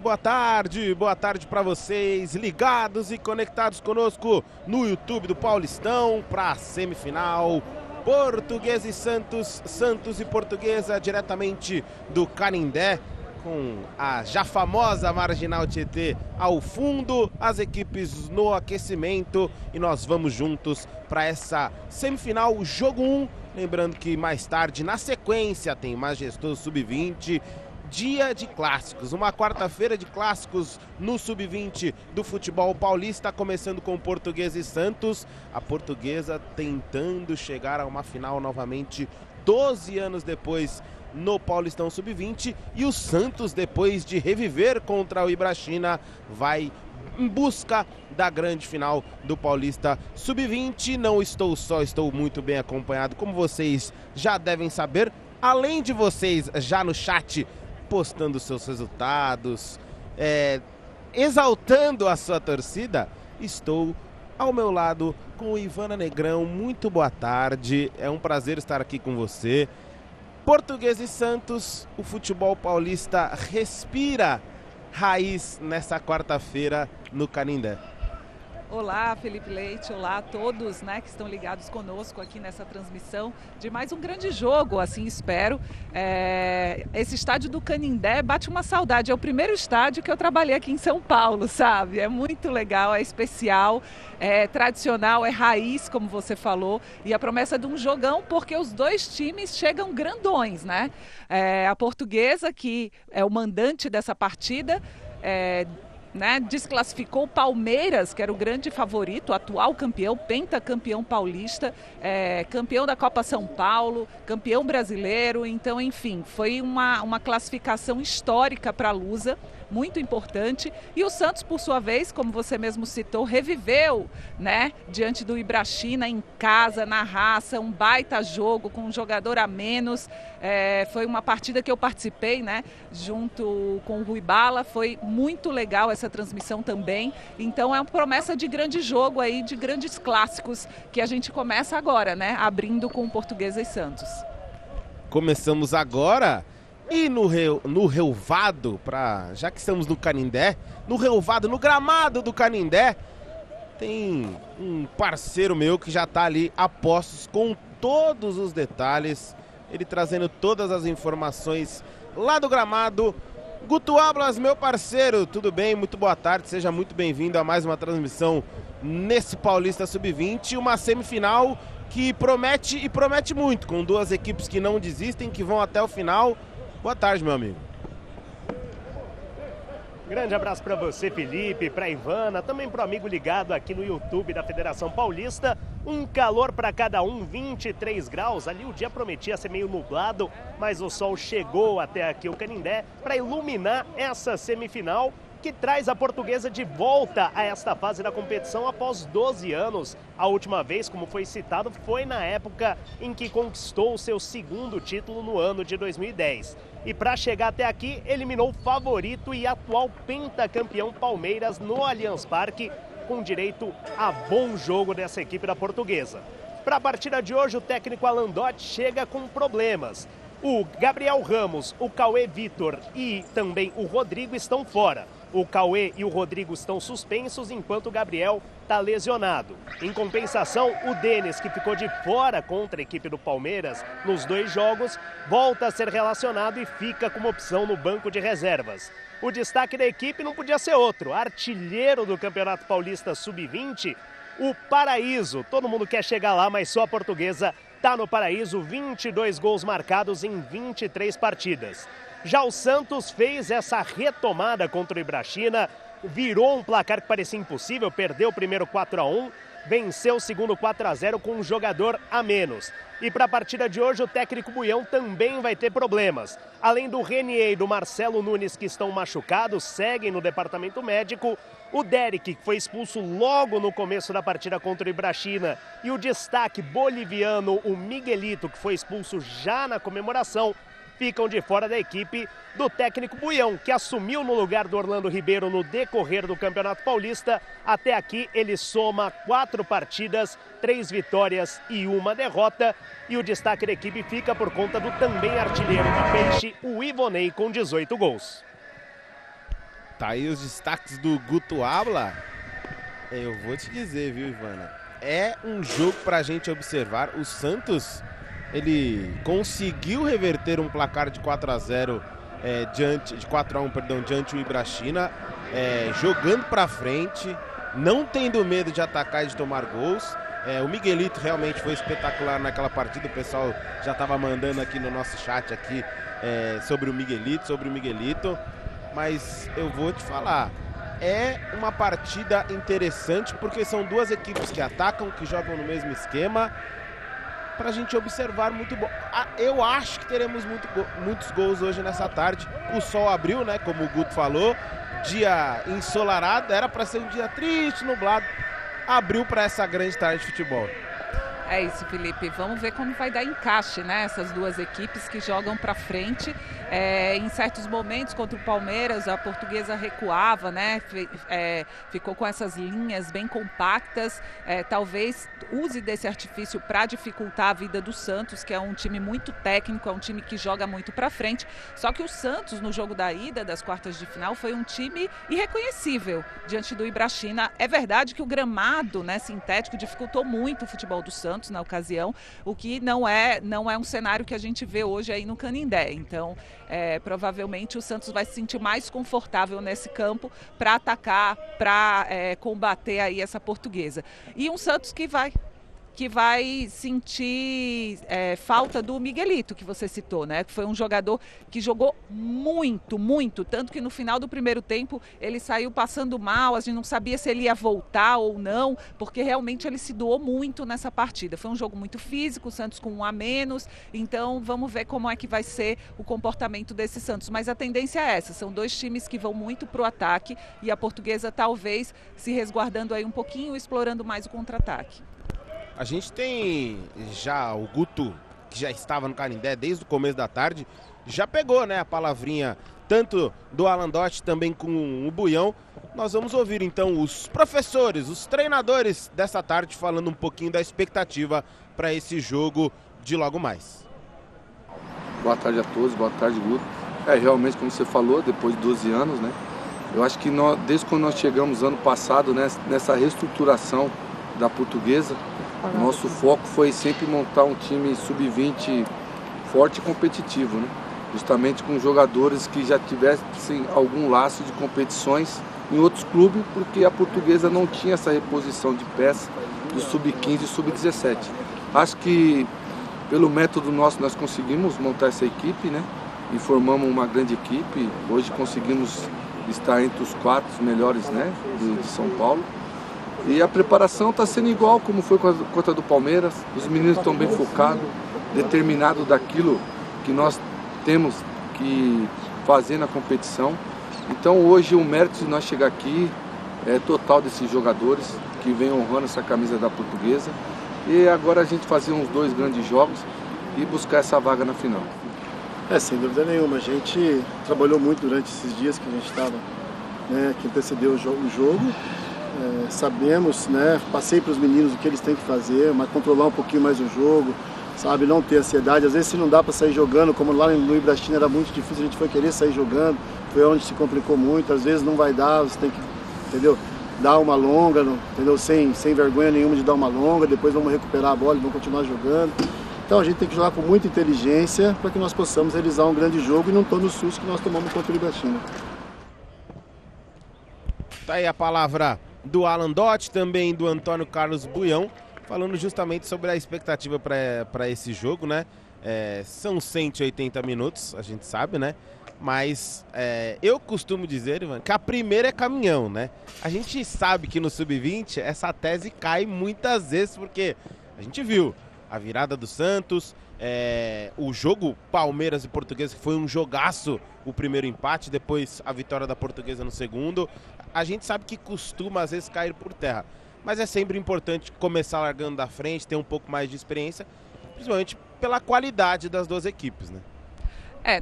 muito boa tarde para vocês ligados e conectados conosco no YouTube do Paulistão para a semifinal. Portuguesa e Santos, Santos e Portuguesa diretamente do Canindé, com a já famosa Marginal Tietê ao fundo, as equipes no aquecimento e nós vamos juntos para essa semifinal, jogo 1. Lembrando que mais tarde, na sequência, tem Majestoso Sub-20, dia de clássicos, uma quarta-feira de clássicos no Sub-20 do futebol paulista, começando com Portuguesa e Santos. A Portuguesa tentando chegar a uma final novamente 12 anos depois no Paulistão Sub-20, e o Santos, depois de reviver contra o Ibrachina, vai em busca da grande final do Paulista Sub-20. Não estou só, estou muito bem acompanhado, como vocês já devem saber, além de vocês já no chat postando seus resultados, exaltando a sua torcida, estou ao meu lado com o Ivana Negrão. Muito boa tarde, é um prazer estar aqui com você. Portuguesa e Santos, o futebol paulista respira raiz nessa quarta-feira no Canindé. Olá, Felipe Leite, olá a todos, que estão ligados conosco aqui nessa transmissão de mais um grande jogo, assim espero. Esse estádio do Canindé bate uma saudade, é o primeiro estádio que eu trabalhei aqui em São Paulo, sabe? É muito legal, é especial, é tradicional, é raiz, como você falou, e a promessa de um jogão, porque os dois times chegam grandões, né? A Portuguesa, que é o mandante dessa partida, desclassificou o Palmeiras, que era o grande favorito, atual campeão, pentacampeão paulista, campeão da Copa São Paulo, campeão brasileiro. Então, enfim, foi uma classificação histórica para a Lusa, muito importante. E o Santos, por sua vez, como você mesmo citou, reviveu, diante do Ibrachina, em casa, na raça, um baita jogo com um jogador a menos. Foi uma partida que eu participei, junto com o Rui Bala. Foi muito legal essa transmissão também. Então é uma promessa de grande jogo aí, de grandes clássicos que a gente começa agora, abrindo com Portuguesa e Santos. Começamos agora. E no relvado, já que estamos no Canindé, no relvado, no gramado do Canindé, tem um parceiro meu que já está ali a postos com todos os detalhes, ele trazendo todas as informações lá do gramado. Guto Ablas, meu parceiro, tudo bem? Muito boa tarde, seja muito bem-vindo a mais uma transmissão nesse Paulista Sub-20, uma semifinal que promete muito, com duas equipes que não desistem, que vão até o final. Boa tarde, meu amigo. Grande abraço para você, Felipe, para Ivana, também para o amigo ligado aqui no YouTube da Federação Paulista. Um calor para cada um, 23 graus. Ali o dia prometia ser meio nublado, mas o sol chegou até aqui o Canindé para iluminar essa semifinal, que traz a Portuguesa de volta a esta fase da competição após 12 anos. A última vez, como foi citado, foi na época em que conquistou o seu segundo título no ano de 2010. E para chegar até aqui, eliminou o favorito e atual pentacampeão Palmeiras no Allianz Parque, com direito a bom jogo dessa equipe da Portuguesa. Para a partida de hoje, o técnico Alandotti chega com problemas. O Gabriel Ramos, o Cauê Vitor e também o Rodrigo estão fora. O Cauê e o Rodrigo estão suspensos, enquanto o Gabriel está lesionado. Em compensação, o Denis, que ficou de fora contra a equipe do Palmeiras nos dois jogos, volta a ser relacionado e fica como opção no banco de reservas. O destaque da equipe não podia ser outro. Artilheiro do Campeonato Paulista Sub-20, o Paraíso. Todo mundo quer chegar lá, mas só a Portuguesa está no Paraíso. 22 gols marcados em 23 partidas. Já o Santos fez essa retomada contra o Ibrachina, virou um placar que parecia impossível, perdeu o primeiro 4-1, venceu o segundo 4-0 com um jogador a menos. E para a partida de hoje, o técnico Buião também vai ter problemas. Além do Renier e do Marcelo Nunes, que estão machucados, seguem no departamento médico, o Derek, que foi expulso logo no começo da partida contra o Ibrachina, e o destaque boliviano, o Miguelito, que foi expulso já na comemoração, ficam de fora da equipe do técnico Buião, que assumiu no lugar do Orlando Ribeiro no decorrer do Campeonato Paulista. Até aqui ele soma 4 partidas, 3 vitórias e 1 derrota. E o destaque da equipe fica por conta do também artilheiro do Peixe, o Ivonei, com 18 gols. Tá aí os destaques do Guto Habla. Eu vou te dizer, viu, Ivana? É um jogo pra gente observar. O Santos, ele conseguiu reverter um placar de 4-0 diante de 4-1, perdão, diante do Ibrachina, jogando pra frente, não tendo medo de atacar e de tomar gols. O Miguelito realmente foi espetacular naquela partida. O pessoal já estava mandando aqui no nosso chat aqui sobre o Miguelito, mas eu vou te falar, é uma partida interessante porque são duas equipes que atacam, que jogam no mesmo esquema, pra gente observar muito bom. Eu acho que teremos muitos gols hoje nessa tarde. O sol abriu, né, como o Guto falou, dia ensolarado, era para ser um dia triste, nublado, abriu para essa grande tarde de futebol. É isso, Felipe. Vamos ver como vai dar encaixe, né? Essas duas equipes que jogam para frente. Em certos momentos, contra o Palmeiras, a Portuguesa recuava, né? Ficou com essas linhas bem compactas. Talvez use desse artifício para dificultar a vida do Santos, que é um time muito técnico, é um time que joga muito para frente. Só que o Santos, no jogo da ida das quartas de final, foi um time irreconhecível diante do Ibrachina. É verdade que o gramado, né, sintético dificultou muito o futebol do Santos na ocasião, o que não é um cenário que a gente vê hoje aí no Canindé. Então, provavelmente o Santos vai se sentir mais confortável nesse campo para atacar, para combater aí essa Portuguesa. E um Santos que vai sentir falta do Miguelito, que você citou, né? Que foi um jogador que jogou muito, tanto que no final do primeiro tempo ele saiu passando mal, a gente não sabia se ele ia voltar ou não, porque realmente ele se doou muito nessa partida. Foi um jogo muito físico, o Santos com 1 a menos, então vamos ver como é que vai ser o comportamento desse Santos. Mas a tendência é essa, são dois times que vão muito pro ataque e a Portuguesa talvez se resguardando aí um pouquinho, explorando mais o contra-ataque. A gente tem já o Guto, que já estava no Canindé desde o começo da tarde, já pegou, né, a palavrinha tanto do Alandotti também com o Buião. Nós vamos ouvir então os professores, os treinadores dessa tarde falando um pouquinho da expectativa para esse jogo de logo mais. Boa tarde a todos, boa tarde, Guto. Realmente, como você falou, depois de 12 anos, né, eu acho que desde quando nós chegamos ano passado, né, nessa reestruturação da Portuguesa, nosso foco foi sempre montar um time sub-20 forte e competitivo, né? Justamente com jogadores que já tivessem algum laço de competições em outros clubes, porque a Portuguesa não tinha essa reposição de peça do sub-15 e sub-17. Acho que pelo método nosso nós conseguimos montar essa equipe, né? E formamos uma grande equipe. Hoje conseguimos estar entre os 4 melhores, né, de São Paulo. E a preparação está sendo igual como foi contra a do Palmeiras. Os meninos estão bem focados, determinados daquilo que nós temos que fazer na competição. Então hoje o mérito de nós chegar aqui é total desses jogadores que vêm honrando essa camisa da Portuguesa. E agora a gente fazer uns 2 grandes jogos e buscar essa vaga na final. Sem dúvida nenhuma. A gente trabalhou muito durante esses dias que a gente estava, né, que antecedeu o jogo. Sabemos, né, passei para os meninos o que eles têm que fazer, mas controlar um pouquinho mais o jogo, sabe, não ter ansiedade. Às vezes se não dá para sair jogando, como lá no Ibrachina era muito difícil, a gente foi querer sair jogando, foi onde se complicou muito. Às vezes não vai dar, você tem que, entendeu, dar uma longa, entendeu, sem vergonha nenhuma de dar uma longa, depois vamos recuperar a bola e vamos continuar jogando. Então a gente tem que jogar com muita inteligência para que nós possamos realizar um grande jogo e não tomar o susto que nós tomamos contra o Ibrachina. Tá aí a palavra do Alandotti, também do Antônio Carlos Buião, falando justamente sobre a expectativa para esse jogo, né? São 180 minutos, a gente sabe, né? Mas eu costumo dizer, Ivan, que a primeira é caminhão, né? A gente sabe que no Sub-20 essa tese cai muitas vezes, porque a gente viu a virada do Santos, o jogo Palmeiras e Portuguesa, que foi um jogaço, o primeiro empate, depois a vitória da Portuguesa no segundo. A gente sabe que costuma às vezes cair por terra, mas é sempre importante começar largando da frente, ter um pouco mais de experiência, principalmente pela qualidade das duas equipes, né?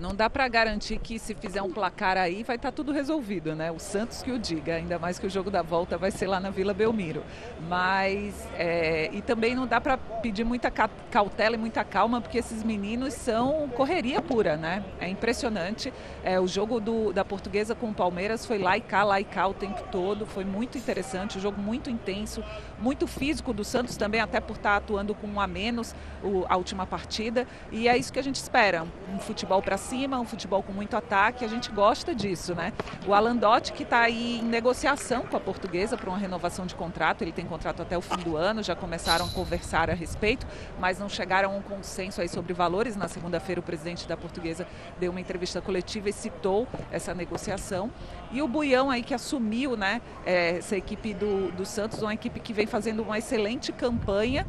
Não dá para garantir que se fizer um placar aí vai estar tudo resolvido, né? O Santos que o diga, ainda mais que o jogo da volta vai ser lá na Vila Belmiro. Mas, e também não dá para pedir muita cautela e muita calma, porque esses meninos são correria pura, né? É impressionante. O jogo da Portuguesa com o Palmeiras foi lá e cá o tempo todo. Foi muito interessante, um jogo muito intenso, muito físico do Santos também, até por estar atuando com um a menos a última partida. E é isso que a gente espera, um futebol para cima, um futebol com muito ataque, a gente gosta disso, né? O Alan Dotti, que está aí em negociação com a Portuguesa para uma renovação de contrato, ele tem contrato até o fim do ano, já começaram a conversar a respeito, mas não chegaram a um consenso aí sobre valores. Na segunda-feira o presidente da Portuguesa deu uma entrevista coletiva e citou essa negociação. E o Buião aí que assumiu, né, essa equipe do Santos, uma equipe que vem fazendo uma excelente campanha.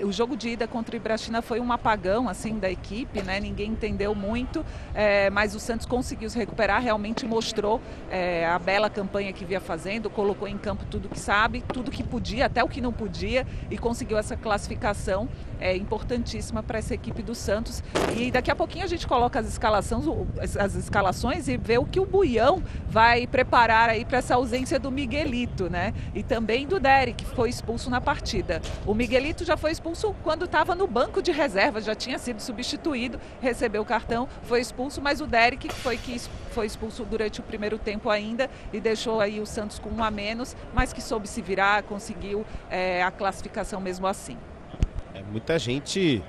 O jogo de ida contra o Ibrachina foi um apagão assim da equipe, né? Ninguém entendeu muito, mas o Santos conseguiu se recuperar, realmente mostrou a bela campanha que vinha fazendo, colocou em campo tudo que sabe, tudo que podia, até o que não podia, e conseguiu essa classificação importantíssima para essa equipe do Santos. E daqui a pouquinho a gente coloca as escalações e vê o que o Buião vai preparar aí para essa ausência do Miguelito, né? E também do Derek, que foi expulso na partida. O Miguelito já foi expulso quando estava no banco de reserva, já tinha sido substituído, recebeu o cartão, foi expulso, mas o Derek foi expulso durante o primeiro tempo ainda e deixou aí o Santos com um a menos, mas que soube se virar, conseguiu a classificação mesmo assim. Muita gente,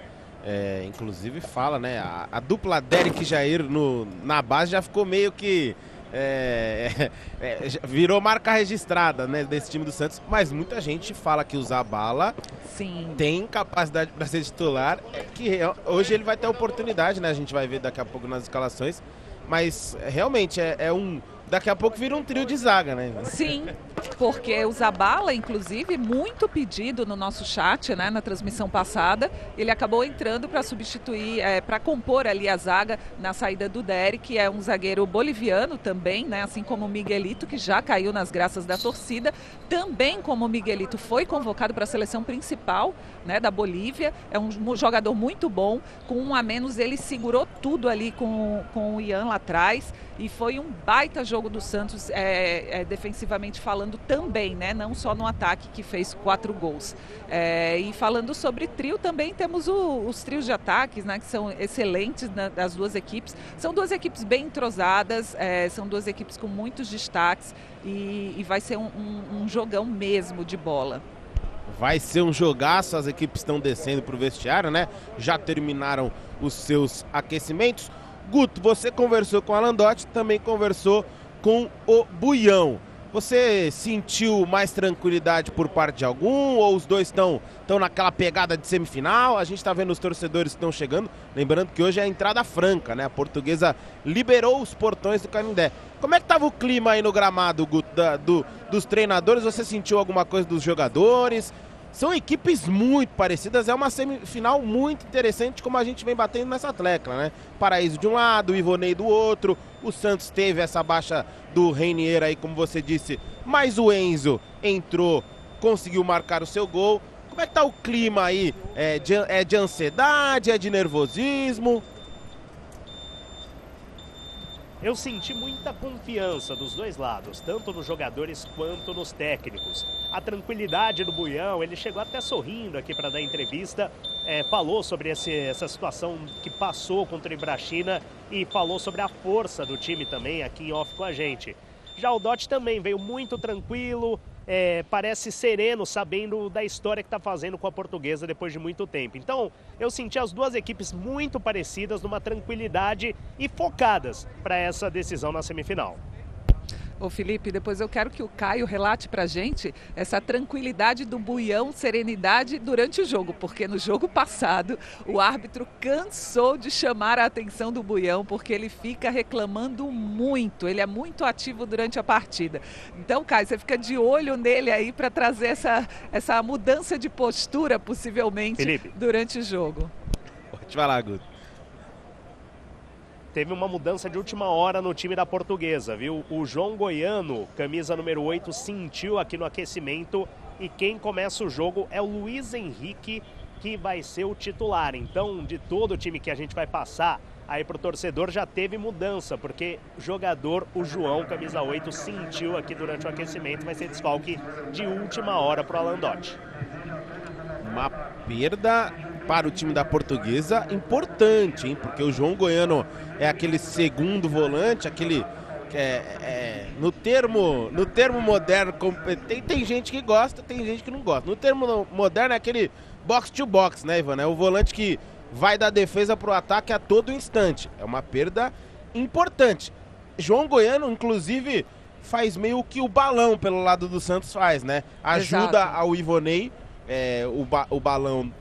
inclusive, fala, né? A dupla Derek e Jair na base já ficou meio que virou marca registrada, né, desse time do Santos, mas muita gente fala que o Zabala tem capacidade para ser titular, que hoje ele vai ter oportunidade, né? A gente vai ver daqui a pouco nas escalações, mas realmente daqui a pouco vira um trio de zaga, né? Sim, porque o Zabala, inclusive, muito pedido no nosso chat, né, na transmissão passada, ele acabou entrando para substituir, para compor ali a zaga na saída do Derek, que é um zagueiro boliviano também, né, assim como o Miguelito, que já caiu nas graças da torcida, também como o Miguelito foi convocado para a seleção principal, né, da Bolívia, é um jogador muito bom, com um a menos ele segurou tudo ali com o Ian lá atrás, e foi um baita jogo do Santos, defensivamente falando também, né? Não só no ataque, que fez 4 gols. E falando sobre trio, também temos os trios de ataques, né? Que são excelentes, né, das duas equipes. São duas equipes bem entrosadas, são duas equipes com muitos destaques e vai ser um jogão mesmo de bola. Vai ser um jogaço, as equipes estão descendo para o vestiário, né? Já terminaram os seus aquecimentos. Guto, você conversou com o Alan Dotti, também conversou com o Buião. Você sentiu mais tranquilidade por parte de algum ou os dois estão naquela pegada de semifinal? A gente está vendo os torcedores que estão chegando, lembrando que hoje é a entrada franca, né? A Portuguesa liberou os portões do Canindé. Como é que estava o clima aí no gramado, Guto, dos treinadores? Você sentiu alguma coisa dos jogadores? São equipes muito parecidas, é uma semifinal muito interessante, como a gente vem batendo nessa tecla, né? Paraíso de um lado, o Ivonei do outro, o Santos teve essa baixa do Reinier aí, como você disse, mas o Enzo entrou, conseguiu marcar o seu gol. Como é que tá o clima aí? É de ansiedade, é de nervosismo? Eu senti muita confiança dos dois lados, tanto nos jogadores quanto nos técnicos. A tranquilidade do Buião, ele chegou até sorrindo aqui para dar entrevista, falou sobre essa situação que passou contra o Ibrachina e falou sobre a força do time também aqui em off com a gente. Já o Dotti também veio muito tranquilo, parece sereno, sabendo da história que está fazendo com a Portuguesa depois de muito tempo. Então, eu senti as duas equipes muito parecidas, numa tranquilidade e focadas para essa decisão na semifinal. Ô Felipe, depois eu quero que o Caio relate pra gente essa tranquilidade do Buião, serenidade durante o jogo, porque no jogo passado o árbitro cansou de chamar a atenção do Buião, porque ele fica reclamando muito, ele é muito ativo durante a partida. Então, Caio, você fica de olho nele aí para trazer essa mudança de postura, possivelmente, Felipe, durante o jogo. Pode falar, Guto. Teve uma mudança de última hora no time da Portuguesa, viu? O João Goiano, camisa número 8, sentiu aqui no aquecimento e quem começa o jogo é o Luiz Henrique, que vai ser o titular. Então, de todo o time que a gente vai passar aí pro torcedor já teve mudança, porque o jogador, o João, camisa 8, sentiu aqui durante o aquecimento, vai ser desfalque de última hora pro Alan Dott. Uma perda para o time da Portuguesa importante, hein? Porque o João Goiano é aquele segundo volante, aquele no termo moderno, tem gente que gosta, tem gente que não gosta. No termo moderno é aquele box to box, né, Ivan? É o volante que vai da defesa pro ataque a todo instante. É uma perda importante. João Goiano, inclusive, faz meio que o balão pelo lado do Santos faz, né? Ajuda Exato. ao Ivonei. O balão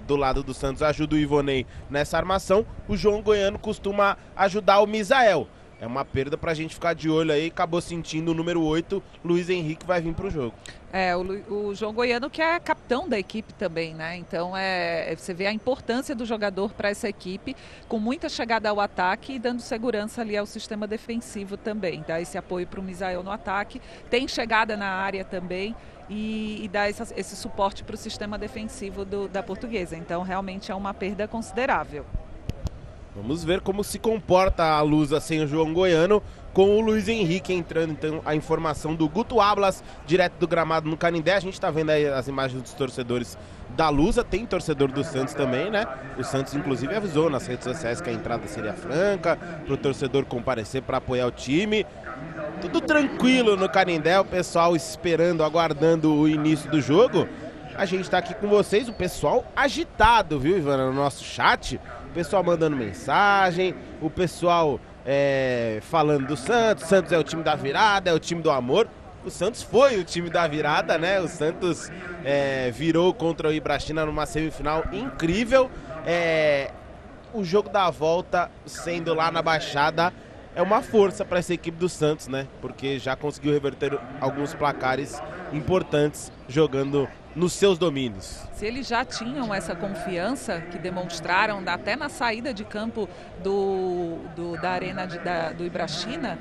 do lado do Santos ajuda o Ivonei nessa armação. O João Goiano costuma ajudar o Misael. É uma perda pra gente ficar de olho aí. Acabou sentindo o número 8, Luiz Henrique vai vir pro jogo. O João Goiano, que é capitão da equipe também, né? Então você vê a importância do jogador para essa equipe, com muita chegada ao ataque e dando segurança ali ao sistema defensivo também. Dá esse apoio para o Misael no ataque, tem chegada na área também e dá esse suporte para o sistema defensivo da Portuguesa. Então realmente é uma perda considerável. Vamos ver como se comporta a Lusa sem o João Goiano, com o Luiz Henrique entrando. Então a informação do Guto Ablas, direto do gramado no Canindé. A gente está vendo aí as imagens dos torcedores da Lusa, tem torcedor do Santos também, né? O Santos inclusive avisou nas redes sociais que a entrada seria franca, para o torcedor comparecer para apoiar o time. Tudo tranquilo no Canindé, o pessoal esperando, aguardando o início do jogo. A gente está aqui com vocês, o pessoal agitado, viu, Ivana, no nosso chat. O pessoal mandando mensagem, o pessoal falando do Santos. Santos é o time da virada, é o time do amor. O Santos foi o time da virada, né? O Santos virou contra o Ibrachina numa semifinal incrível. O jogo da volta, sendo lá na Baixada, é uma força para essa equipe do Santos, né? Porque já conseguiu reverter alguns placares importantes jogando nos seus domínios. Se eles já tinham essa confiança que demonstraram até na saída de campo da arena do Ibrachina,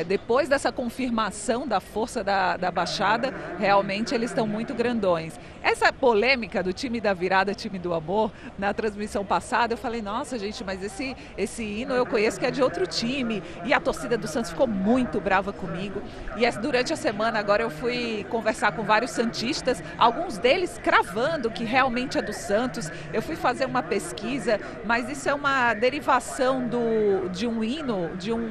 depois dessa confirmação da força da Baixada, realmente eles estão muito grandões. Essa polêmica do time da virada, time do amor, na transmissão passada, eu falei, nossa gente, mas esse hino eu conheço que é de outro time, e a torcida do Santos ficou muito brava comigo. E durante a semana agora eu fui conversar com vários santistas, alguns deles cravando que realmente é do Santos. Eu fui fazer uma pesquisa, mas isso é uma derivação de um hino, de um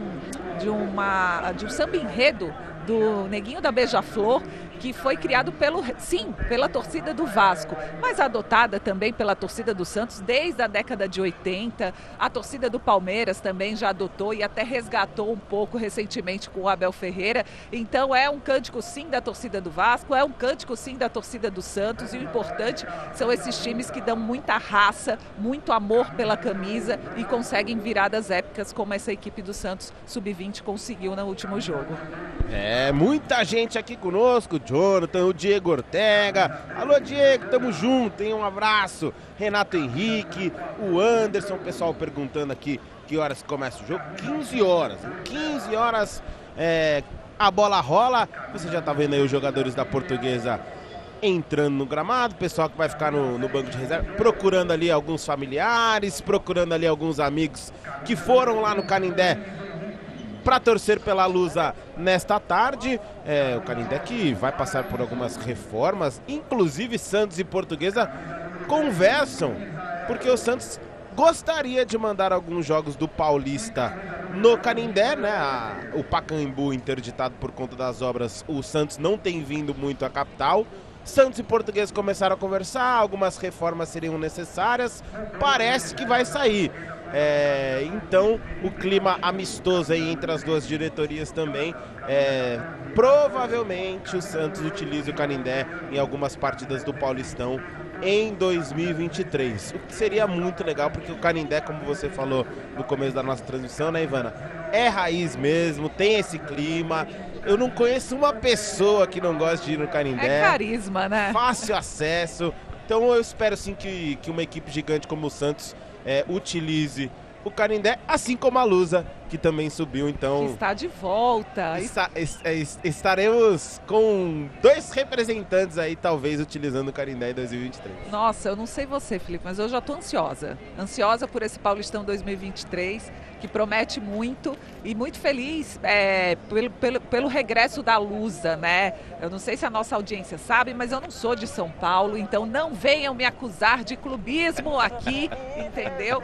samba enredo do Neguinho da Beija-Flor, que foi criado pela torcida do Vasco, mas adotada também pela torcida do Santos desde a década de 80. A torcida do Palmeiras também já adotou e até resgatou um pouco recentemente com o Abel Ferreira. Então é um cântico sim da torcida do Vasco, é um cântico sim da torcida do Santos, e o importante são esses times que dão muita raça, muito amor pela camisa e conseguem viradas épicas como essa equipe do Santos Sub-20 conseguiu no último jogo. Muita gente aqui conosco, Jonathan, o Diego Ortega. Alô, Diego, tamo junto, hein? Um abraço. Renato Henrique, o Anderson, o pessoal perguntando aqui que horas começa o jogo. 15 horas. 15 horas a bola rola. Você já tá vendo aí os jogadores da Portuguesa entrando no gramado, o pessoal que vai ficar no banco de reserva, procurando ali alguns familiares, procurando ali alguns amigos que foram lá no Canindé para torcer pela Lusa nesta tarde. O Canindé que vai passar por algumas reformas, inclusive Santos e Portuguesa conversam, porque o Santos gostaria de mandar alguns jogos do Paulista no Canindé, né? O Pacaembu interditado por conta das obras, o Santos não tem vindo muito à capital. Santos e Portuguesa começaram a conversar, algumas reformas seriam necessárias, parece que vai sair. Então o clima amistoso aí entre as duas diretorias também. Provavelmente o Santos utiliza o Canindé em algumas partidas do Paulistão em 2023, o que seria muito legal, porque o Canindé, como você falou no começo da nossa transmissão, né, Ivana, é raiz mesmo, tem esse clima. Eu não conheço uma pessoa que não gosta de ir no Canindé. É carisma, né? Fácil acesso. Então eu espero sim que uma equipe gigante como o Santos utilize o Canindé, assim como a Lusa que também subiu, então... Que está de volta. Estaremos com 2 representantes aí, talvez, utilizando o Canindé em 2023. Nossa, eu não sei você, Felipe, mas eu já estou ansiosa. Ansiosa por esse Paulistão 2023, que promete muito, e muito feliz pelo regresso da Lusa, né? Eu não sei se a nossa audiência sabe, mas eu não sou de São Paulo, então não venham me acusar de clubismo aqui, entendeu?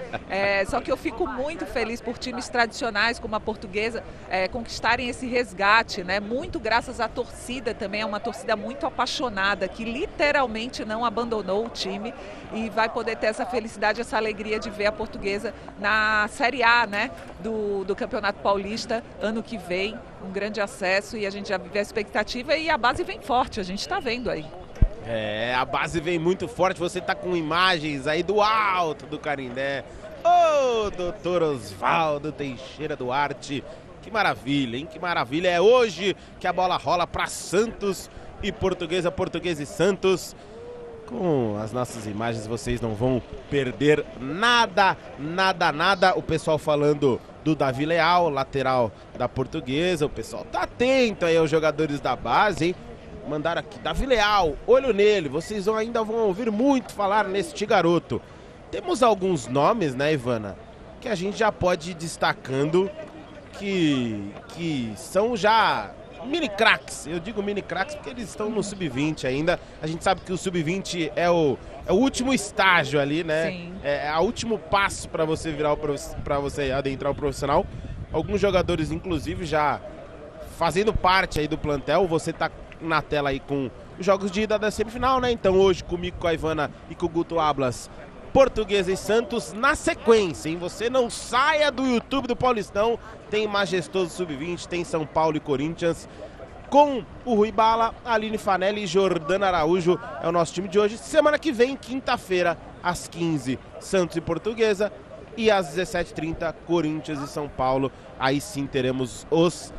Só que eu fico muito feliz por times tradicionais como a Portuguesa conquistarem esse resgate, né? Muito graças à torcida também, é uma torcida muito apaixonada, que literalmente não abandonou o time e vai poder ter essa felicidade, essa alegria de ver a Portuguesa na Série A, né? Do Campeonato Paulista ano que vem, um grande acesso, e a gente já vive a expectativa e a base vem forte, a gente está vendo aí. A base vem muito forte, você tá com imagens aí do alto do Canindé. Ô, doutor Oswaldo Teixeira Duarte, que maravilha, hein? Que maravilha, é hoje que a bola rola para Santos e Portuguesa, Portuguesa e Santos. Com as nossas imagens vocês não vão perder nada, nada, nada. O pessoal falando do Davi Leal, lateral da Portuguesa. O pessoal tá atento aí aos jogadores da base, hein? Mandaram aqui, Davi Leal, olho nele. Vocês ainda vão ouvir muito falar neste garoto. Temos alguns nomes, né, Ivana, que a gente já pode ir destacando que são já... mini craques, eu digo mini craques porque eles estão no sub-20 ainda. A gente sabe que o sub-20 é o último estágio ali, né? Sim. É o último passo para você para você adentrar o profissional. Alguns jogadores, inclusive, já fazendo parte aí do plantel. Você tá na tela aí com os jogos de ida da semifinal, né? Então hoje comigo, com a Ivana e com o Guto Ablas, Portuguesa e Santos na sequência, hein? Você não saia do YouTube do Paulistão. Tem Majestoso Sub-20, tem São Paulo e Corinthians, com o Rui Bala, Aline Fanelli e Jordana Araújo. É o nosso time de hoje. Semana que vem, quinta-feira, às 15, Santos e Portuguesa, e às 17h30, Corinthians e São Paulo. Aí sim teremos os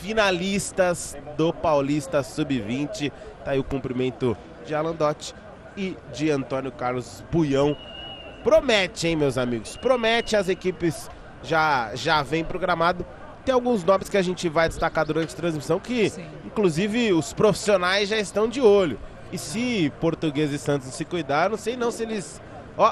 finalistas do Paulista Sub-20. Tá aí o cumprimento de Alan Dotti e de Antônio Carlos Buião. Promete, hein, meus amigos? Promete, as equipes já vem programado. Tem alguns nomes que a gente vai destacar durante a transmissão que, sim, inclusive, os profissionais já estão de olho. E se Portuguesa e Santos se cuidar, não sei não se eles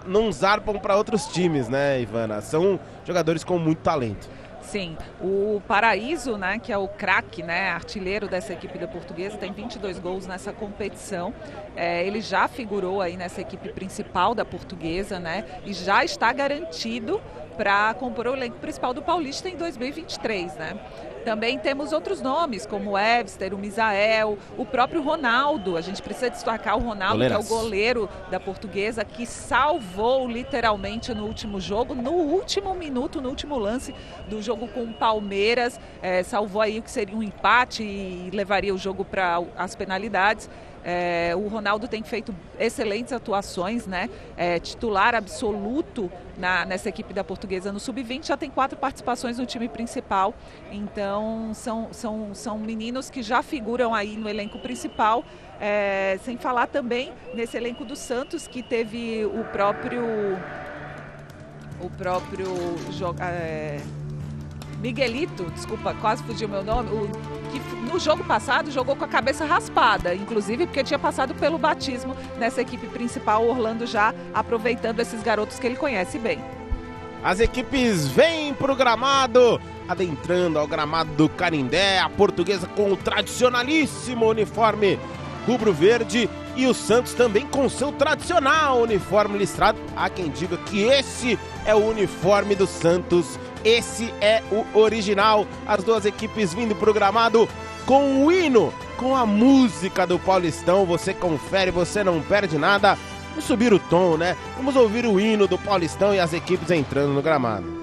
não zarpam para outros times, né, Ivana? São jogadores com muito talento. Sim, o Paraíso, né, que é o craque, né, artilheiro dessa equipe da Portuguesa, tem 22 gols nessa competição. Ele já figurou aí nessa equipe principal da Portuguesa, né, e já está garantido para compor o elenco principal do Paulista em 2023, né. Também temos outros nomes, como o Webster, o Misael, o próprio Ronaldo. A gente precisa destacar o Ronaldo, Goleiras, que é o goleiro da Portuguesa, que salvou literalmente no último jogo, no último minuto, no último lance do jogo com o Palmeiras. Salvou aí o que seria um empate e levaria o jogo para as penalidades. O Ronaldo tem feito excelentes atuações, né? Titular absoluto nessa equipe da Portuguesa no Sub-20, já tem 4 participações no time principal, então são meninos que já figuram aí no elenco principal, sem falar também nesse elenco do Santos, que teve o próprio Miguelito, desculpa, quase fugiu meu nome, que no jogo passado jogou com a cabeça raspada, inclusive porque tinha passado pelo batismo nessa equipe principal. O Orlando já aproveitando esses garotos que ele conhece bem. As equipes vêm pro gramado, adentrando ao gramado do Canindé, a Portuguesa com o tradicionalíssimo uniforme rubro-verde e o Santos também com seu tradicional uniforme listrado. Há quem diga que esse é o uniforme do Santos. Esse é o original. As duas equipes vindo pro gramado com o hino, com a música do Paulistão. Você confere, você não perde nada. Vamos subir o tom, né? Vamos ouvir o hino do Paulistão e as equipes entrando no gramado.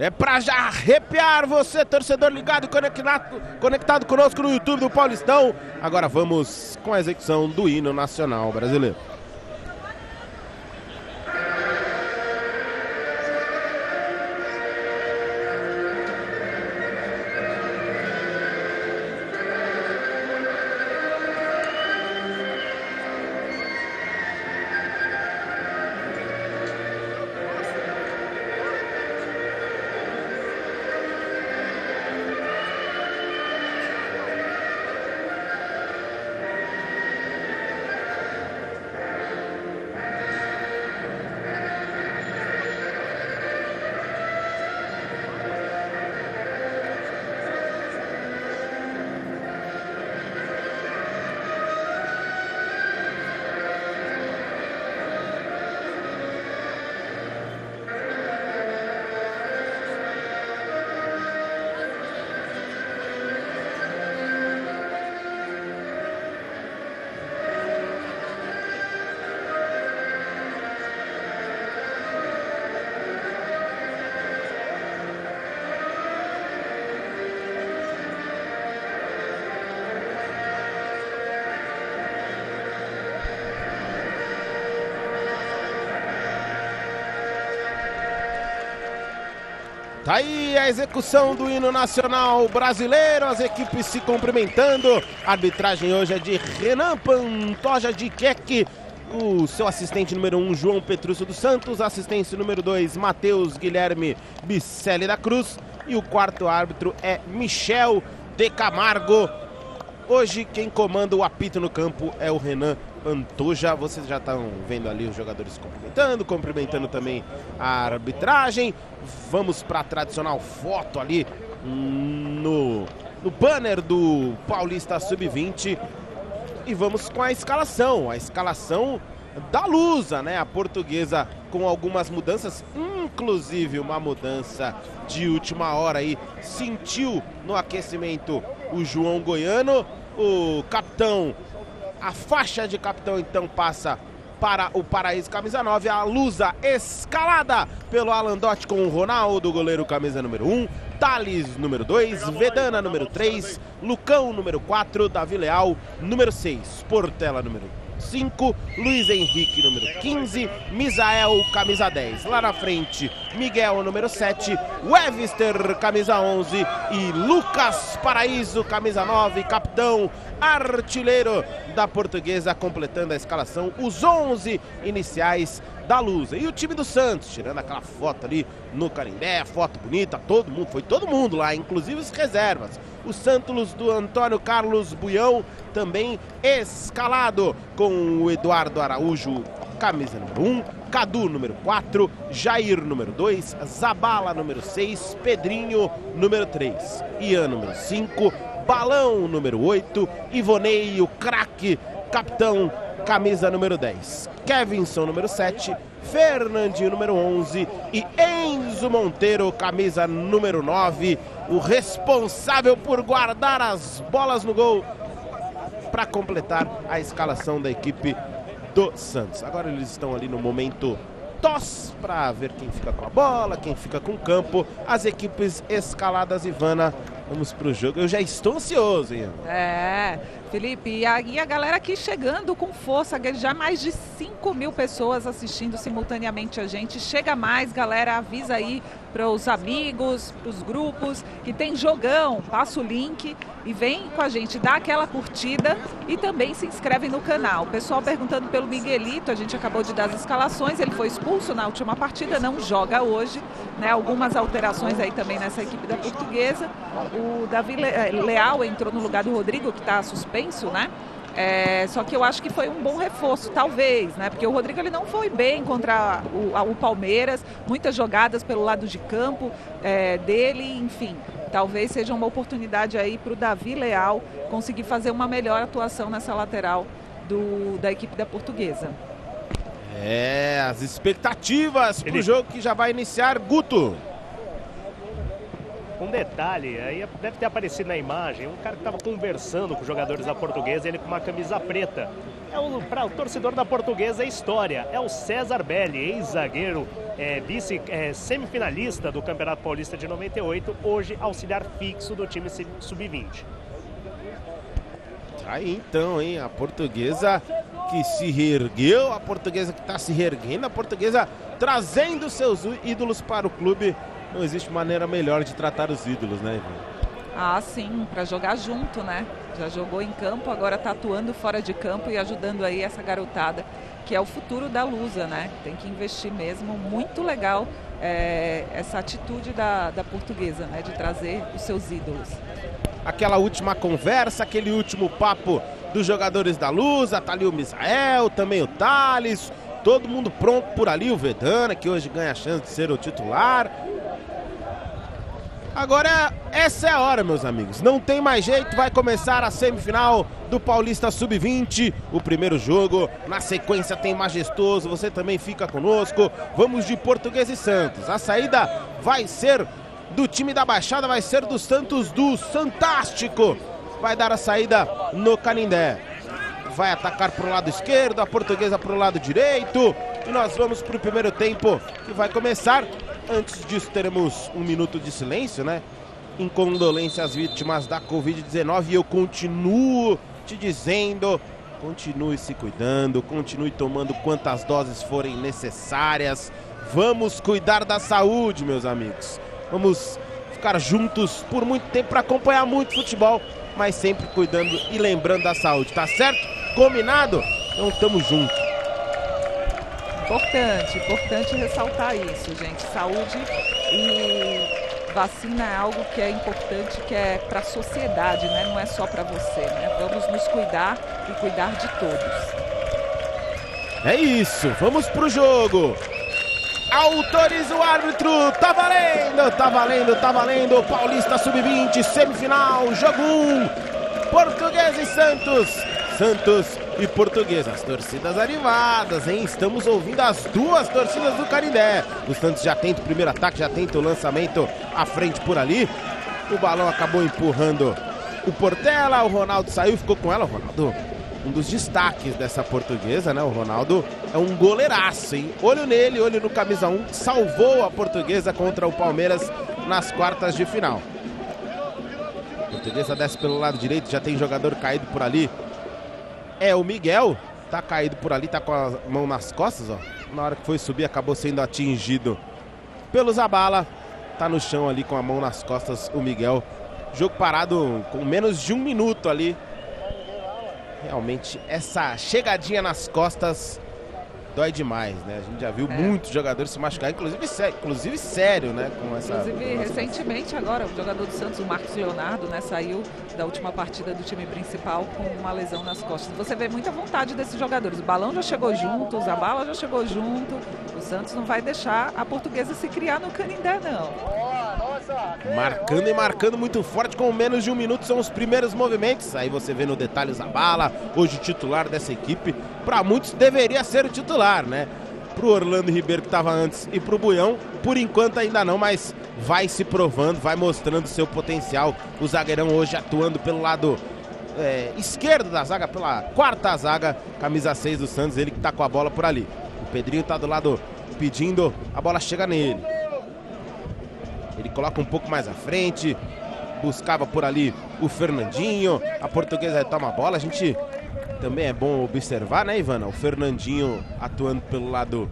É pra já arrepiar você, torcedor ligado e conectado conosco no YouTube do Paulistão. Agora vamos com a execução do hino nacional brasileiro. Tá aí a execução do hino nacional brasileiro, as equipes se cumprimentando. A arbitragem hoje é de Renan Pantoja de Keck, o seu assistente número 1, João Petrúcio dos Santos, assistente número 2, Matheus Guilherme Bicelli da Cruz, e o quarto árbitro é Michel de Camargo. Hoje quem comanda o apito no campo é o Renan Pantoja. Vocês já estão vendo ali os jogadores cumprimentando também a arbitragem. Vamos para a tradicional foto ali no banner do Paulista Sub-20 e vamos com a escalação da Lusa, né? A Portuguesa com algumas mudanças, inclusive uma mudança de última hora aí, sentiu no aquecimento o João Goiano, o capitão, a faixa de capitão então passa para o Paraíso camisa 9, a Lusa escalada pelo Alandotti com o Ronaldo, goleiro camisa número 1, Thales número 2, Vedana número 3, Lucão número 4, Davi Leal número 6, Portela número 5, Luiz Henrique número 15, Misael camisa 10, lá na frente Miguel número 7, Webster camisa 11 e Lucas Paraíso camisa 9, capitão, artilheiro da Portuguesa, completando a escalação, os 11 iniciais da Lusa. E o time do Santos, tirando aquela foto ali no Canindé, foto bonita, foi todo mundo lá, inclusive os reservas. O Santos do Antônio Carlos Buião também escalado, com o Eduardo Araújo, camisa número 1, Cadu número 4, Jair número 2, Zabala número 6, Pedrinho número 3, Ian número 5, Balão número 8, Ivonei, o craque, capitão, camisa número 10, Kevinson número 7, Fernandinho número 11 e Enzo Monteiro, camisa número 9, o responsável por guardar as bolas no gol para completar a escalação da equipe do Santos. Agora eles estão ali no momento toss para ver quem fica com a bola, quem fica com o campo. As equipes escaladas, Ivana, vamos pro jogo. Eu já estou ansioso, hein? Felipe, e a galera aqui chegando com força, já mais de 5 mil pessoas assistindo simultaneamente a gente. Chega mais, galera, avisa aí para os amigos, para os grupos, que tem jogão, passa o link e vem com a gente, dá aquela curtida e também se inscreve no canal. O pessoal perguntando pelo Miguelito, a gente acabou de dar as escalações, ele foi expulso na última partida, não joga hoje, né? Algumas alterações aí também nessa equipe da Portuguesa. O Davi Leal entrou no lugar do Rodrigo, que está suspenso, né? Só que eu acho que foi um bom reforço, talvez, né? Porque o Rodrigo ele não foi bem contra o Palmeiras, muitas jogadas pelo lado de campo dele, enfim. Talvez seja uma oportunidade aí para o Davi Leal conseguir fazer uma melhor atuação nessa lateral da equipe da Portuguesa. As expectativas para o jogo que já vai iniciar, Guto. Um detalhe, aí deve ter aparecido na imagem, um cara que estava conversando com os jogadores da Portuguesa, ele com uma camisa preta. Para o torcedor da Portuguesa é história, é o César Belli, ex-zagueiro, semifinalista do Campeonato Paulista de 98, hoje auxiliar fixo do time Sub-20. Aí então, hein, a Portuguesa que se reergueu, a Portuguesa que está se reerguendo, a Portuguesa trazendo seus ídolos para o clube. Não existe maneira melhor de tratar os ídolos, né, Ivan? Sim, para jogar junto, né? Já jogou em campo, agora tá atuando fora de campo e ajudando aí essa garotada, que é o futuro da Lusa, né? Tem que investir mesmo, muito legal essa atitude da Portuguesa, né? De trazer os seus ídolos. Aquela última conversa, aquele último papo dos jogadores da Lusa, tá ali o Misael, também o Thales, todo mundo pronto por ali, o Vedana, que hoje ganha a chance de ser o titular. Agora essa é a hora, meus amigos, não tem mais jeito, vai começar a semifinal do Paulista Sub-20, o primeiro jogo, na sequência tem Majestoso, você também fica conosco, vamos de Portuguesa e Santos, a saída vai ser do time da Baixada, vai ser do Santos do Santástico, vai dar a saída no Canindé, vai atacar para o lado esquerdo, a Portuguesa para o lado direito, e nós vamos para o primeiro tempo, que vai começar. Antes disso teremos um minuto de silêncio, né? Em condolência às vítimas da Covid-19. E eu continuo te dizendo, continue se cuidando, continue tomando quantas doses forem necessárias. Vamos cuidar da saúde, meus amigos. Vamos ficar juntos por muito tempo para acompanhar muito futebol, mas sempre cuidando e lembrando da saúde, tá certo? Combinado? Então tamo junto. Importante ressaltar isso, gente. Saúde e vacina é algo que é importante, que é para a sociedade, né? Não é só para você, né? Vamos nos cuidar e cuidar de todos. É isso, vamos pro jogo. Autoriza o árbitro, tá valendo. Paulista Sub-20, semifinal, jogo 1. Portuguesa e Santos e Portuguesa. As torcidas animadas, hein? Estamos ouvindo as duas torcidas do Canindé. O Santos já tenta o primeiro ataque, já tenta o lançamento à frente por ali. O balão acabou empurrando o Portela, o Ronaldo saiu, ficou com ela. O Ronaldo, um dos destaques dessa Portuguesa, né? O Ronaldo é um goleiraço, hein? Olho nele, olho no camisa 1, salvou a Portuguesa contra o Palmeiras nas quartas de final. A Portuguesa desce pelo lado direito, já tem jogador caído por ali. É o Miguel, tá caído por ali, tá com a mão nas costas, ó. Na hora que foi subir, acabou sendo atingido pelo Zabala. Tá no chão ali com a mão nas costas o Miguel. Jogo parado com menos de 1 minuto ali. Realmente, essa chegadinha nas costas dói demais, né? A gente já viu muitos jogadores se machucar, inclusive sério, né? Inclusive, recentemente agora, o jogador do Santos, o Marcos Leonardo, né? Saiu da última partida do time principal com uma lesão nas costas. Você vê muita vontade desses jogadores. O Balão já chegou junto, o Zabala já chegou junto. O Santos não vai deixar a Portuguesa se criar no Canindé, não. Marcando muito forte, com menos de 1 minuto, são os primeiros movimentos. Aí você vê no detalhe o Zabala, hoje titular dessa equipe. Para muitos deveria ser o titular, né? Pro Orlando Ribeiro, que estava antes, e pro Buião, por enquanto ainda não, mas vai se provando, vai mostrando seu potencial. O zagueirão hoje atuando pelo lado esquerdo da zaga, pela quarta zaga, camisa 6 do Santos, ele que tá com a bola por ali. O Pedrinho tá do lado pedindo, a bola chega nele. Ele coloca um pouco mais à frente, buscava por ali o Fernandinho, a Portuguesa retoma a bola. A gente também é bom observar, né, Ivana? O Fernandinho atuando pelo lado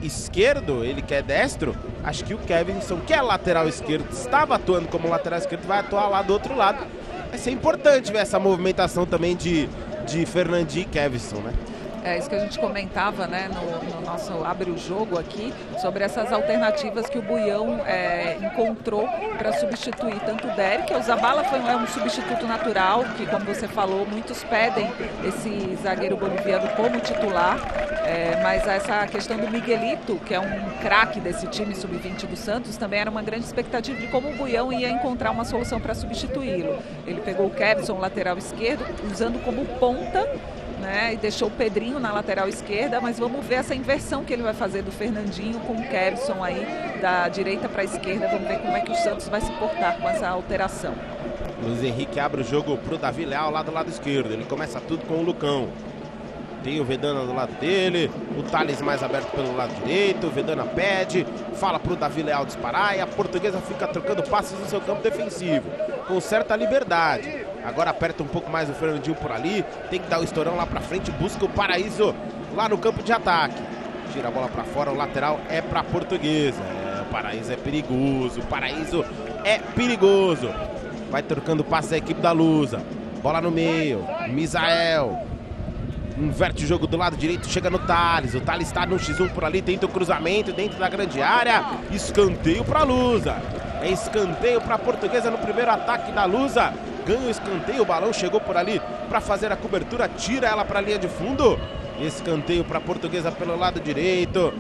esquerdo, ele que é destro. Acho que o Kevinson, que é lateral esquerdo, estava atuando como lateral esquerdo, vai atuar lá do outro lado. Vai ser importante ver essa movimentação também de Fernandinho e Kevinson, né? É isso que a gente comentava, né, no nosso Abre o Jogo aqui, sobre essas alternativas que o Buião encontrou para substituir tanto o Derek. O Zabala é um substituto natural, que, como você falou, muitos pedem esse zagueiro boliviano como titular, mas essa questão do Miguelito, que é um craque desse time sub-20 do Santos, também era uma grande expectativa de como o Buião ia encontrar uma solução para substituí-lo. Ele pegou o Kevson, lateral esquerdo, usando como ponta, né, e deixou o Pedrinho na lateral esquerda, mas vamos ver essa inversão que ele vai fazer do Fernandinho com o Kevson aí da direita para a esquerda. Vamos ver como é que o Santos vai se portar com essa alteração. Luiz Henrique abre o jogo pro Davi Leal lá do lado esquerdo. Ele começa tudo com o Lucão. Tem o Vedana do lado dele, o Thales mais aberto pelo lado direito. O Vedana pede, fala pro Davi Leal disparar e a Portuguesa fica trocando passes no seu campo defensivo com certa liberdade. Agora aperta um pouco mais o Fernandinho por ali, tem que dar o estourão lá pra frente, busca o Paraíso lá no campo de ataque. Tira a bola pra fora, o lateral é pra Portuguesa. O Paraíso é perigoso. Vai trocando passes a equipe da Lusa. Bola no meio, Misael. Inverte o jogo do lado direito, chega no Thales. O Thales está no X1 por ali, tenta o cruzamento dentro da grande área. Escanteio pra Lusa. É escanteio pra Portuguesa no primeiro ataque da Lusa. Ganha o escanteio, o balão chegou por ali para fazer a cobertura, tira ela para a linha de fundo. Escanteio para a Portuguesa pelo lado direito.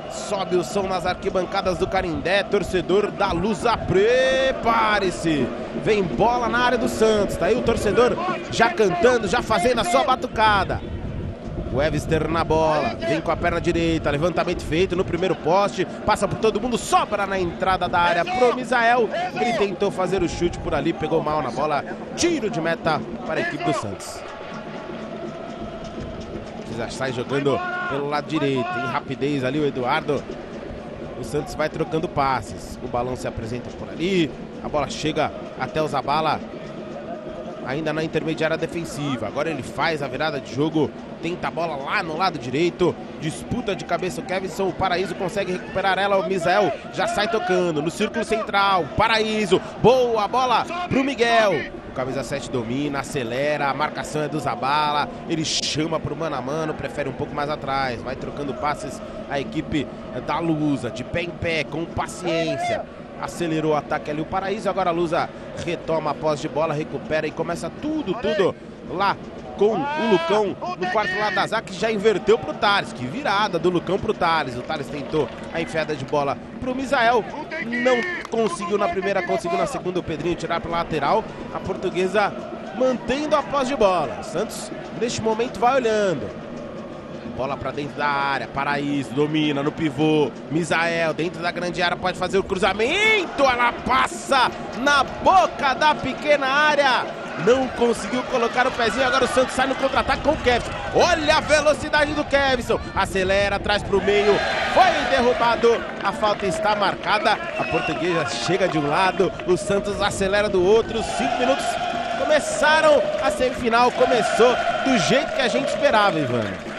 Sobe o som nas arquibancadas do Canindé, torcedor da Lusa, prepare-se. Vem bola na área do Santos, tá aí o torcedor já cantando, já fazendo a sua batucada. O Webster na bola, vem com a perna direita, levantamento feito no primeiro poste, passa por todo mundo, sobra na entrada da área pro Misael. Ele tentou fazer o chute por ali, pegou mal na bola, tiro de meta para a equipe do Santos. Já sai jogando pelo lado direito, em rapidez ali o Eduardo. O Santos vai trocando passes, o balão se apresenta por ali, a bola chega até o Zabala, ainda na intermediária defensiva. Agora ele faz a virada de jogo tenta a bola lá no lado direito, disputa de cabeça o Kevson, o Paraíso consegue recuperar ela, o Misael já sai tocando no círculo central, Paraíso, boa bola pro Miguel. O camisa 7 domina, acelera, a marcação é do Zabala, ele chama pro mano a mano, prefere um pouco mais atrás, vai trocando passes a equipe da Lusa, de pé em pé, com paciência. Acelerou o ataque ali o Paraíso, agora a Lusa retoma a posse de bola, recupera e começa tudo lá com o Lucão no quarto lado da zaga, que já inverteu pro Thales. Que virada do Lucão pro Thales. O Thales tentou a enfiada de bola pro Misael, não conseguiu na primeira, conseguiu na segunda o Pedrinho tirar pela lateral. A Portuguesa mantendo a posse de bola. Santos neste momento vai olhando. Bola pra dentro da área, Paraíso domina no pivô, Misael dentro da grande área pode fazer o cruzamento, ela passa na boca da pequena área, não conseguiu colocar o pezinho, agora o Santos sai no contra-ataque com o Kevson, olha a velocidade do Kevson, acelera, traz pro meio, foi derrubado, a falta está marcada, a Portuguesa chega de um lado, o Santos acelera do outro, 5 minutos começaram, a semifinal começou do jeito que a gente esperava, Ivana.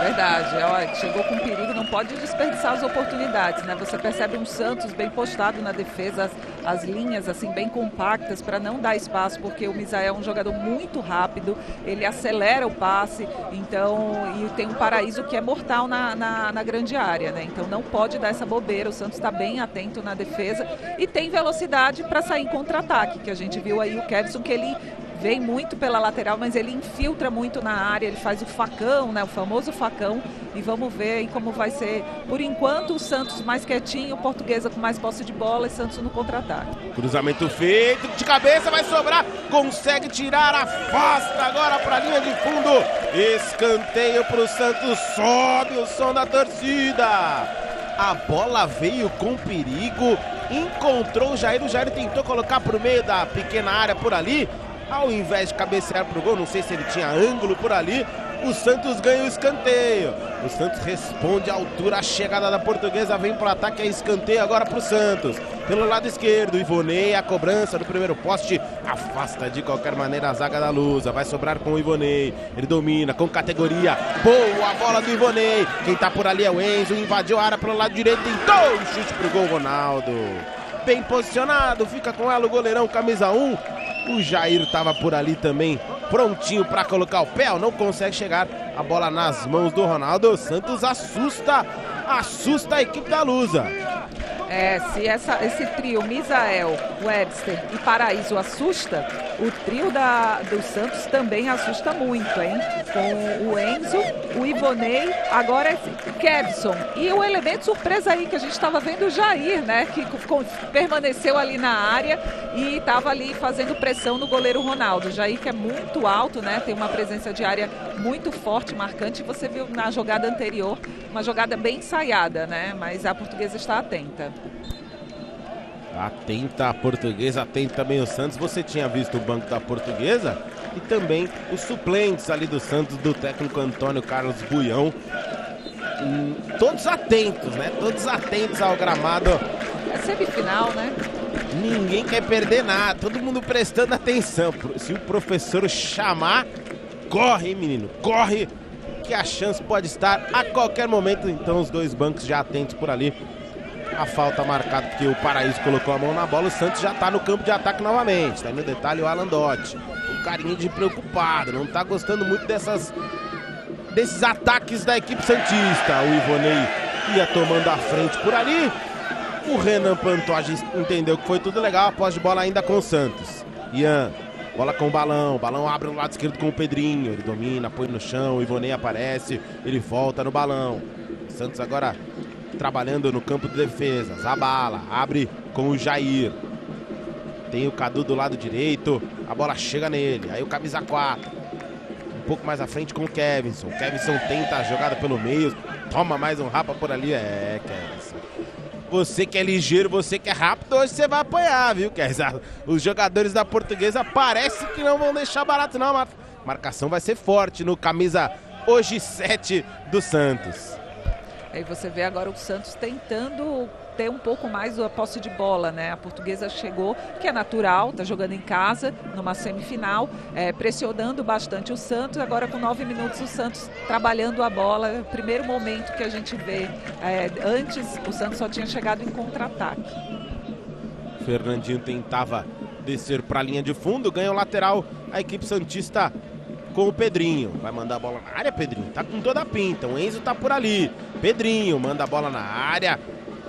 Verdade, ó, chegou com perigo, não pode desperdiçar as oportunidades, né? Você percebe um Santos bem postado na defesa, as linhas assim bem compactas para não dar espaço, porque o Misael é um jogador muito rápido, ele acelera o passe, então, e tem um Paraíso que é mortal na grande área, né? Então não pode dar essa bobeira, o Santos está bem atento na defesa e tem velocidade para sair em contra-ataque, que a gente viu aí o Kevson, que ele vem muito pela lateral, mas ele infiltra muito na área, ele faz o facão, né, o famoso facão, e vamos ver aí como vai ser. Por enquanto, o Santos mais quietinho, Portuguesa com mais posse de bola e Santos no contra-ataque. Cruzamento feito, de cabeça, vai sobrar, consegue tirar, afasta agora para a linha de fundo, escanteio para o Santos, sobe o som da torcida. A bola veio com perigo, encontrou o Jair tentou colocar para o meio da pequena área por ali, ao invés de cabecear pro gol, não sei se ele tinha ângulo por ali, o Santos ganha o escanteio. O Santos responde à altura, a chegada da Portuguesa vem pro ataque, é escanteio agora pro Santos. Pelo lado esquerdo, Ivonei, a cobrança do primeiro poste, afasta de qualquer maneira a zaga da Lusa, vai sobrar com o Ivonei, ele domina com categoria, boa bola do Ivonei, quem tá por ali é o Enzo, invadiu a área pelo lado direito, tentou o chute pro gol, Ronaldo. Bem posicionado, fica com ela o goleirão, camisa 1. O Jair estava por ali também, prontinho para colocar o pé, não consegue chegar, a bola nas mãos do Ronaldo. O Santos assusta a equipe da Lusa. Se esse trio, Misael, Webster e Paraíso assusta, o trio do Santos também assusta muito, hein? Com o Enzo, o Ivonei, agora é Kevson. E o elemento surpresa aí que a gente estava vendo, o Jair, né? Que permaneceu ali na área e estava ali fazendo pressão no goleiro Ronaldo. O Jair, que é muito alto, né? Tem uma presença de área muito forte, marcante. Você viu na jogada anterior, uma jogada bem ensaiada, né? Mas a Portuguesa está atenta. Atenta a Portuguesa, atenta também o Santos. Você tinha visto o banco da Portuguesa e também os suplentes ali do Santos, do técnico Antônio Carlos Buião. Todos atentos, né? Todos atentos ao gramado. É semifinal, né? Ninguém quer perder nada, todo mundo prestando atenção. Se o professor chamar, corre, hein, menino, corre, que a chance pode estar a qualquer momento. Então os dois bancos já atentos por ali. A falta marcada porque o Paraíso colocou a mão na bola. O Santos já tá no campo de ataque novamente. Tá aí no detalhe o Alan Dotti, um carinho de preocupado, não tá gostando muito desses ataques da equipe santista. O Ivonei ia tomando a frente por ali. O Renan Pantoja entendeu que foi tudo legal. A posse de bola ainda com o Santos. Ian, bola com o balão abre no lado esquerdo com o Pedrinho, ele domina, põe no chão, o Ivonei aparece, ele volta no balão. O Santos agora trabalhando no campo de defesa. Zabala, abre com o Jair. Tem o Cadu do lado direito. A bola chega nele. Aí o camisa 4. Um pouco mais à frente com o Kevson. O Kevson tenta a jogada pelo meio. Toma mais um rapa por ali. Kevson. Você que é ligeiro, você que é rápido, hoje você vai apanhar, viu, Kevson? Os jogadores da Portuguesa parece que não vão deixar barato, não. A marcação vai ser forte no camisa hoje 7 do Santos. Aí você vê agora o Santos tentando ter um pouco mais a posse de bola, né? A Portuguesa chegou, que é natural, está jogando em casa, numa semifinal, pressionando bastante o Santos. Agora com 9 minutos o Santos trabalhando a bola. Primeiro momento que a gente vê. Antes o Santos só tinha chegado em contra-ataque. Fernandinho tentava descer para a linha de fundo, ganha o lateral a equipe santista com o Pedrinho. Vai mandar a bola na área, Pedrinho. Tá com toda a pinta. O Enzo tá por ali. Pedrinho manda a bola na área.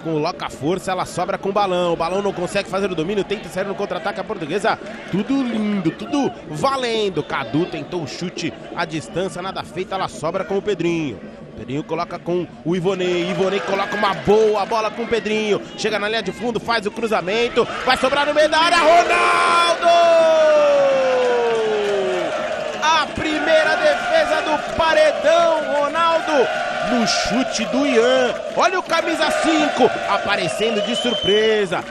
Coloca a força, ela sobra com o balão. O balão não consegue fazer o domínio. Tenta sair no contra-ataque a Portuguesa. Tudo lindo, tudo valendo. Cadu tentou o chute à distância. Nada feito, ela sobra com o Pedrinho. Pedrinho coloca com o Ivonei. Ivonei coloca uma boa bola com o Pedrinho. Chega na linha de fundo, faz o cruzamento. Vai sobrar no meio da área. Ronaldo! A primeira defesa do Paredão, Ronaldo, no chute do Ian. Olha o camisa 5 aparecendo de surpresa.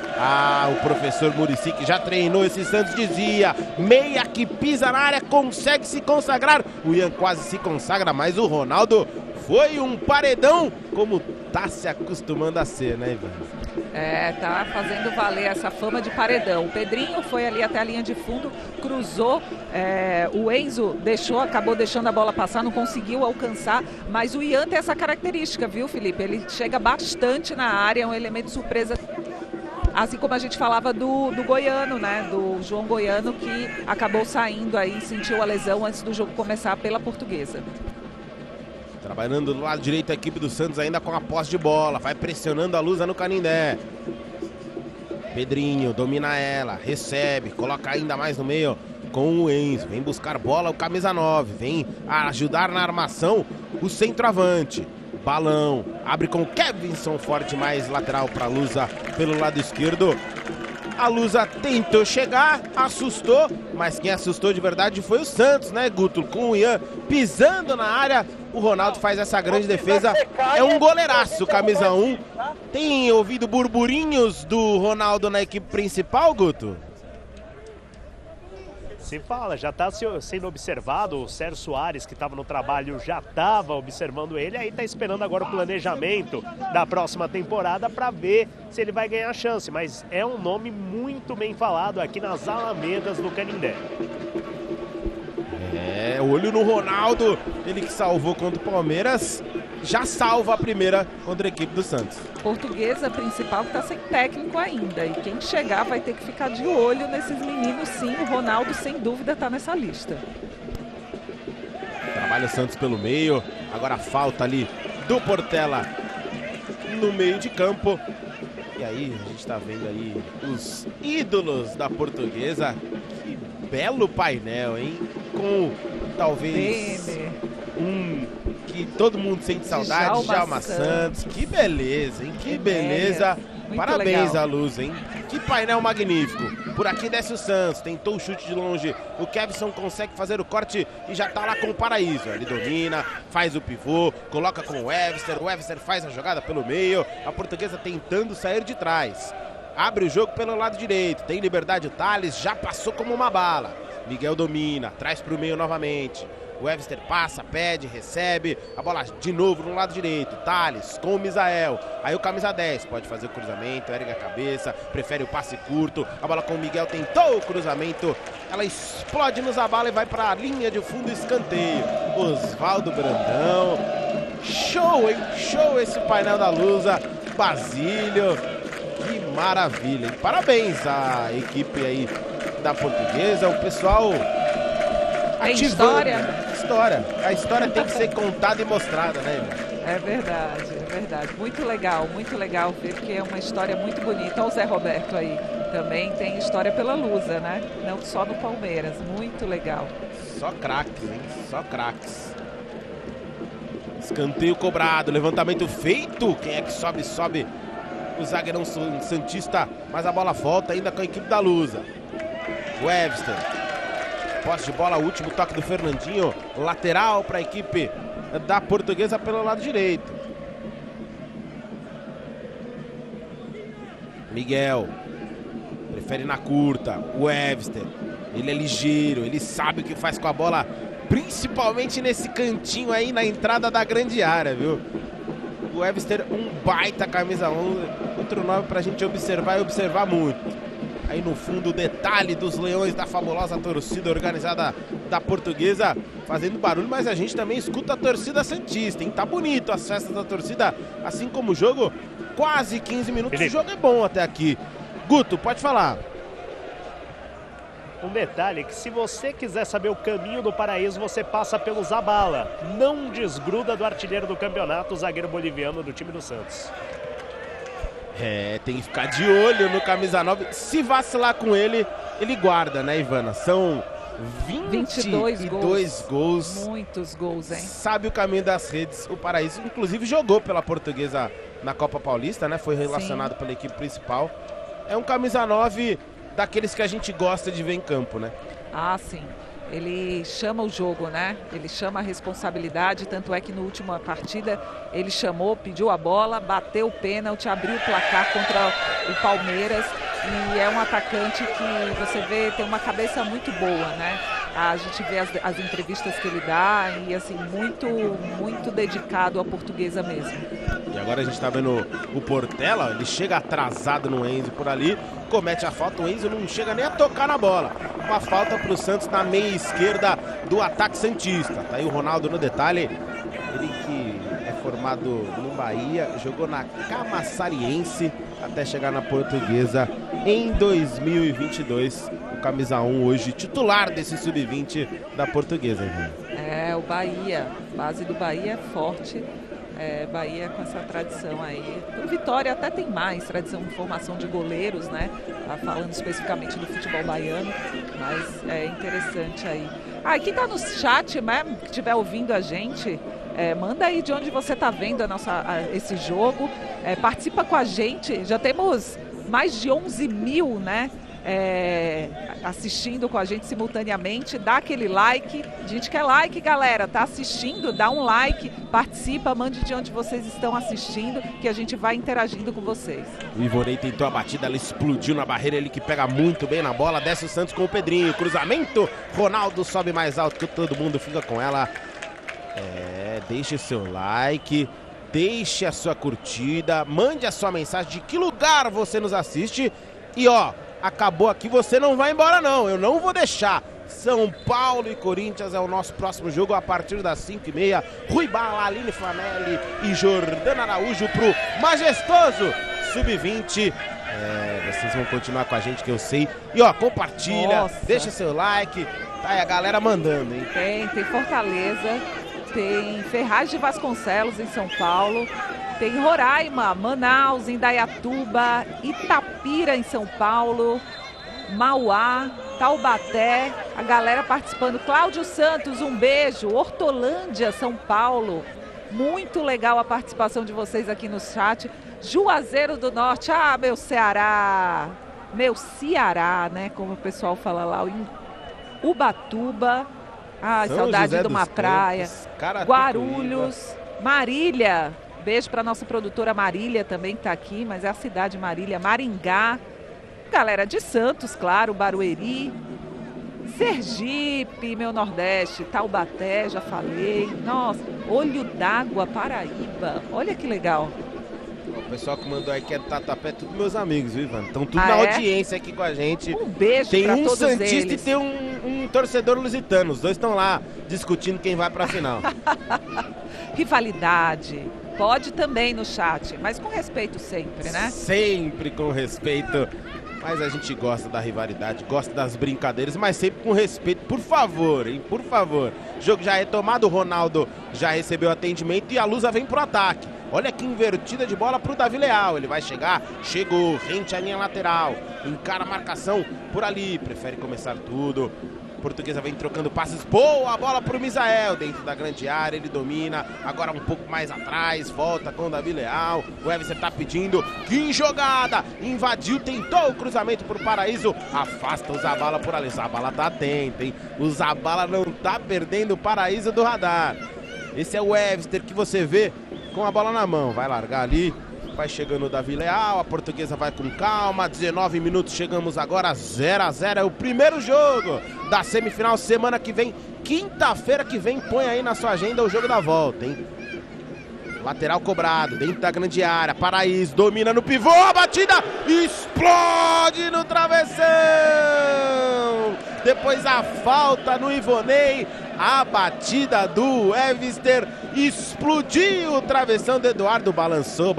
O professor Muricy, que já treinou esse Santos, dizia: meia que pisa na área consegue se consagrar. O Ian quase se consagra, mas o Ronaldo foi um paredão como tá se acostumando a ser, né, Ivan? Tá fazendo valer essa fama de paredão. O Pedrinho foi ali até a linha de fundo, cruzou, o Enzo acabou deixando a bola passar, não conseguiu alcançar, mas o Ian tem essa característica, viu, Felipe? Ele chega bastante na área, é um elemento surpresa. Assim como a gente falava do Goiano, né? Do João Goiano, que acabou saindo aí, sentiu a lesão antes do jogo começar pela Portuguesa. Trabalhando do lado direito a equipe do Santos ainda com a posse de bola. Vai pressionando a Lusa no Canindé. Pedrinho domina ela, recebe, coloca ainda mais no meio com o Enzo. Vem buscar bola o camisa 9. Vem ajudar na armação o centroavante. Balão, abre com o Kevinson, forte mais lateral para a Lusa pelo lado esquerdo. A Lusa tentou chegar, assustou, mas quem assustou de verdade foi o Santos, né, Guto? Com o Ian pisando na área, o Ronaldo faz essa grande defesa. É um goleiraço, camisa 1. Tem ouvido burburinhos do Ronaldo na equipe principal, Guto? Se fala, já está sendo observado. O Sérgio Soares, que estava no trabalho, já estava observando ele. Aí está esperando agora o planejamento da próxima temporada para ver se ele vai ganhar chance. Mas é um nome muito bem falado aqui nas Alamedas do Canindé. Olho no Ronaldo, ele que salvou contra o Palmeiras, já salva a primeira contra a equipe do Santos. Portuguesa principal que está sem técnico ainda, e quem chegar vai ter que ficar de olho nesses meninos, sim. O Ronaldo sem dúvida está nessa lista. Trabalha o Santos pelo meio, agora falta ali do Portela no meio de campo. E aí a gente está vendo aí os ídolos da Portuguesa. Que belo painel, hein? Com talvez que todo mundo sente saudade, Djalma Santos. Que beleza, hein? Que beleza. Parabéns à Luz, hein? Que painel magnífico. Por aqui desce o Santos, tentou o chute de longe. O Kevinson consegue fazer o corte e já tá lá com o Paraíso. Ele domina, faz o pivô, coloca com o Webster. O Webster faz a jogada pelo meio. A Portuguesa tentando sair de trás. Abre o jogo pelo lado direito. Tem liberdade o Thales, já passou como uma bala. Miguel domina, traz para o meio novamente. O Webster passa, pede, recebe. A bola de novo no lado direito. Thales com o Misael. Aí o camisa 10 pode fazer o cruzamento, ergue a cabeça, prefere o passe curto. A bola com o Miguel, tentou o cruzamento. Ela explode nos abala e vai para a linha de fundo, escanteio. Osvaldo Brandão. Show, hein? Show esse painel da Lusa. Basílio. Que maravilha, hein? Parabéns à equipe aí da Portuguesa. O pessoal... História. A história tem que ser contada e mostrada, né? É verdade. Muito legal ver que é uma história muito bonita. Olha o Zé Roberto aí, também tem história pela Lusa, né? Não só no Palmeiras, muito legal. Só craques, hein? Só craques. Escanteio cobrado, levantamento feito. Quem é que sobe? Sobe o zagueirão santista, mas a bola volta ainda com a equipe da Lusa. Webster. Posse de bola, último toque do Fernandinho. Lateral para a equipe da Portuguesa pelo lado direito. Miguel. Prefere na curta. O Webster. Ele é ligeiro, ele sabe o que faz com a bola. Principalmente nesse cantinho aí na entrada da grande área, viu? O Webster, um baita camisa 11. outro nome pra gente observar e observar muito. Aí no fundo o detalhe dos leões da fabulosa torcida organizada da Portuguesa fazendo barulho, mas a gente também escuta a torcida santista, hein? Tá bonito as festas da torcida, assim como o jogo, quase 15 minutos, o jogo é bom até aqui. Guto, pode falar. Um detalhe que se você quiser saber o caminho do paraíso, você passa pelo Zabala. Não desgruda do artilheiro do campeonato, o zagueiro boliviano do time do Santos. Tem que ficar de olho no camisa 9. Se vacilar com ele, ele guarda, né, Ivana? São 22 gols. Muitos gols, hein? Sabe o caminho das redes. O Paraíso, inclusive, jogou pela Portuguesa na Copa Paulista, né? Foi relacionado pela equipe principal. É um camisa 9 daqueles que a gente gosta de ver em campo, né? Ah, sim. Ele chama o jogo, né? Ele chama a responsabilidade, tanto é que na última partida ele chamou, pediu a bola, bateu o pênalti, abriu o placar contra o Palmeiras e é um atacante que você vê, tem uma cabeça muito boa, né? A gente vê as entrevistas que ele dá e assim, muito dedicado à Portuguesa mesmo. E agora a gente tá vendo o Portela, ele chega atrasado no Enzo por ali, comete a falta, o Enzo não chega nem a tocar na bola. Uma falta pro Santos na meia esquerda do ataque santista. Tá aí o Ronaldo no detalhe, ele que é formado no Bahia, jogou na Camaçariense até chegar na Portuguesa em 2022. O camisa 1 hoje titular desse sub-20 da Portuguesa. É, o Bahia, base do Bahia é forte. Bahia com essa tradição aí. O Vitória até tem mais tradição de formação de goleiros, né? Tá falando especificamente do futebol baiano, mas é interessante aí. Quem tá no chat mesmo, que estiver ouvindo a gente, manda aí de onde você tá vendo esse jogo. Participa com a gente, já temos mais de 11 mil, né? Assistindo com a gente simultaneamente, dá aquele like, a gente quer like, galera, tá assistindo, dá um like, participa, mande de onde vocês estão assistindo, que a gente vai interagindo com vocês. O Ivonei tentou a batida, ela explodiu na barreira, ele que pega muito bem na bola, desce o Santos com o Pedrinho, cruzamento, Ronaldo sobe mais alto que todo mundo, fica com ela. Deixe seu like, deixe a sua curtida, mande a sua mensagem de que lugar você nos assiste e acabou aqui, você não vai embora não, eu não vou deixar. São Paulo e Corinthians é o nosso próximo jogo a partir das 5h30. Rui Bala, Aline Flanelli e Jordana Araújo pro majestoso Sub-20. Vocês vão continuar com a gente que eu sei. E compartilha, deixa seu like. Tá aí a galera mandando, hein? Tem Fortaleza, tem Ferraz de Vasconcelos em São Paulo. Tem Roraima, Manaus, Indaiatuba, Itapira em São Paulo, Mauá, Taubaté, a galera participando. Cláudio Santos, um beijo. Hortolândia, São Paulo. Muito legal a participação de vocês aqui no chat. Juazeiro do Norte, meu Ceará. Meu Ceará, né? Como o pessoal fala lá. Ubatuba, saudade de uma praia. Guarulhos, Marília. Beijo para nossa produtora Marília também, que está aqui, mas é a cidade Marília, Maringá, galera de Santos, claro, Barueri, Sergipe, meu Nordeste, Taubaté, já falei, nossa, Olho d'Água, Paraíba, olha que legal. O pessoal que mandou aí que é do Tatuapé, tudo meus amigos, viu, Ivan? Estão tudo na audiência aqui com a gente. Um beijo para todos eles. Tem um santista e tem um torcedor lusitano, os dois estão lá discutindo quem vai para a final. Rivalidade. Pode também no chat, mas com respeito sempre, né? Sempre com respeito. Mas a gente gosta da rivalidade, gosta das brincadeiras, mas sempre com respeito. Por favor, hein? Por favor. O jogo já é tomado, o Ronaldo já recebeu atendimento e a Lusa vem pro ataque. Olha que invertida de bola pro Davi Leal. Ele vai chegar, chegou, rente à linha lateral. Encara a marcação por ali, prefere começar tudo. Portuguesa vem trocando passes, boa bola pro Misael, dentro da grande área, ele domina, agora um pouco mais atrás, volta com o Davi Leal, o Everson tá pedindo, que jogada, invadiu, tentou o cruzamento pro Paraíso, afasta o Zabala por ali, Zabala tá atento, hein, o Zabala não tá perdendo o Paraíso do radar, esse é o Everson que você vê com a bola na mão, vai largar ali, vai chegando o Davi Leal, a Portuguesa vai com calma, 19 minutos, chegamos agora 0-0, é o primeiro jogo da semifinal, semana que vem, quinta-feira que vem, põe aí na sua agenda o jogo da volta, hein? Lateral cobrado, dentro da grande área. Paraíso domina no pivô, a batida explode no travessão. Depois a falta no Ivonei, a batida do Webster explodiu o travessão do Eduardo. Balançou,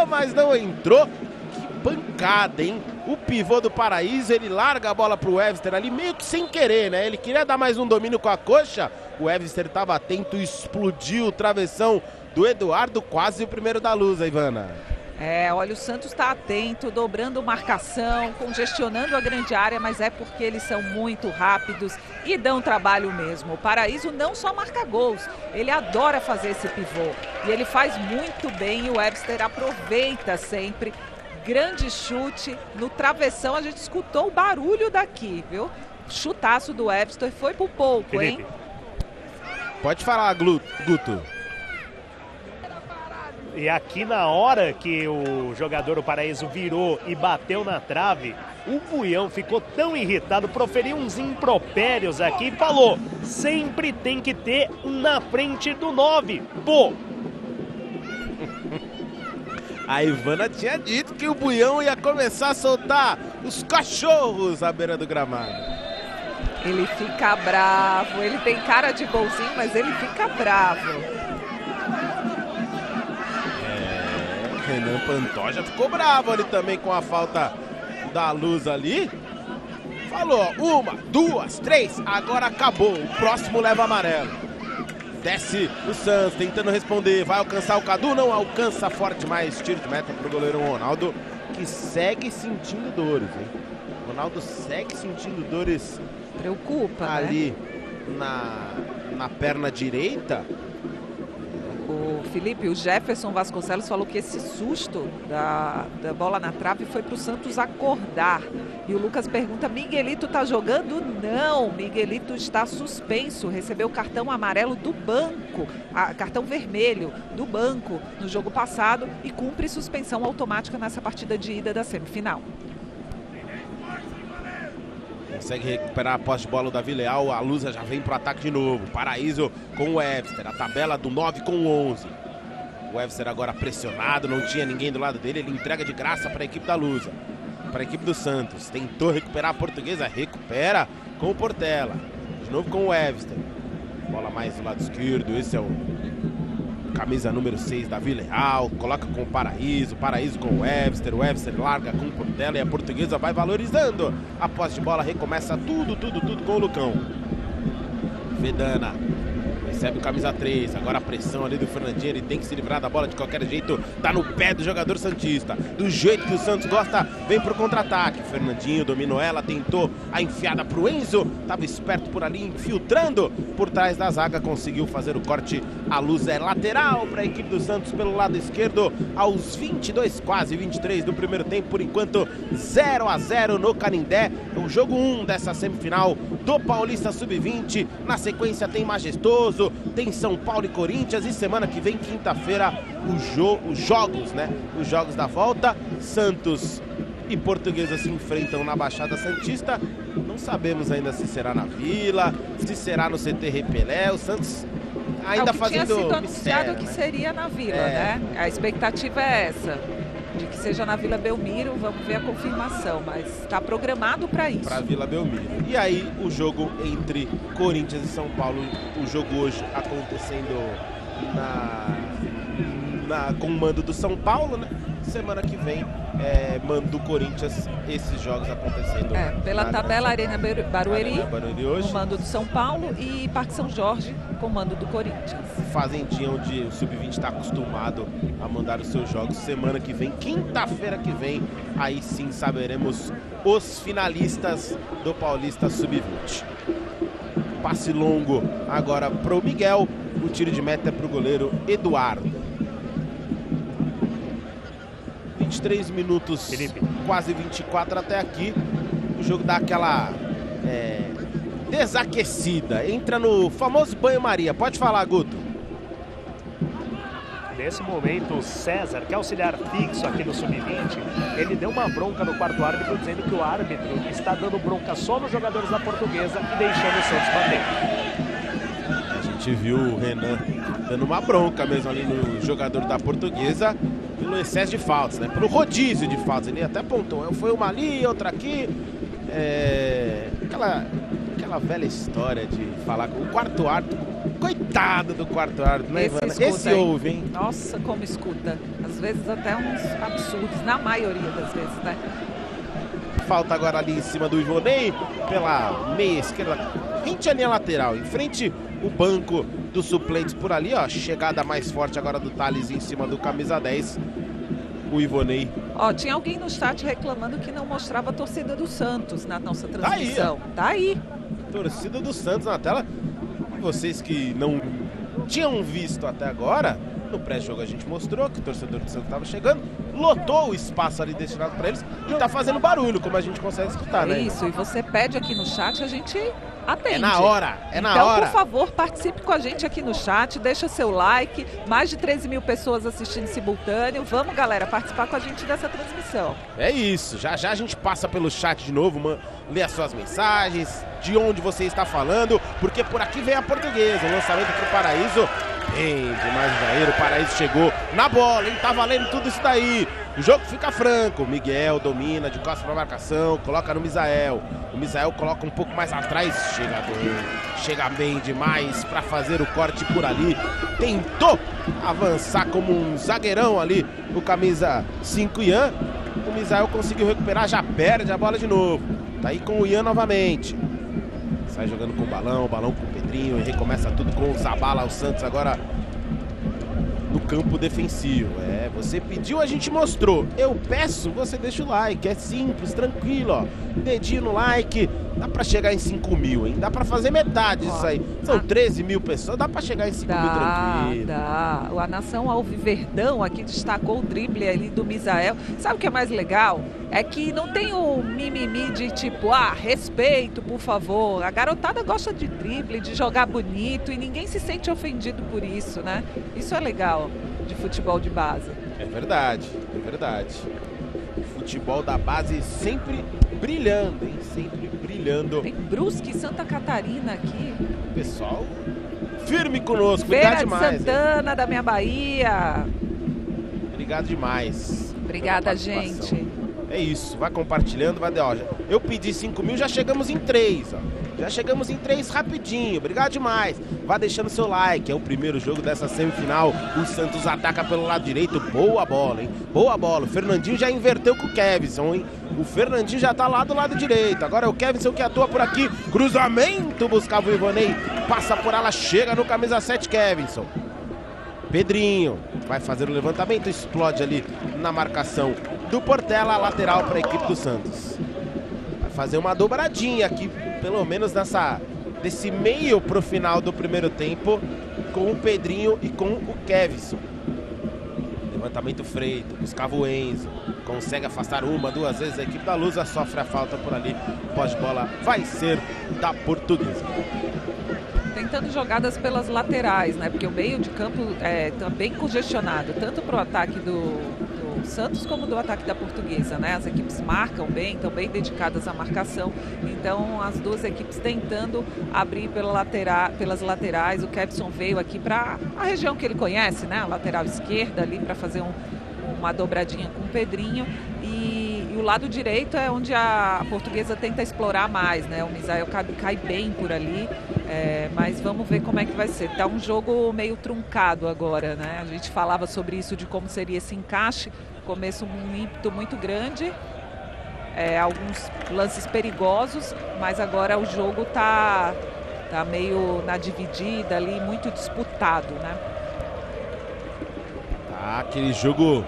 mas não entrou. Que pancada, hein? O pivô do Paraíso, ele larga a bola pro Webster ali, meio que sem querer, né? Ele queria dar mais um domínio com a coxa. O Webster estava atento, explodiu o travessão do Eduardo, quase o primeiro da Lusa, Ivana. Olha, o Santos está atento, dobrando marcação, congestionando a grande área, mas é porque eles são muito rápidos e dão trabalho mesmo. O Paraíso não só marca gols, ele adora fazer esse pivô. E ele faz muito bem e o Webster aproveita sempre. Grande chute no travessão, a gente escutou o barulho daqui, viu? Chutaço do Webster, foi por pouco, Felipe. hein? Pode falar, Guto. E aqui na hora que o jogador do Paraíso virou e bateu na trave, o Buião ficou tão irritado, proferiu uns impropérios aqui e falou: sempre tem que ter um na frente do 9, pô! A Ivana tinha dito que o Buião ia começar a soltar os cachorros à beira do gramado. Ele fica bravo, ele tem cara de golzinho, mas ele fica bravo. Renan Pantoja ficou bravo ali também com a falta da Luz ali. Falou, 1, 2, 3, agora acabou, o próximo leva amarelo. Desce o Santos tentando responder, vai alcançar o Cadu, não alcança, forte demais, tiro de meta pro goleiro Ronaldo, que segue sentindo dores, hein? Ronaldo segue sentindo dores. Preocupa, ali, né? na perna direita. O Felipe, o Jefferson Vasconcelos falou que esse susto da bola na trave foi para o Santos acordar. E o Lucas pergunta, Miguelito tá jogando? Não, Miguelito está suspenso, recebeu cartão amarelo do banco, cartão vermelho do banco no jogo passado e cumpre suspensão automática nessa partida de ida da semifinal. Consegue recuperar a posse de bola da Davi Leal, a Lusa já vem pro ataque de novo. Paraíso com o Webster, a tabela do 9 com o 11. O Webster agora pressionado, não tinha ninguém do lado dele, ele entrega de graça para a equipe da Lusa. Para a equipe do Santos, tentou recuperar a Portuguesa, recupera com o Portela. De novo com o Webster. Bola mais do lado esquerdo, esse é o camisa número 6, Davi Leal, coloca com o Paraíso com o Webster larga com o Portela e a Portuguesa vai valorizando. A posse de bola recomeça tudo com o Lucão. Vedana recebe o camisa 3, agora a pressão ali do Fernandinho, ele tem que se livrar da bola de qualquer jeito, tá no pé do jogador santista, do jeito que o Santos gosta, vem pro contra-ataque. Fernandinho dominou ela, tentou a enfiada pro Enzo, tava esperto por ali, infiltrando por trás da zaga, conseguiu fazer o corte. A Luz é lateral para a equipe do Santos pelo lado esquerdo, aos 22, quase 23 do primeiro tempo, por enquanto 0-0 no Canindé, o jogo 1 dessa semifinal do Paulista Sub-20. Na sequência tem Majestoso, tem São Paulo e Corinthians, e semana que vem, quinta-feira, os jogos, né? Os jogos da volta. Santos e Portuguesa se enfrentam na Baixada Santista. Não sabemos ainda se será na Vila, se será no CT Repelé. O Santos ainda fazendo tinha sido anunciado mistério, que né? seria na Vila, né? A expectativa é essa, de que seja na Vila Belmiro. Vamos ver a confirmação, mas está programado para isso. Para Vila Belmiro. E aí o jogo entre Corinthians e São Paulo, o jogo hoje acontecendo com o mando do São Paulo, né? Semana que vem, mando do Corinthians, esses jogos acontecendo. Pela tabela, Arena Barueri, hoje. com mando do São Paulo, e Parque São Jorge, com mando do Corinthians. Fazendinha, onde o Sub-20 está acostumado a mandar os seus jogos. Semana que vem, quinta-feira que vem, aí sim saberemos os finalistas do Paulista Sub-20. Passe longo agora pro Miguel, o tiro de meta é pro goleiro Eduardo. 23 minutos, Felipe. Quase 24 até aqui. O jogo dá aquela desaquecida, entra no famoso banho-maria. Pode falar, Guto. Nesse momento, o César, que é auxiliar fixo aqui no Sub-20, ele deu uma bronca no quarto árbitro, dizendo que o árbitro está dando bronca só nos jogadores da Portuguesa e deixando o Santos bater. A gente gente viu o Renan dando uma bronca mesmo ali no jogador da Portuguesa pelo excesso de faltas, né? Pelo rodízio de faltas. Ele até apontou, foi uma ali, outra aqui. Aquela velha história de falar com o quarto árbitro. Coitado do quarto árbitro, né, Ivana? Esse ouve, hein? Nossa, como escuta. Às vezes até uns absurdos, na maioria das vezes, né? Falta agora ali em cima do Ivonei, pela meia esquerda, frente à linha lateral, em frente o banco dos suplentes por ali, ó. Chegada mais forte agora do Thales em cima do camisa 10, o Ivonei. Ó, tinha alguém no chat reclamando que não mostrava a torcida do Santos na nossa transmissão. Tá aí. Torcida do Santos na tela. Vocês que não tinham visto até agora, no pré-jogo a gente mostrou que o torcedor do Santos estava chegando, lotou o espaço ali destinado para eles e tá fazendo barulho, como a gente consegue escutar, né? Isso, e você pede aqui no chat, a gente atende. É na hora, é na então, hora. Por favor, participe com a gente aqui no chat, deixa seu like, mais de 13 mil pessoas assistindo simultâneo. Vamos, galera, participar com a gente dessa transmissão. É isso, já já a gente passa pelo chat de novo, lê as suas mensagens, de onde você está falando, porque por aqui vem a Portuguesa, o lançamento pro Paraíso. Bem demais o zagueiro, o Paraíso chegou na bola, hein? Tá valendo tudo isso daí. O jogo fica franco, o Miguel domina de costas pra marcação, coloca no Misael. O Misael coloca um pouco mais atrás, chega bem demais pra fazer o corte por ali. Tentou avançar como um zagueirão ali, o camisa 5 Ian. O Misael conseguiu recuperar, já perde a bola de novo. Tá aí com o Ian novamente. Sai jogando com o balão com o Pedrinho, e recomeça tudo com o Zabala, o Santos agora no campo defensivo. Você pediu, a gente mostrou. Eu peço, você deixa o like, é simples, tranquilo, ó. Dedinho no like, dá pra chegar em 5 mil, hein? Dá pra fazer metade disso aí. São 13 mil pessoas, dá pra chegar em 5 mil tranquilo. Dá. A Nação Alviverdão aqui destacou o drible ali do Misael. Sabe o que é mais legal? É que não tem o mimimi de tipo, respeito, por favor. A garotada gosta de drible, de jogar bonito e ninguém se sente ofendido por isso, né? Isso é legal de futebol de base. É verdade, é verdade. O futebol da base sempre brilhando, hein? Sempre brilhando. Tem Brusque, Santa Catarina aqui. Pessoal, firme conosco. Feira Obrigado demais. de Santana, hein? Da minha Bahia. Obrigado demais. Obrigada, gente. É isso, vai compartilhando, vai dar, ó. Eu pedi 5 mil, já chegamos em 3, ó. Já chegamos em 3 rapidinho, obrigado demais. Vá deixando seu like, é o primeiro jogo dessa semifinal. O Santos ataca pelo lado direito, boa bola, hein? Boa bola, o Fernandinho já inverteu com o Kevson, hein? O Fernandinho já tá lá do lado direito, agora é o Kevson que atua por aqui. Cruzamento, buscava o Ivonei, passa por ela, chega no camisa 7, Kevson. Pedrinho vai fazer o levantamento, explode ali na marcação do Portela, lateral para a equipe do Santos. Vai fazer uma dobradinha aqui, pelo menos desse meio pro final do primeiro tempo, com o Pedrinho e com o Kevson. Levantamento feito, buscava o Enzo, consegue afastar uma, 2 vezes a equipe da Lusa, sofre a falta por ali, pós-bola vai ser da Portuguesa. Tentando jogadas pelas laterais, né? Porque o meio de campo tá bem congestionado, tanto para o ataque do Santos como do ataque da Portuguesa, né? As equipes marcam bem, estão bem dedicadas à marcação. Então, as duas equipes tentando abrir pelas laterais. O Kevson veio aqui para a região que ele conhece, né? A lateral esquerda ali para fazer uma dobradinha com o Pedrinho. E o lado direito é onde a Portuguesa tenta explorar mais, né? O Misael cai bem por ali, mas vamos ver como é que vai ser. Tá um jogo meio truncado agora, né? A gente falava sobre isso, de como seria esse encaixe. Começo um ímpeto muito grande, alguns lances perigosos, mas agora o jogo tá meio na dividida ali, muito disputado, né? Tá, aquele jogo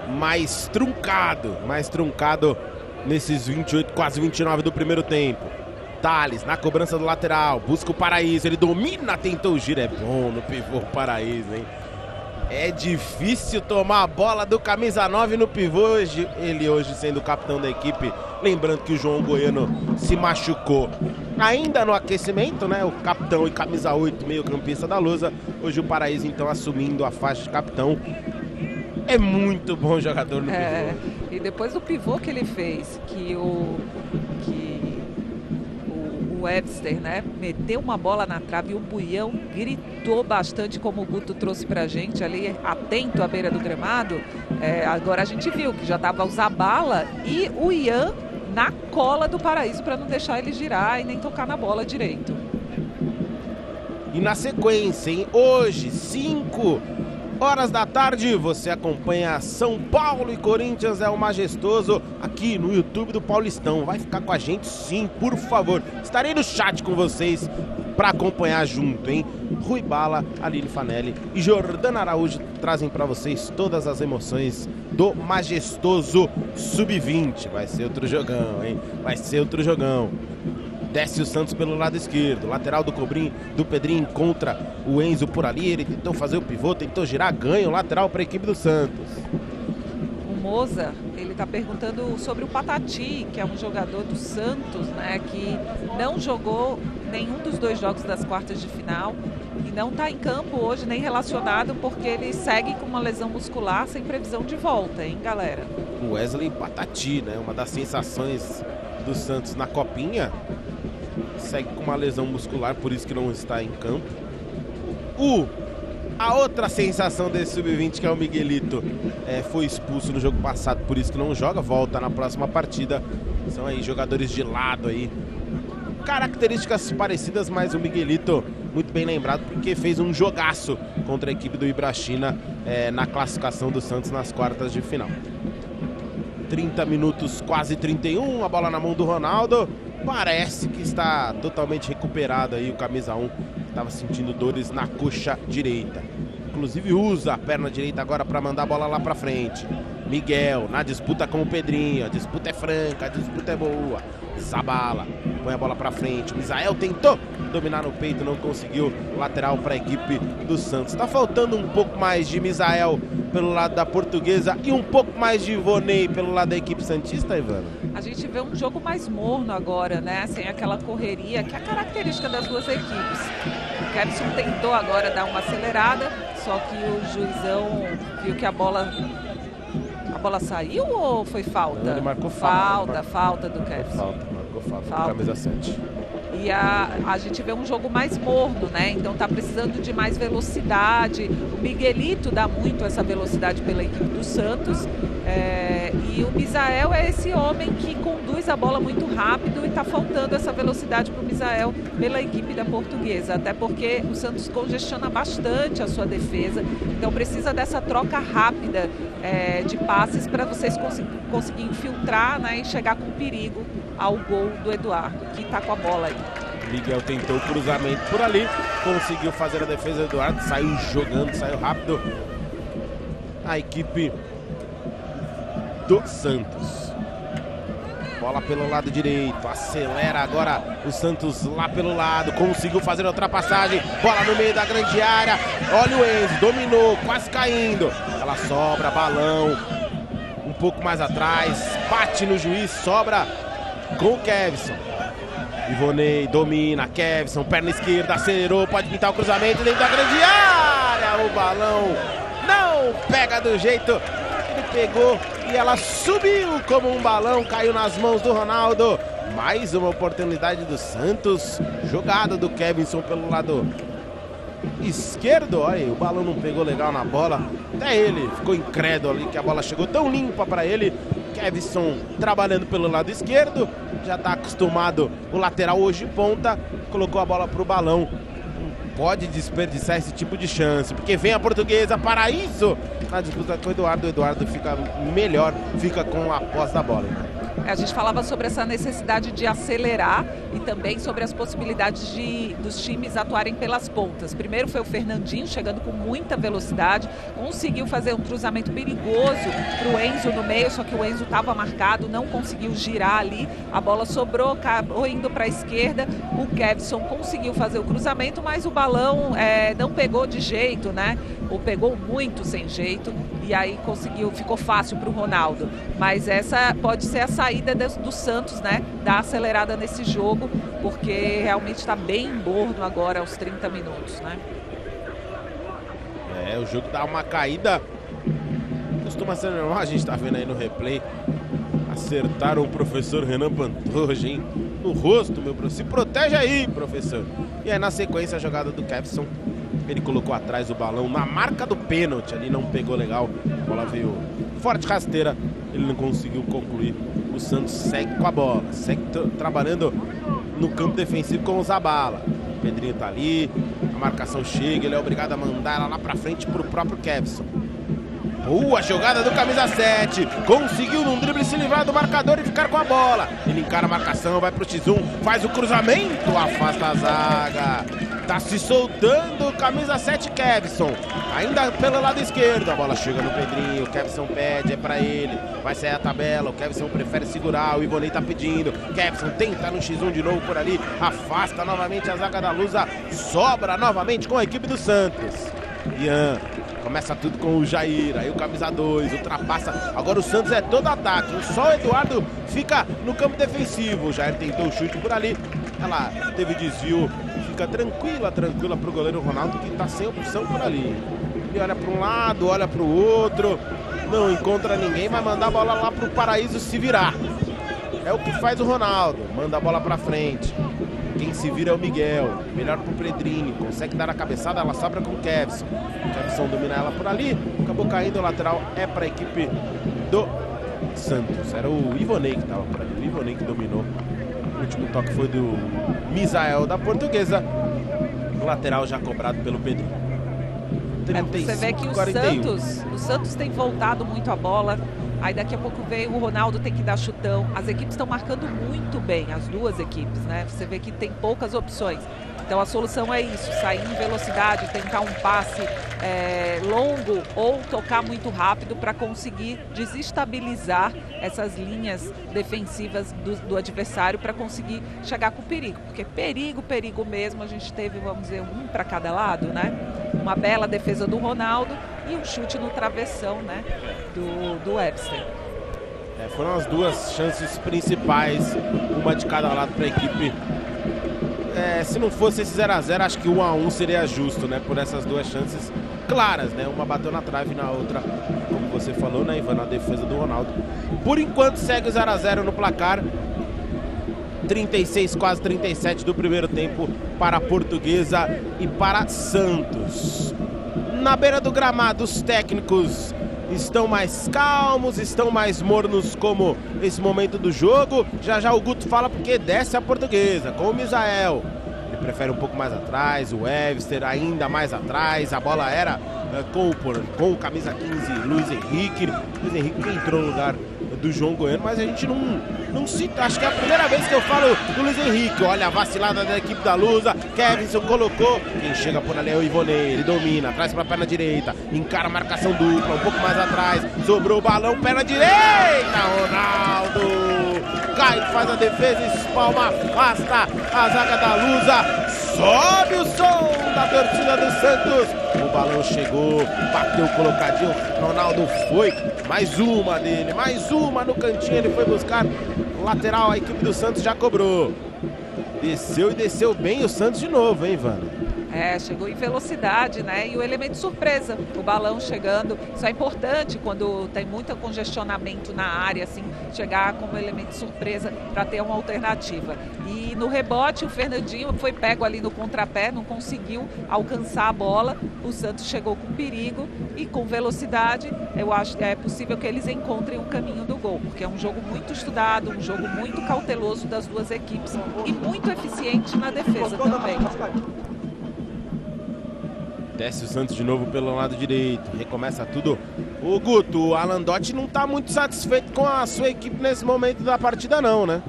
mais truncado nesses 28, quase 29 do primeiro tempo. Thales na cobrança do lateral, busca o Paraíso, ele domina, tentou o giro, é bom no pivô o Paraíso, hein? É difícil tomar a bola do camisa 9 no pivô, ele hoje sendo o capitão da equipe, lembrando que o João Goiano se machucou ainda no aquecimento, né? O capitão e camisa 8, meio campista da Lusa, hoje o Paraíso então assumindo a faixa de capitão. É muito bom jogador no pivô. E depois do pivô que ele fez, que o o Webster, né? Meteu uma bola na trave e o Buião gritou bastante, como o Guto trouxe pra gente ali, atento à beira do gramado. Agora a gente viu que já tava o Zabala e o Ian na cola do Paraíso para não deixar ele girar e nem tocar na bola direito. E na sequência, hein? Hoje, 5 horas da tarde, você acompanha São Paulo e Corinthians, é o Majestoso, aqui no YouTube do Paulistão. Vai ficar com a gente sim, por favor. Estarei no chat com vocês para acompanhar junto, hein? Rui Bala, Aline Fanelli e Jordana Araújo trazem para vocês todas as emoções do Majestoso Sub-20. Vai ser outro jogão, hein? Vai ser outro jogão. Desce o Santos pelo lado esquerdo, lateral do Pedrinho contra o Enzo por ali, ele tentou fazer o pivô, tentou girar, ganha o lateral para a equipe do Santos. O Moza, ele tá perguntando sobre o Patati, que é um jogador do Santos, né, que não jogou nenhum dos 2 jogos das quartas de final e não tá em campo hoje, nem relacionado, porque ele segue com uma lesão muscular sem previsão de volta, hein, galera? O Wesley Patati, né, uma das sensações do Santos na Copinha, segue com uma lesão muscular, por isso que não está em campo. A outra sensação desse Sub-20, que é o Miguelito, foi expulso no jogo passado, por isso que não joga, volta na próxima partida. São aí jogadores de lado aí, características parecidas, mas o Miguelito muito bem lembrado, porque fez um jogaço contra a equipe do Ibrachina na classificação do Santos nas quartas de final. 30 minutos, quase 31, a bola na mão do Ronaldo. Parece que está totalmente recuperado aí o camisa 1, estava sentindo dores na coxa direita. Inclusive usa a perna direita agora para mandar a bola lá para frente. Miguel na disputa com o Pedrinho, a disputa é franca, a disputa é boa. Zabala põe a bola para frente. O Misael tentou dominar no peito, não conseguiu. Lateral para a equipe do Santos. Tá faltando um pouco mais de Misael pelo lado da Portuguesa e um pouco mais de Ivonei pelo lado da equipe santista, Ivana. A gente vê um jogo mais morno agora, né? Sem aquela correria, que é a característica das duas equipes. O Kevson tentou agora dar uma acelerada, só que o juizão viu que a bola saiu ou foi falta? Ele marcou falta do Kevson. Marcou falta. Camisa 7. E a gente vê um jogo mais morno, né? Então tá precisando de mais velocidade. O Miguelito dá muito essa velocidade pela equipe do Santos. E o Misael é esse homem que conduz a bola muito rápido e tá faltando essa velocidade para o Misael pela equipe da Portuguesa. Até porque o Santos congestiona bastante a sua defesa. Então precisa dessa troca rápida de passes para vocês conseguirem infiltrar, né, e chegar com perigo ao gol do Eduardo, que está com a bola aí. Miguel tentou o cruzamento por ali, conseguiu fazer a defesa do Eduardo, saiu jogando, saiu rápido. A equipe do Santos. Bola pelo lado direito, acelera agora o Santos lá pelo lado, conseguiu fazer a ultrapassagem, bola no meio da grande área, olha o Enzo, dominou, quase caindo. Ela sobra, balão, um pouco mais atrás, bate no juiz, sobra com o Kevson. Ivonei domina, Kevson, perna esquerda, acelerou, pode pintar o cruzamento dentro da grande área. O balão não pega do jeito que ele pegou e ela subiu como um balão, caiu nas mãos do Ronaldo. Mais uma oportunidade do Santos, jogada do Kevson pelo lado esquerdo. Olha, o balão não pegou legal na bola, até ele ficou incrédulo ali que a bola chegou tão limpa para ele. Kevson trabalhando pelo lado esquerdo, já está acostumado, o lateral hoje ponta, colocou a bola para o balão. Não pode desperdiçar esse tipo de chance, porque vem a Portuguesa, Paraíso na disputa com o Eduardo fica melhor, fica com a posse da bola. A gente falava sobre essa necessidade de acelerar e também sobre as possibilidades dos times atuarem pelas pontas. Primeiro foi o Fernandinho chegando com muita velocidade, conseguiu fazer um cruzamento perigoso para o Enzo no meio, só que o Enzo estava marcado, não conseguiu girar ali, a bola sobrou, acabou indo para a esquerda, o Kevson conseguiu fazer o cruzamento, mas o balão não pegou de jeito, né? Ou pegou muito sem jeito, e aí ficou fácil para o Ronaldo. Mas essa pode ser a saída do Santos, né? Dar acelerada nesse jogo, porque realmente está bem morno agora aos 30 minutos, né? O jogo dá uma caída, costuma ser normal, a gente está vendo aí no replay, a Acertaram o professor Renan Pantoja, hein? No rosto, meu professor. Se protege aí, professor. E aí, na sequência, a jogada do Kevson. Ele colocou atrás o balão na marca do pênalti. Ali não pegou legal. A bola veio forte, rasteira. Ele não conseguiu concluir. O Santos segue com a bola. Segue trabalhando no campo defensivo com o Zabala. O Pedrinho tá ali. A marcação chega. Ele é obrigado a mandar ela lá pra frente pro próprio Kevson. Boa jogada do camisa 7. Conseguiu num drible se livrar do marcador e ficar com a bola. Ele encara a marcação, vai pro X1, faz o cruzamento, afasta a zaga. Tá se soltando o camisa 7 Kevson. Ainda pelo lado esquerdo. A bola chega no Pedrinho. O Kevson pede, é pra ele. Vai sair a tabela. O Kevson prefere segurar. O Ivonei tá pedindo. Kevson tenta no X1 de novo por ali. Afasta novamente a zaga da Lusa. Sobra novamente com a equipe do Santos. Ian. Começa tudo com o Jair, aí o camisa 2, ultrapassa. Agora o Santos é todo ataque. Só o Eduardo fica no campo defensivo. O Jair tentou o chute por ali. Ela teve desvio. Fica tranquila pro goleiro Ronaldo, que tá sem opção por ali. Ele olha para um lado, olha para o outro. Não encontra ninguém, vai mandar a bola lá pro Paraíso se virar. É o que faz o Ronaldo. Manda a bola pra frente. Quem se vira é o Miguel. Melhor pro Pedrinho. Consegue dar a cabeçada, ela sobra com o Kevson. O Kevson domina ela por ali. Acabou caindo, o lateral é pra equipe do Santos. Era o Ivonei que tava por ali. O Ivonei que dominou. O último toque foi do Misael da Portuguesa. O lateral já cobrado pelo Pedrinho. 35, você vê que o Santos tem voltado muito a bola. Aí daqui a pouco veio o Ronaldo, tem que dar chutão. As equipes estão marcando muito bem, as duas equipes, né? Você vê que tem poucas opções. Então a solução é isso, sair em velocidade, tentar um passe longo ou tocar muito rápido para conseguir desestabilizar essas linhas defensivas do adversário para conseguir chegar com perigo. Porque perigo mesmo, a gente teve, vamos dizer, um para cada lado, né? Uma bela defesa do Ronaldo e um chute no travessão, né, do Webster. Foram as duas chances principais, uma de cada lado para a equipe. Se não fosse esse 0-0, acho que 1-1 seria justo, né, por essas duas chances claras, né? Uma bateu na trave e na outra, como você falou, né, Ivan, na defesa do Ronaldo. Por enquanto segue o 0-0 no placar. 36, quase 37 do primeiro tempo para a Portuguesa e para Santos. Na beira do gramado, os técnicos estão mais calmos, estão mais mornos como esse momento do jogo. Já o Guto fala porque desce a Portuguesa com o Misael. Ele prefere um pouco mais atrás, o Webster ainda mais atrás. A bola era com o camisa 15, Luiz Henrique. Luiz Henrique que entrou no lugar do João Goiano, mas a gente não cita. Acho que é a primeira vez que eu falo do Luiz Henrique. Olha a vacilada da equipe da Lusa. Kevson colocou. Quem chega por ali é o Ivonei. Ele domina, traz pra perna direita. Encara a marcação dupla, um pouco mais atrás. Sobrou o balão, perna direita. Ronaldo cai, faz a defesa, espalma, afasta a zaga da Lusa. Sobe o som da torcida do Santos. O balão chegou, bateu colocadinho. Ronaldo foi. Mais uma dele, mais uma no cantinho. Ele foi buscar lateral. A equipe do Santos já cobrou. Desceu e desceu bem o Santos de novo, hein, Ivana? Chegou em velocidade, né? E o elemento surpresa, o balão chegando. Isso é importante quando tem muito congestionamento na área, assim, chegar como elemento surpresa para ter uma alternativa. E no rebote, o Fernandinho foi pego ali no contrapé, não conseguiu alcançar a bola. O Santos chegou com perigo e com velocidade. Eu acho que é possível que eles encontrem o caminho do gol, porque é um jogo muito estudado, um jogo muito cauteloso das duas equipes e muito eficiente na defesa também. Desce o Santos de novo pelo lado direito. Recomeça tudo. O Guto, o Alan Dotti não está muito satisfeito com a sua equipe nesse momento da partida não, né?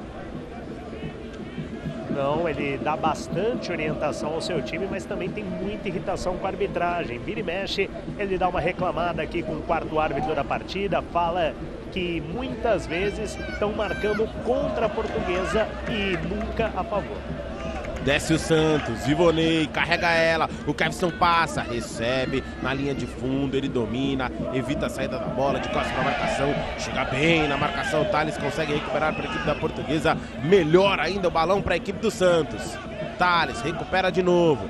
Não, ele dá bastante orientação ao seu time, mas também tem muita irritação com a arbitragem. Vira e mexe, ele dá uma reclamada aqui com o quarto árbitro da partida, fala que muitas vezes estão marcando contra a Portuguesa e nunca a favor. Desce o Santos, Ivonei, carrega ela, o Kevson passa, recebe na linha de fundo, ele domina, evita a saída da bola, de costas para a marcação, chega bem na marcação, Thales consegue recuperar para a equipe da Portuguesa, melhor ainda o balão para a equipe do Santos. Thales recupera de novo,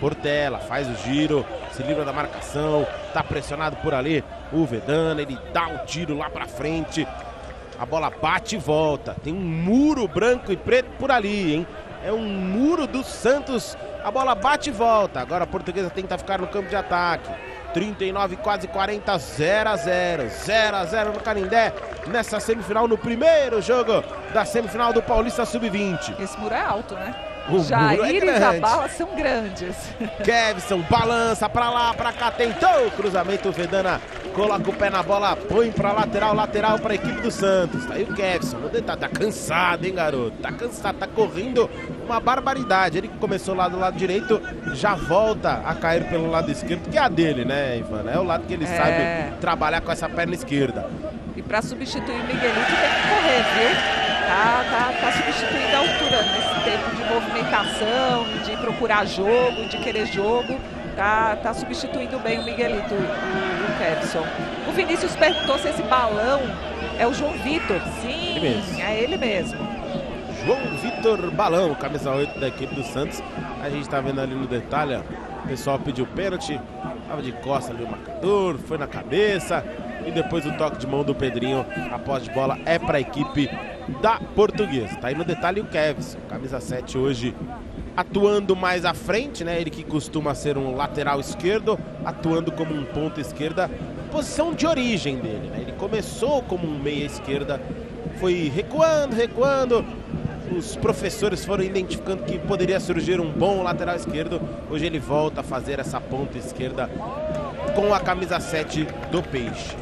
Portela faz o giro, se livra da marcação, tá pressionado por ali o Vedana, ele dá um tiro lá para frente. A bola bate e volta. Tem um muro branco e preto por ali, hein? É um muro do Santos. A bola bate e volta. Agora a Portuguesa tenta ficar no campo de ataque. 39, quase 40, 0-0. 0-0 no Canindé. Nessa semifinal, no primeiro jogo da semifinal do Paulista Sub-20. Esse muro é alto, né? O Jair e Zabala são grandes. Kevson balança pra lá, pra cá, tentou o cruzamento. O Vedana coloca o pé na bola, põe pra lateral, lateral pra equipe do Santos. Tá aí o Kevson, tá cansado, hein, garoto? Tá cansado, tá correndo uma barbaridade. Ele que começou lá do lado direito, já volta a cair pelo lado esquerdo, que é a dele, né, Ivana? É o lado que ele sabe trabalhar com essa perna esquerda. E pra substituir o Miguelito tem que correr, viu? Tá substituindo a altura nesse tempo de movimentação, de procurar jogo, de querer jogo. Tá substituindo bem o Miguelito, o Kevson. O Vinícius perguntou se esse balão é o João Vitor. Sim, é ele mesmo. João Vitor Balão, camisa 8 da equipe do Santos. A gente tá vendo ali no detalhe, ó, o pessoal pediu pênalti, tava de costas ali o marcador, foi na cabeça. E depois o toque de mão do Pedrinho, a posse de bola é para a equipe da Portuguesa. Tá aí no detalhe o Kevson, camisa 7 hoje atuando mais à frente, né? Ele que costuma ser um lateral esquerdo, atuando como um ponta esquerda, posição de origem dele, né? Ele começou como um meia esquerda, foi recuando. Os professores foram identificando que poderia surgir um bom lateral esquerdo. Hoje ele volta a fazer essa ponta esquerda com a camisa 7 do Peixe.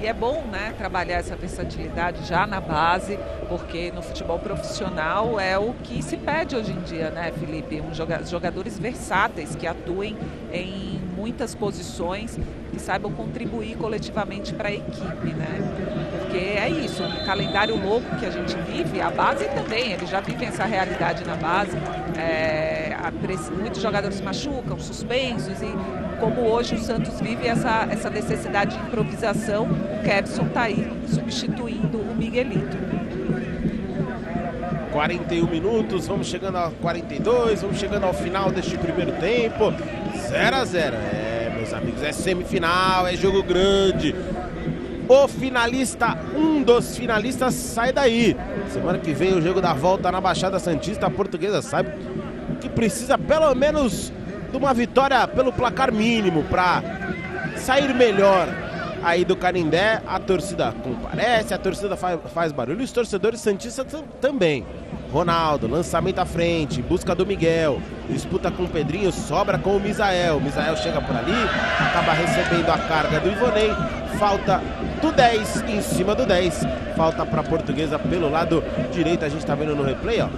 E é bom, né, trabalhar essa versatilidade já na base, porque no futebol profissional é o que se pede hoje em dia, né, Felipe? Jogadores versáteis que atuem em muitas posições, que saibam contribuir coletivamente para a equipe, né? Porque é isso, um calendário louco que a gente vive, a base também, eles já vivem essa realidade na base. Muitos jogadores se machucam, suspensos, e como hoje o Santos vive essa necessidade de improvisação, o Kevson está aí substituindo o Miguelito. 41 minutos, vamos chegando a 42, vamos chegando ao final deste primeiro tempo. 0-0, meus amigos, é semifinal, é jogo grande. O finalista, um dos finalistas sai daí. Semana que vem o jogo da volta na Baixada Santista. A Portuguesa sabe que precisa pelo menos de uma vitória pelo placar mínimo para sair melhor aí do Canindé. A torcida comparece, a torcida faz barulho, os torcedores santistas também. Ronaldo, lançamento à frente, busca do Miguel, disputa com o Pedrinho, sobra com o Misael. O Misael chega por ali, acaba recebendo a carga do Ivonei. Falta do 10 em cima do 10. Falta para a Portuguesa pelo lado direito. A gente tá vendo no replay, ó.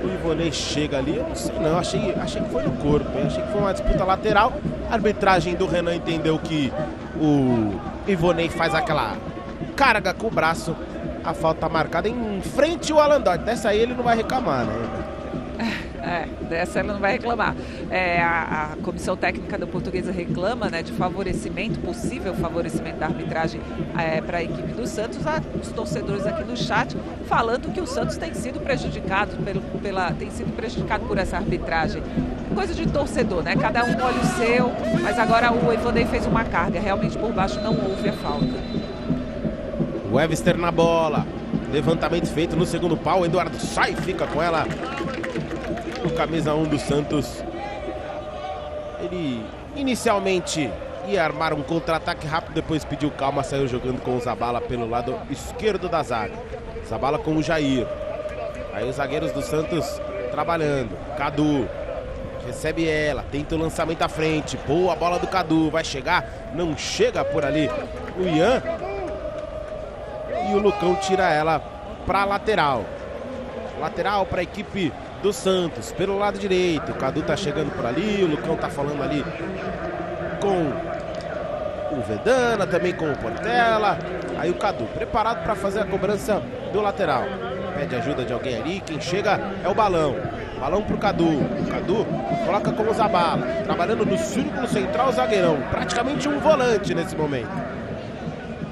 O Ivonei chega ali, eu não sei não, achei que foi no corpo, hein? Achei que foi uma disputa lateral. A arbitragem do Renan entendeu que o Ivonei faz aquela carga com o braço. A falta marcada em frente ao Alan Dort. Dessa aí ele não vai reclamar, né? Dessa ele não vai reclamar. A comissão técnica da Portuguesa reclama, né, de favorecimento, possível favorecimento da arbitragem para a equipe do Santos. Os torcedores aqui no chat falando que o Santos tem sido prejudicado por essa arbitragem. Coisa de torcedor, né? Cada um olha o seu, mas agora o Ivonei fez uma carga. Realmente por baixo não houve a falta. O Webster na bola, levantamento feito no segundo pau, Eduardo sai, fica com ela. O camisa 1 do Santos, ele inicialmente ia armar um contra-ataque rápido, depois pediu calma, saiu jogando com o Zabala pelo lado esquerdo da zaga. Zabala com o Jair. Aí os zagueiros do Santos trabalhando. Cadu recebe ela, tenta o lançamento à frente, boa bola do Cadu, vai chegar, não chega por ali o Ian. E o Lucão tira ela para lateral. Lateral para a equipe do Santos, pelo lado direito. O Cadu tá chegando por ali, o Lucão tá falando ali com o Vedana, também com o Portela. Aí o Cadu, preparado para fazer a cobrança do lateral. Pede ajuda de alguém ali, quem chega é o Balão. Balão pro Cadu. O Cadu coloca como Zabala, trabalhando no círculo central, zagueirão. Praticamente um volante nesse momento.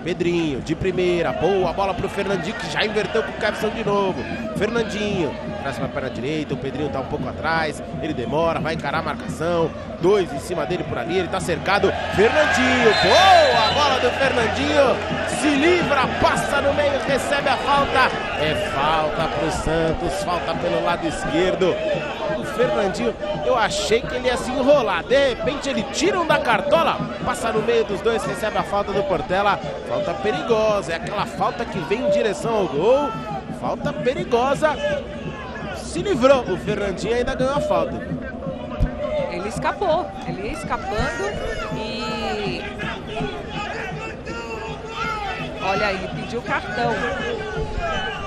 Pedrinho, de primeira, boa bola pro Fernandinho, que já inverteu com o Kevson de novo. Fernandinho, traz pra perna direita, o Pedrinho tá um pouco atrás, ele demora, vai encarar a marcação, 2 em cima dele por ali, ele tá cercado. Fernandinho, boa bola do Fernandinho, se livra, passa no meio, recebe a falta. É falta pro Santos, falta pelo lado esquerdo. O Fernandinho, eu achei que ele ia se enrolar, de repente ele tira um da cartola, passa no meio dos dois, recebe a falta do Portela. Falta perigosa, é aquela falta que vem em direção ao gol, falta perigosa. Se livrou, o Fernandinho ainda ganhou a falta. Ele escapou, ele ia escapando e... Olha aí, ele pediu cartão.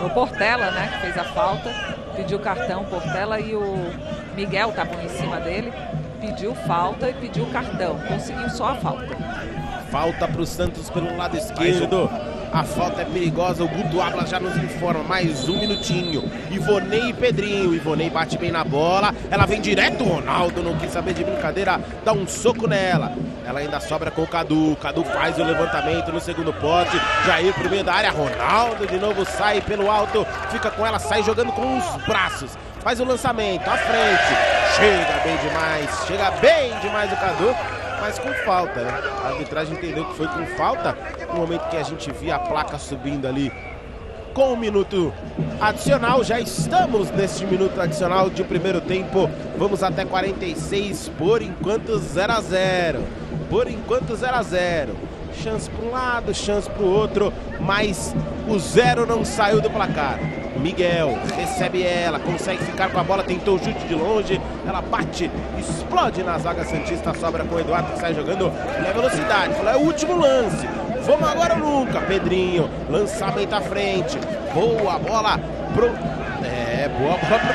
O Portela, né, que fez a falta, pediu cartão, Portela, e o Miguel estavam em cima dele, pediu falta e pediu cartão, conseguiu só a falta. Falta para o Santos pelo lado esquerdo. A falta é perigosa, o Guto Abla já nos informa. Mais um minutinho. Ivonei e Pedrinho. Ivonei bate bem na bola. Ela vem direto, o Ronaldo não quis saber de brincadeira, dá um soco nela. Ela ainda sobra com o Cadu. Cadu faz o levantamento no segundo pote. Jair pro meio da área. Ronaldo de novo sai pelo alto. Fica com ela, sai jogando com os braços. Faz o lançamento à frente. Chega bem demais o Cadu. Mas com falta, né? A arbitragem entendeu que foi com falta no momento que a gente via a placa subindo ali com o minuto adicional. Já estamos neste minuto adicional de primeiro tempo. Vamos até 46, por enquanto 0 a 0. Por enquanto 0 a 0. Chance para um lado, chance para o outro, mas o 0 não saiu do placar. Miguel recebe ela, consegue ficar com a bola, tentou o chute de longe, ela bate, explode na zaga santista, sobra com o Eduardo que sai jogando na velocidade. É o último lance, vamos agora ou nunca. Pedrinho, lançamento à frente, boa bola pro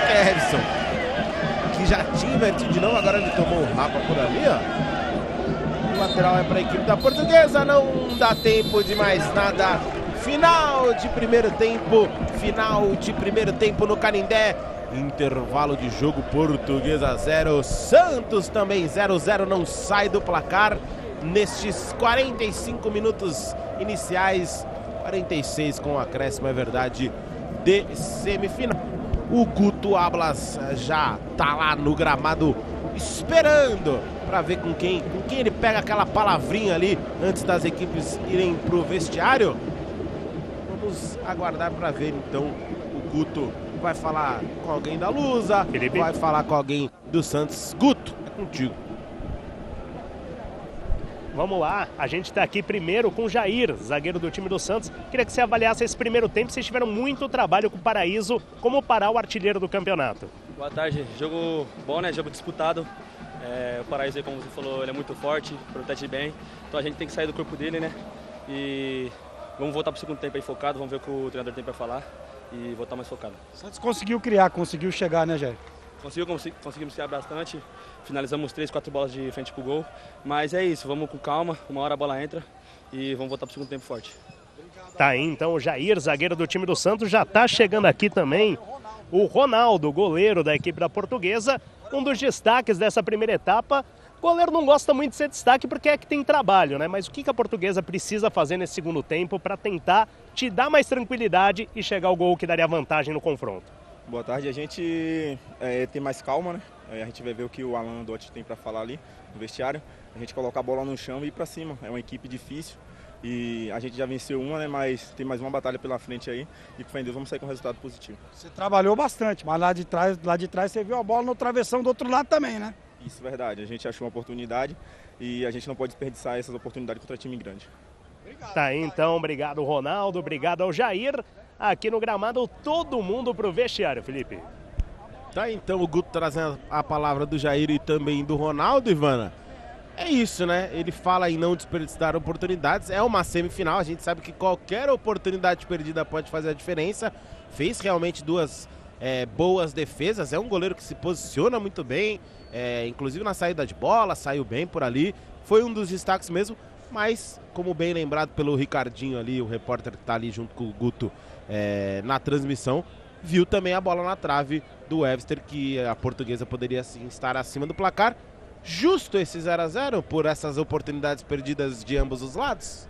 Kevson, que já tinha invertido de novo, agora ele tomou um rapa por ali, ó. O lateral é para a equipe da Portuguesa, não dá tempo de mais nada. Final de primeiro tempo no Canindé. Intervalo de jogo, Portuguesa 0, Santos também 0-0, não sai do placar nestes 45 minutos iniciais, 46 com o acréscimo, é verdade, de semifinal. O Guto Ablas já tá lá no gramado esperando para ver com quem ele pega aquela palavrinha ali antes das equipes irem pro vestiário. Vamos aguardar para ver então. O Guto vai falar com alguém da Lusa, Felipe vai falar com alguém do Santos. Guto, é contigo. Vamos lá, a gente está aqui primeiro com o Jair, zagueiro do time do Santos. Queria que você avaliasse esse primeiro tempo, vocês tiveram muito trabalho com o Paraíso, como parar o artilheiro do campeonato. Boa tarde, jogo bom, né? Jogo disputado. O Paraíso, como você falou, ele é muito forte, protege bem, então a gente tem que sair do corpo dele, né? E vamos voltar para o segundo tempo aí focado, vamos ver o que o treinador tem para falar e voltar mais focado. O Santos conseguiu criar, conseguiu chegar, né, Jair? Conseguimos criar bastante, finalizamos 3, 4 bolas de frente pro gol, mas é isso, vamos com calma, uma hora a bola entra e vamos voltar para o segundo tempo forte. Tá aí então o Jair, zagueiro do time do Santos, já tá chegando aqui também o Ronaldo, goleiro da equipe da Portuguesa, um dos destaques dessa primeira etapa. O goleiro não gosta muito de ser destaque porque é que tem trabalho, né? Mas o que a Portuguesa precisa fazer nesse segundo tempo para tentar te dar mais tranquilidade e chegar ao gol que daria vantagem no confronto? Boa tarde, a gente tem mais calma, né? A gente vai ver o que o Alan Dotti tem para falar ali no vestiário. A gente colocar a bola no chão e ir para cima. É uma equipe difícil e a gente já venceu uma, né? Mas tem mais uma batalha pela frente aí e com fé em Deus vamos sair com um resultado positivo. Você trabalhou bastante, mas lá de trás você viu a bola no travessão do outro lado também, né? Isso é verdade, a gente achou uma oportunidade e a gente não pode desperdiçar essas oportunidades contra time grande. Tá aí então, obrigado Ronaldo, obrigado ao Jair. Aqui no gramado, todo mundo pro vestiário, Felipe. Tá aí então o Guto trazendo a palavra do Jair e também do Ronaldo, Ivana. É isso, né? Ele fala em não desperdiçar oportunidades. É uma semifinal, a gente sabe que qualquer oportunidade perdida pode fazer a diferença. Fez realmente duas boas defesas. É um goleiro que se posiciona muito bem, inclusive na saída de bola, saiu bem por ali. Foi um dos destaques mesmo, mas como bem lembrado pelo Ricardinho ali, o repórter que tá ali junto com o Guto na transmissão, viu também a bola na trave do Webster, que a Portuguesa poderia sim estar acima do placar. Justo esse 0 a 0 por essas oportunidades perdidas de ambos os lados?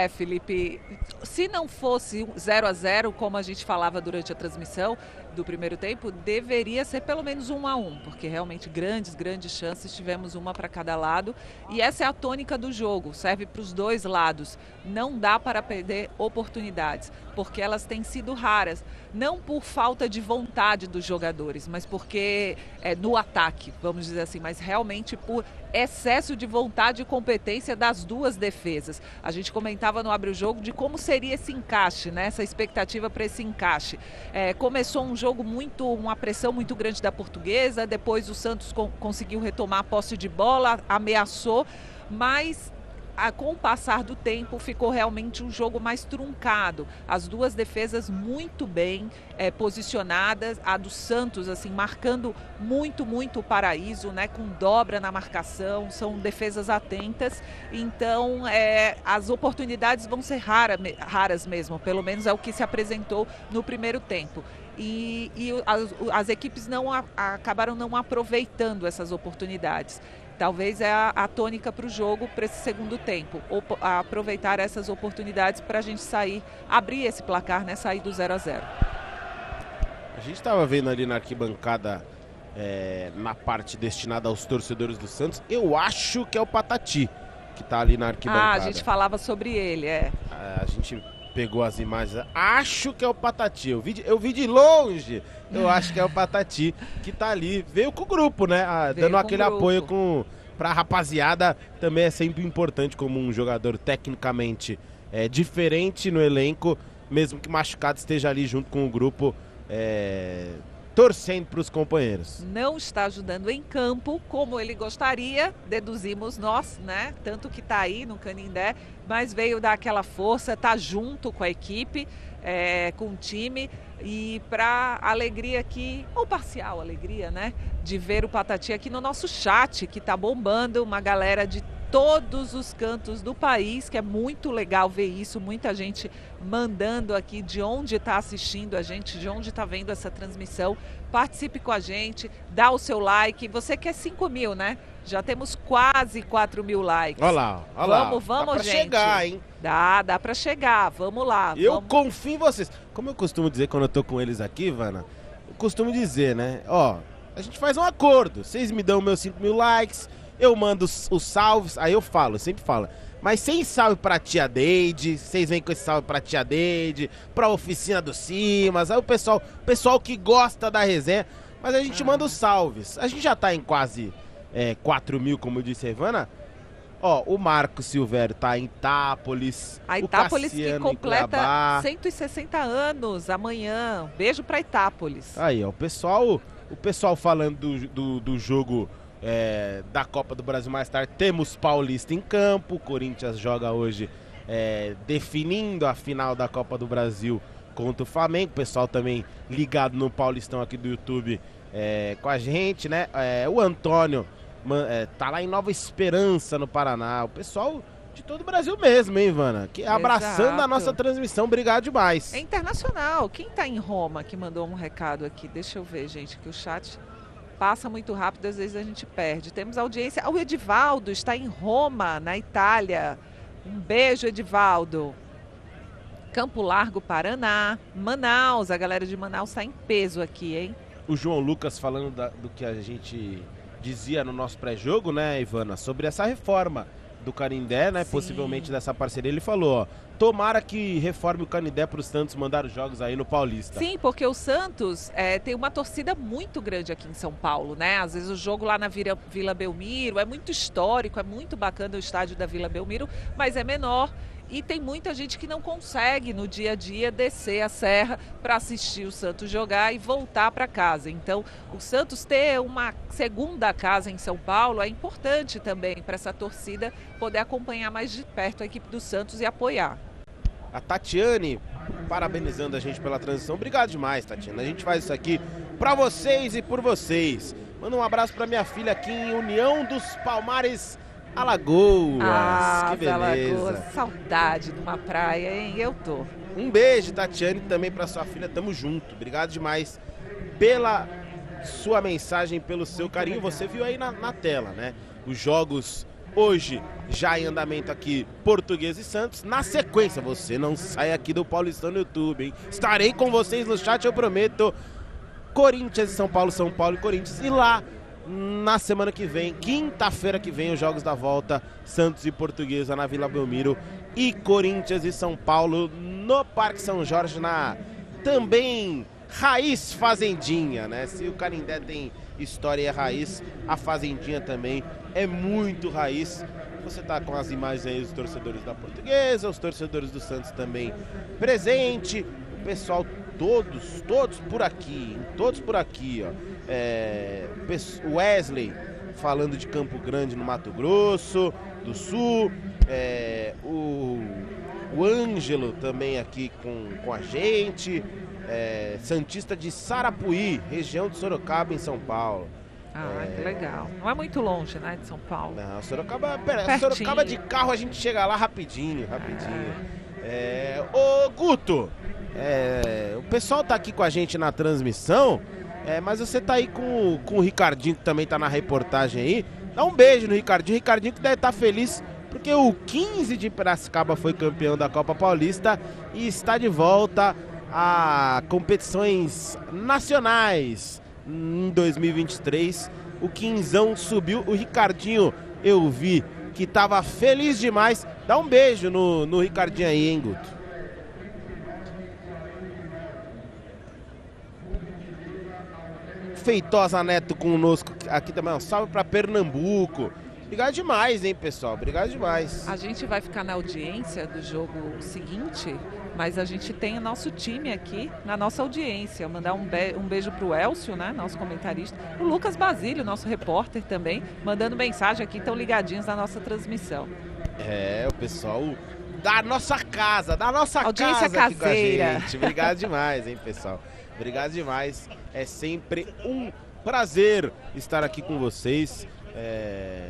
Felipe, se não fosse 0-0, como a gente falava durante a transmissão do primeiro tempo, deveria ser pelo menos 1-1, porque realmente grandes chances, tivemos uma para cada lado, e essa é a tônica do jogo, serve para os dois lados, não dá para perder oportunidades, porque elas têm sido raras, não por falta de vontade dos jogadores, mas porque no ataque, vamos dizer assim, mas realmente por excesso de vontade e competência das duas defesas. A gente comentava no Abre o Jogo de como seria esse encaixe, né? Essa expectativa para esse encaixe. Começou um jogo uma pressão muito grande da Portuguesa, depois o Santos conseguiu retomar a posse de bola, ameaçou, mas com o passar do tempo ficou realmente um jogo mais truncado. As duas defesas muito bem posicionadas, a do Santos assim marcando muito o Paraíso, né, com dobra na marcação, são defesas atentas, então as oportunidades vão ser raras mesmo, pelo menos é o que se apresentou no primeiro tempo. E as equipes acabaram não aproveitando essas oportunidades. Talvez é a tônica para o jogo, para esse segundo tempo. Aproveitar essas oportunidades para a gente abrir esse placar, né? Sair do 0-0. A gente estava vendo ali na arquibancada, na parte destinada aos torcedores do Santos, eu acho que é o Patati que está ali na arquibancada. A gente falava sobre ele, A gente pegou as imagens, acho que é o Patati, eu vi de longe, eu acho que é o Patati que tá ali, veio com o grupo, né, dando aquele apoio pra rapaziada, também é sempre importante como um jogador tecnicamente diferente no elenco, mesmo que machucado esteja ali junto com o grupo, torcendo para os companheiros. Não está ajudando em campo como ele gostaria, deduzimos nós, né? Tanto que está aí no Canindé, mas veio dar aquela força, está junto com a equipe, com o time, e para alegria aqui, ou parcial alegria, né? De ver o Patati aqui no nosso chat, que está bombando, uma galera de todos os cantos do país, que é muito legal ver isso, muita gente mandando aqui de onde está assistindo a gente, de onde está vendo essa transmissão. Participe com a gente, dá o seu like. Você quer 5.000, né? Já temos quase 4.000 likes. Olha lá. Vamos, dá pra gente. chegar, hein? Dá pra chegar, vamos lá. Eu confio em vocês. Como eu costumo dizer quando eu tô com eles aqui, Ivana, eu costumo dizer, né? A gente faz um acordo. Vocês me dão meus 5.000 likes, eu mando os salves, aí eu sempre falo. Mas sem salve pra tia Deide, vocês vêm com esse salve pra tia Deide, pra oficina do Simas, aí o pessoal que gosta da resenha, mas a gente manda os salves. A gente já tá em quase 4.000, como disse a Ivana. O Marco Silvério tá em Itápolis. A Itápolis o Cassiano, que completa 160 anos amanhã. Beijo pra Itápolis. Aí, o pessoal falando do jogo da Copa do Brasil mais tarde. Temos Paulista em campo. O Corinthians joga hoje definindo a final da Copa do Brasil contra o Flamengo. O pessoal também ligado no Paulistão aqui do YouTube com a gente, né? O Antônio tá lá em Nova Esperança, no Paraná. O pessoal de todo o Brasil mesmo, hein, Ivana? Abraçando a nossa transmissão. Obrigado demais. É internacional. Quem tá em Roma que mandou um recado aqui? Deixa eu ver, gente, que o chat passa muito rápido, às vezes a gente perde. Temos audiência. O Edivaldo está em Roma, na Itália. Um beijo, Edivaldo. Campo Largo, Paraná. Manaus, a galera de Manaus está em peso aqui, hein? O João Lucas falando do que a gente dizia no nosso pré-jogo, né, Ivana, sobre essa reforma do Canindé, né, possivelmente dessa parceria. Ele falou, tomara que reforme o Canindé para o Santos mandar os jogos aí no Paulista. Sim, porque o Santos tem uma torcida muito grande aqui em São Paulo, né? Às vezes o jogo lá na Vila Belmiro é muito histórico, é muito bacana o estádio da Vila Belmiro, mas é menor. E tem muita gente que não consegue no dia a dia descer a serra para assistir o Santos jogar e voltar para casa. Então, o Santos ter uma segunda casa em São Paulo é importante também para essa torcida poder acompanhar mais de perto a equipe do Santos e apoiar. A Tatiane parabenizando a gente pela transição. Obrigado demais, Tatiana. A gente faz isso aqui para vocês e por vocês. Manda um abraço para minha filha aqui em União dos Palmares, Alagoas. Que beleza. Alagoas, saudade de uma praia, hein? Eu tô. Um beijo, Tatiane, também pra sua filha. Tamo junto. Obrigado demais pela sua mensagem, pelo seu carinho. Você viu aí na tela, né? Os jogos Hoje, já em andamento aqui, Portuguesa e Santos. Na sequência, você não sai aqui do Paulistão no YouTube, hein? Estarei com vocês no chat, eu prometo. Corinthians e São Paulo e Corinthians. E lá, na semana que vem, quinta-feira que vem, os jogos da volta, Santos e Portuguesa na Vila Belmiro e Corinthians e São Paulo no Parque São Jorge, na também raiz fazendinha, né? Se o Canindé tem história e é raiz, a fazendinha também é muito raiz. Você tá com as imagens aí dos torcedores da Portuguesa, os torcedores do Santos também presente, o pessoal todos por aqui, ó. Wesley falando de Campo Grande no Mato Grosso do Sul, o Ângelo também aqui com a gente, santista de Sarapuí, região de Sorocaba, em São Paulo. Que legal. Não é muito longe, né, de São Paulo. Não, Sorocaba de carro a gente chega lá rapidinho. Ô Guto, o pessoal tá aqui com a gente na transmissão, mas você tá aí com o Ricardinho, que também tá na reportagem aí. Dá um beijo no Ricardinho que deve estar feliz, porque o 15 de Piracicaba foi campeão da Copa Paulista e está de volta a competições nacionais em 2023. O Quinzão subiu, o Ricardinho eu vi que tava feliz demais. Dá um beijo no Ricardinho aí, hein, Guto? Feitosa Neto conosco aqui também, um salve pra Pernambuco. Obrigado demais, hein, pessoal, obrigado demais. A gente vai ficar na audiência do jogo seguinte, mas a gente tem o nosso time aqui na nossa audiência. Mandar um beijo pro Elcio, né, nosso comentarista, o Lucas Basílio, nosso repórter também, mandando mensagem aqui, estão ligadinhos na nossa transmissão. O pessoal da nossa casa, audiência casa aqui caseira. Com a gente. Obrigado demais, hein, pessoal. Obrigado demais. É sempre um prazer estar aqui com vocês.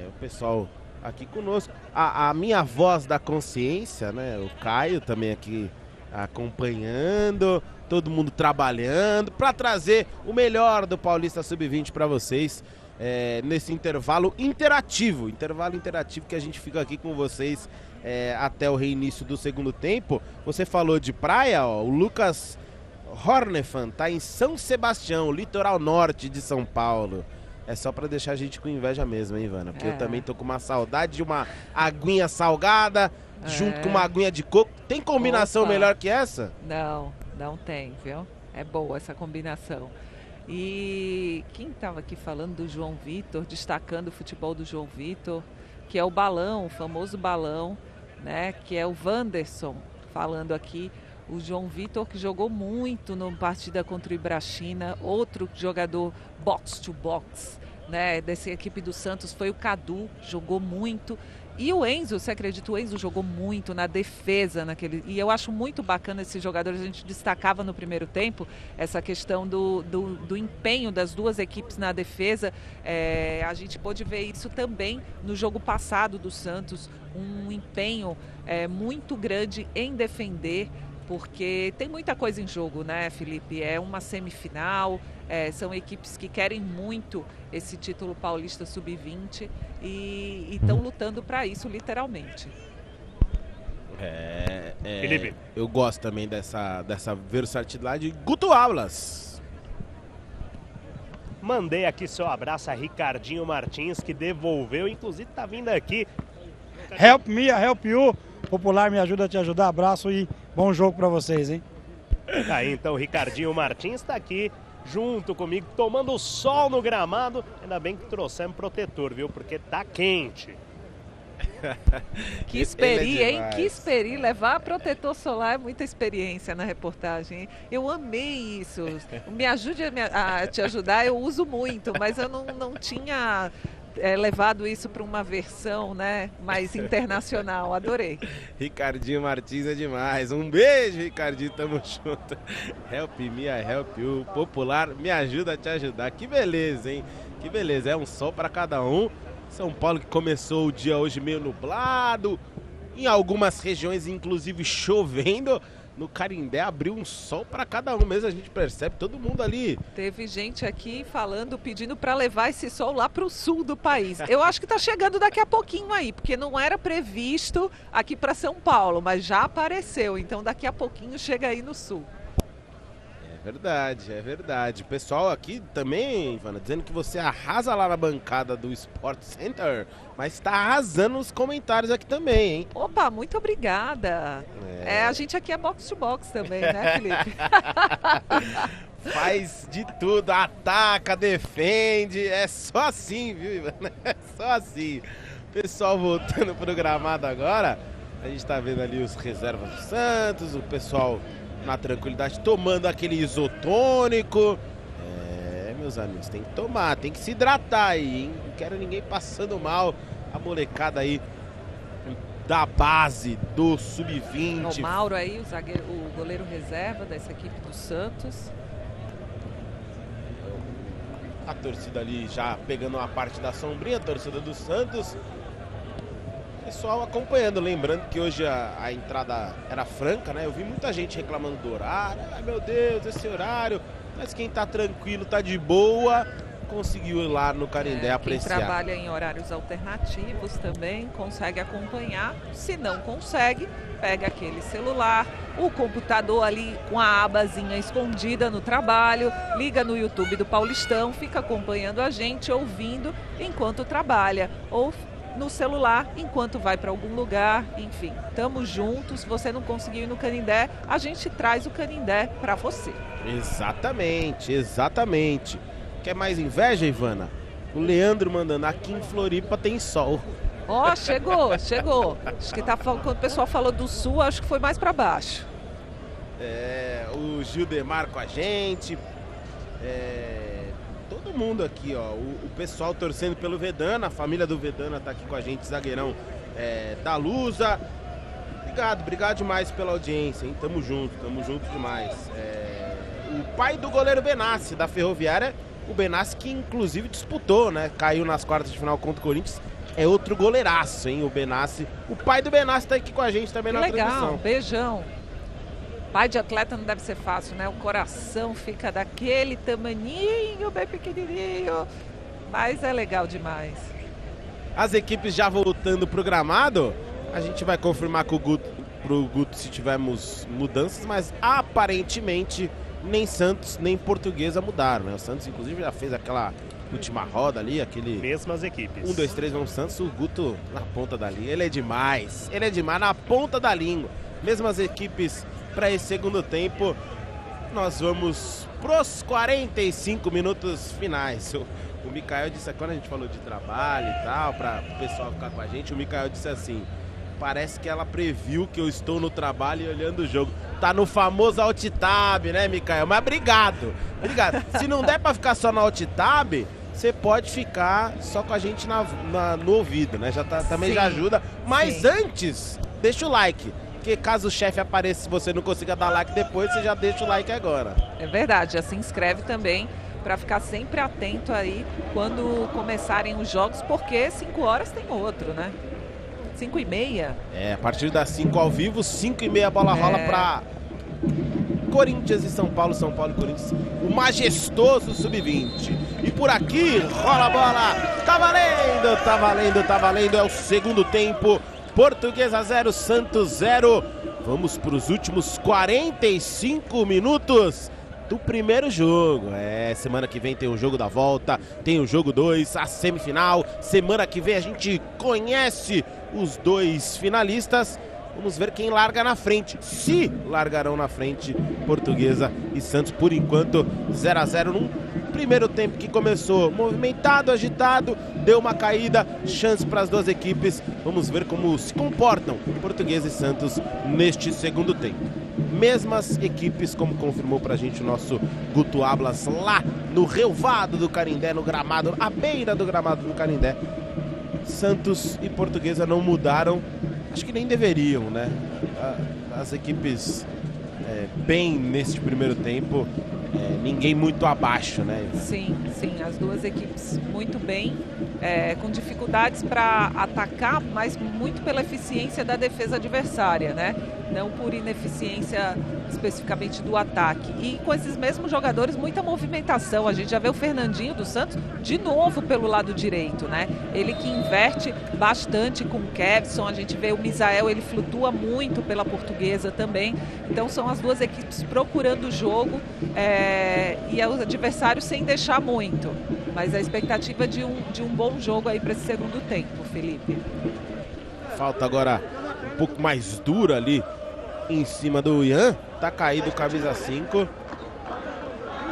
O pessoal aqui conosco. A minha voz da consciência, né? O Caio também aqui acompanhando. Todo mundo trabalhando para trazer o melhor do Paulista Sub-20 para vocês. Nesse intervalo interativo que a gente fica aqui com vocês até o reinício do segundo tempo. Você falou de praia, ó, o Lucas Hornefan tá em São Sebastião, litoral norte de São Paulo. É só pra deixar a gente com inveja mesmo, hein, Ivana? Porque eu também tô com uma saudade de uma aguinha salgada junto com uma aguinha de coco. Tem combinação melhor que essa? Não tem, viu? É boa essa combinação. E quem estava aqui falando do João Vitor, destacando o futebol do João Vitor, que é o balão, o famoso balão, né? Que é o Wanderson falando aqui. O João Vitor, que jogou muito na partida contra o Ibrachina, outro jogador box to box, né? Dessa equipe do Santos foi o Cadu, jogou muito. E o Enzo, você acredita? O Enzo jogou muito na defesa naquele. E eu acho muito bacana esses jogadores. A gente destacava no primeiro tempo essa questão do empenho das duas equipes na defesa. A gente pôde ver isso também no jogo passado do Santos. Um empenho muito grande em defender, porque tem muita coisa em jogo, né, Felipe? É uma semifinal, são equipes que querem muito esse título paulista sub-20 e estão lutando para isso, literalmente. Felipe, eu gosto também dessa versatilidade. Guto Aulas. Mandei aqui seu abraço a Ricardinho Martins, que devolveu, inclusive tá vindo aqui. Help me, help you. Popular me ajuda a te ajudar. Abraço e bom jogo pra vocês, hein? Aí então o Ricardinho Martins tá aqui junto comigo, tomando sol no gramado. Ainda bem que trouxemos protetor, viu? Porque tá quente. Que experi, hein? Que experi. Levar protetor solar é muita experiência na reportagem, hein? Eu amei isso. Me ajude a te ajudar, eu uso muito, mas eu não tinha levado isso para uma versão, né, mais internacional. Adorei. Ricardinho Martins é demais. Um beijo, Ricardinho, tamo junto. Help me, I help you. Popular me ajuda a te ajudar. Que beleza, hein? Que beleza. É um sol para cada um. São Paulo que começou o dia hoje meio nublado, em algumas regiões inclusive chovendo, no Canindé abriu um sol para cada um mesmo, a gente percebe, todo mundo ali. Teve gente aqui falando, pedindo para levar esse sol lá para o sul do país. Eu acho que está chegando daqui a pouquinho aí, porque não era previsto aqui para São Paulo, mas já apareceu, então daqui a pouquinho chega aí no sul. É verdade, é verdade. O pessoal aqui também, Ivana, dizendo que você arrasa lá na bancada do Sport Center, mas está arrasando nos comentários aqui também, hein? Opa, muito obrigada. A gente aqui é box to box também, né, Felipe? Faz de tudo, ataca, defende, é só assim, viu, Ivana? É só assim. Pessoal voltando pro gramado agora, a gente tá vendo ali os reservas do Santos, o pessoal na tranquilidade, tomando aquele isotônico. Meus amigos, tem que tomar, tem que se hidratar aí, hein? Não quero ninguém passando mal. A molecada aí da base do Sub-20. O Mauro aí, o goleiro reserva dessa equipe do Santos. A torcida ali já pegando uma parte da sombrinha, a torcida do Santos. Pessoal acompanhando, lembrando que hoje a entrada era franca, né? Eu vi muita gente reclamando do horário. Ai, meu Deus, esse horário. Mas quem tá tranquilo, tá de boa, conseguiu ir lá no Canindé apreciar. Quem trabalha em horários alternativos também consegue acompanhar. Se não consegue, pega aquele celular, o computador ali com a abazinha escondida no trabalho, liga no YouTube do Paulistão, fica acompanhando a gente, ouvindo enquanto trabalha. Ou no celular, enquanto vai para algum lugar, enfim, estamos juntos. Se você não conseguiu ir no Canindé, a gente traz o Canindé para você. Exatamente, exatamente. Quer mais inveja, Ivana? O Leandro mandando, aqui em Floripa tem sol. Ó, chegou. Acho que quando o pessoal falou do sul, acho que foi mais para baixo. O Gildemar com a gente. Todo mundo aqui, ó. O pessoal torcendo pelo Vedana, a família do Vedana tá aqui com a gente, zagueirão da Lusa. Obrigado demais pela audiência, hein? Tamo junto demais. O pai do goleiro Benassi, da Ferroviária, o Benassi que inclusive disputou, né? Caiu nas quartas de final contra o Corinthians. É outro goleiraço, hein? O Benassi. O pai do Benassi tá aqui com a gente também na transmissão. Legal, beijão. Pai de atleta não deve ser fácil, né? O coração fica daquele tamaninho, bem pequenininho, mas é legal demais. As equipes já voltando pro gramado, a gente vai confirmar com pro Guto se tivermos mudanças, mas aparentemente nem Santos nem Portuguesa mudaram, né? O Santos inclusive já fez aquela última roda ali, aquele... Mesmas equipes. 1, 2, 3, vamos Santos, o Guto na ponta da língua. Ele é demais, na ponta da língua. Mesmas equipes para esse segundo tempo. Nós vamos pros 45 minutos finais. O Mikael disse, quando a gente falou de trabalho e tal, para o pessoal ficar com a gente, o Mikael disse assim, parece que ela previu que eu estou no trabalho e olhando o jogo. Tá no famoso alt-tab, né, Mikael? Mas obrigado. Se não der para ficar só no alt-tab, você pode ficar só com a gente no ouvido, né? Também já ajuda. Mas antes, deixa o like. Porque caso o chefe apareça, se você não consiga dar like depois, você já deixa o like agora. É verdade, já se inscreve também para ficar sempre atento aí quando começarem os jogos, porque 5 horas tem outro, né? 5h30. A partir das 5 ao vivo, 5h30 a bola rola para Corinthians e São Paulo e Corinthians, o majestoso Sub-20. E por aqui, rola a bola, tá valendo, é o segundo tempo. Portuguesa 0, Santos 0. Vamos para os últimos 45 minutos do primeiro jogo. Semana que vem tem o jogo da volta, tem o jogo 2, a semifinal. Semana que vem a gente conhece os 2 finalistas. Vamos ver quem larga na frente. Se largarão na frente Portuguesa e Santos. Por enquanto, 0-0 num primeiro tempo que começou movimentado, agitado, deu uma caída, chance para as duas equipes. Vamos ver como se comportam Portuguesa e Santos neste segundo tempo. Mesmas equipes, como confirmou pra gente o nosso Guto Ablas lá no relvado do Canindé, no gramado, à beira do gramado do Canindé. Santos e Portuguesa não mudaram, acho que nem deveriam, né? As equipes bem neste primeiro tempo. ninguém muito abaixo, né? Sim, as duas equipes muito bem, com dificuldades para atacar, mas muito pela eficiência da defesa adversária, né? Não por ineficiência especificamente do ataque. E com esses mesmos jogadores, muita movimentação. A gente já vê o Fernandinho dos Santos de novo pelo lado direito, né? Ele que inverte bastante com o Kevson. A gente vê o Misael, ele flutua muito pela Portuguesa também. Então são as duas equipes procurando o jogo e os adversários sem deixar muito. Mas a expectativa de um bom jogo aí para esse segundo tempo, Felipe. Falta agora um pouco mais dura ali em cima do Ian. Tá caído o camisa 5.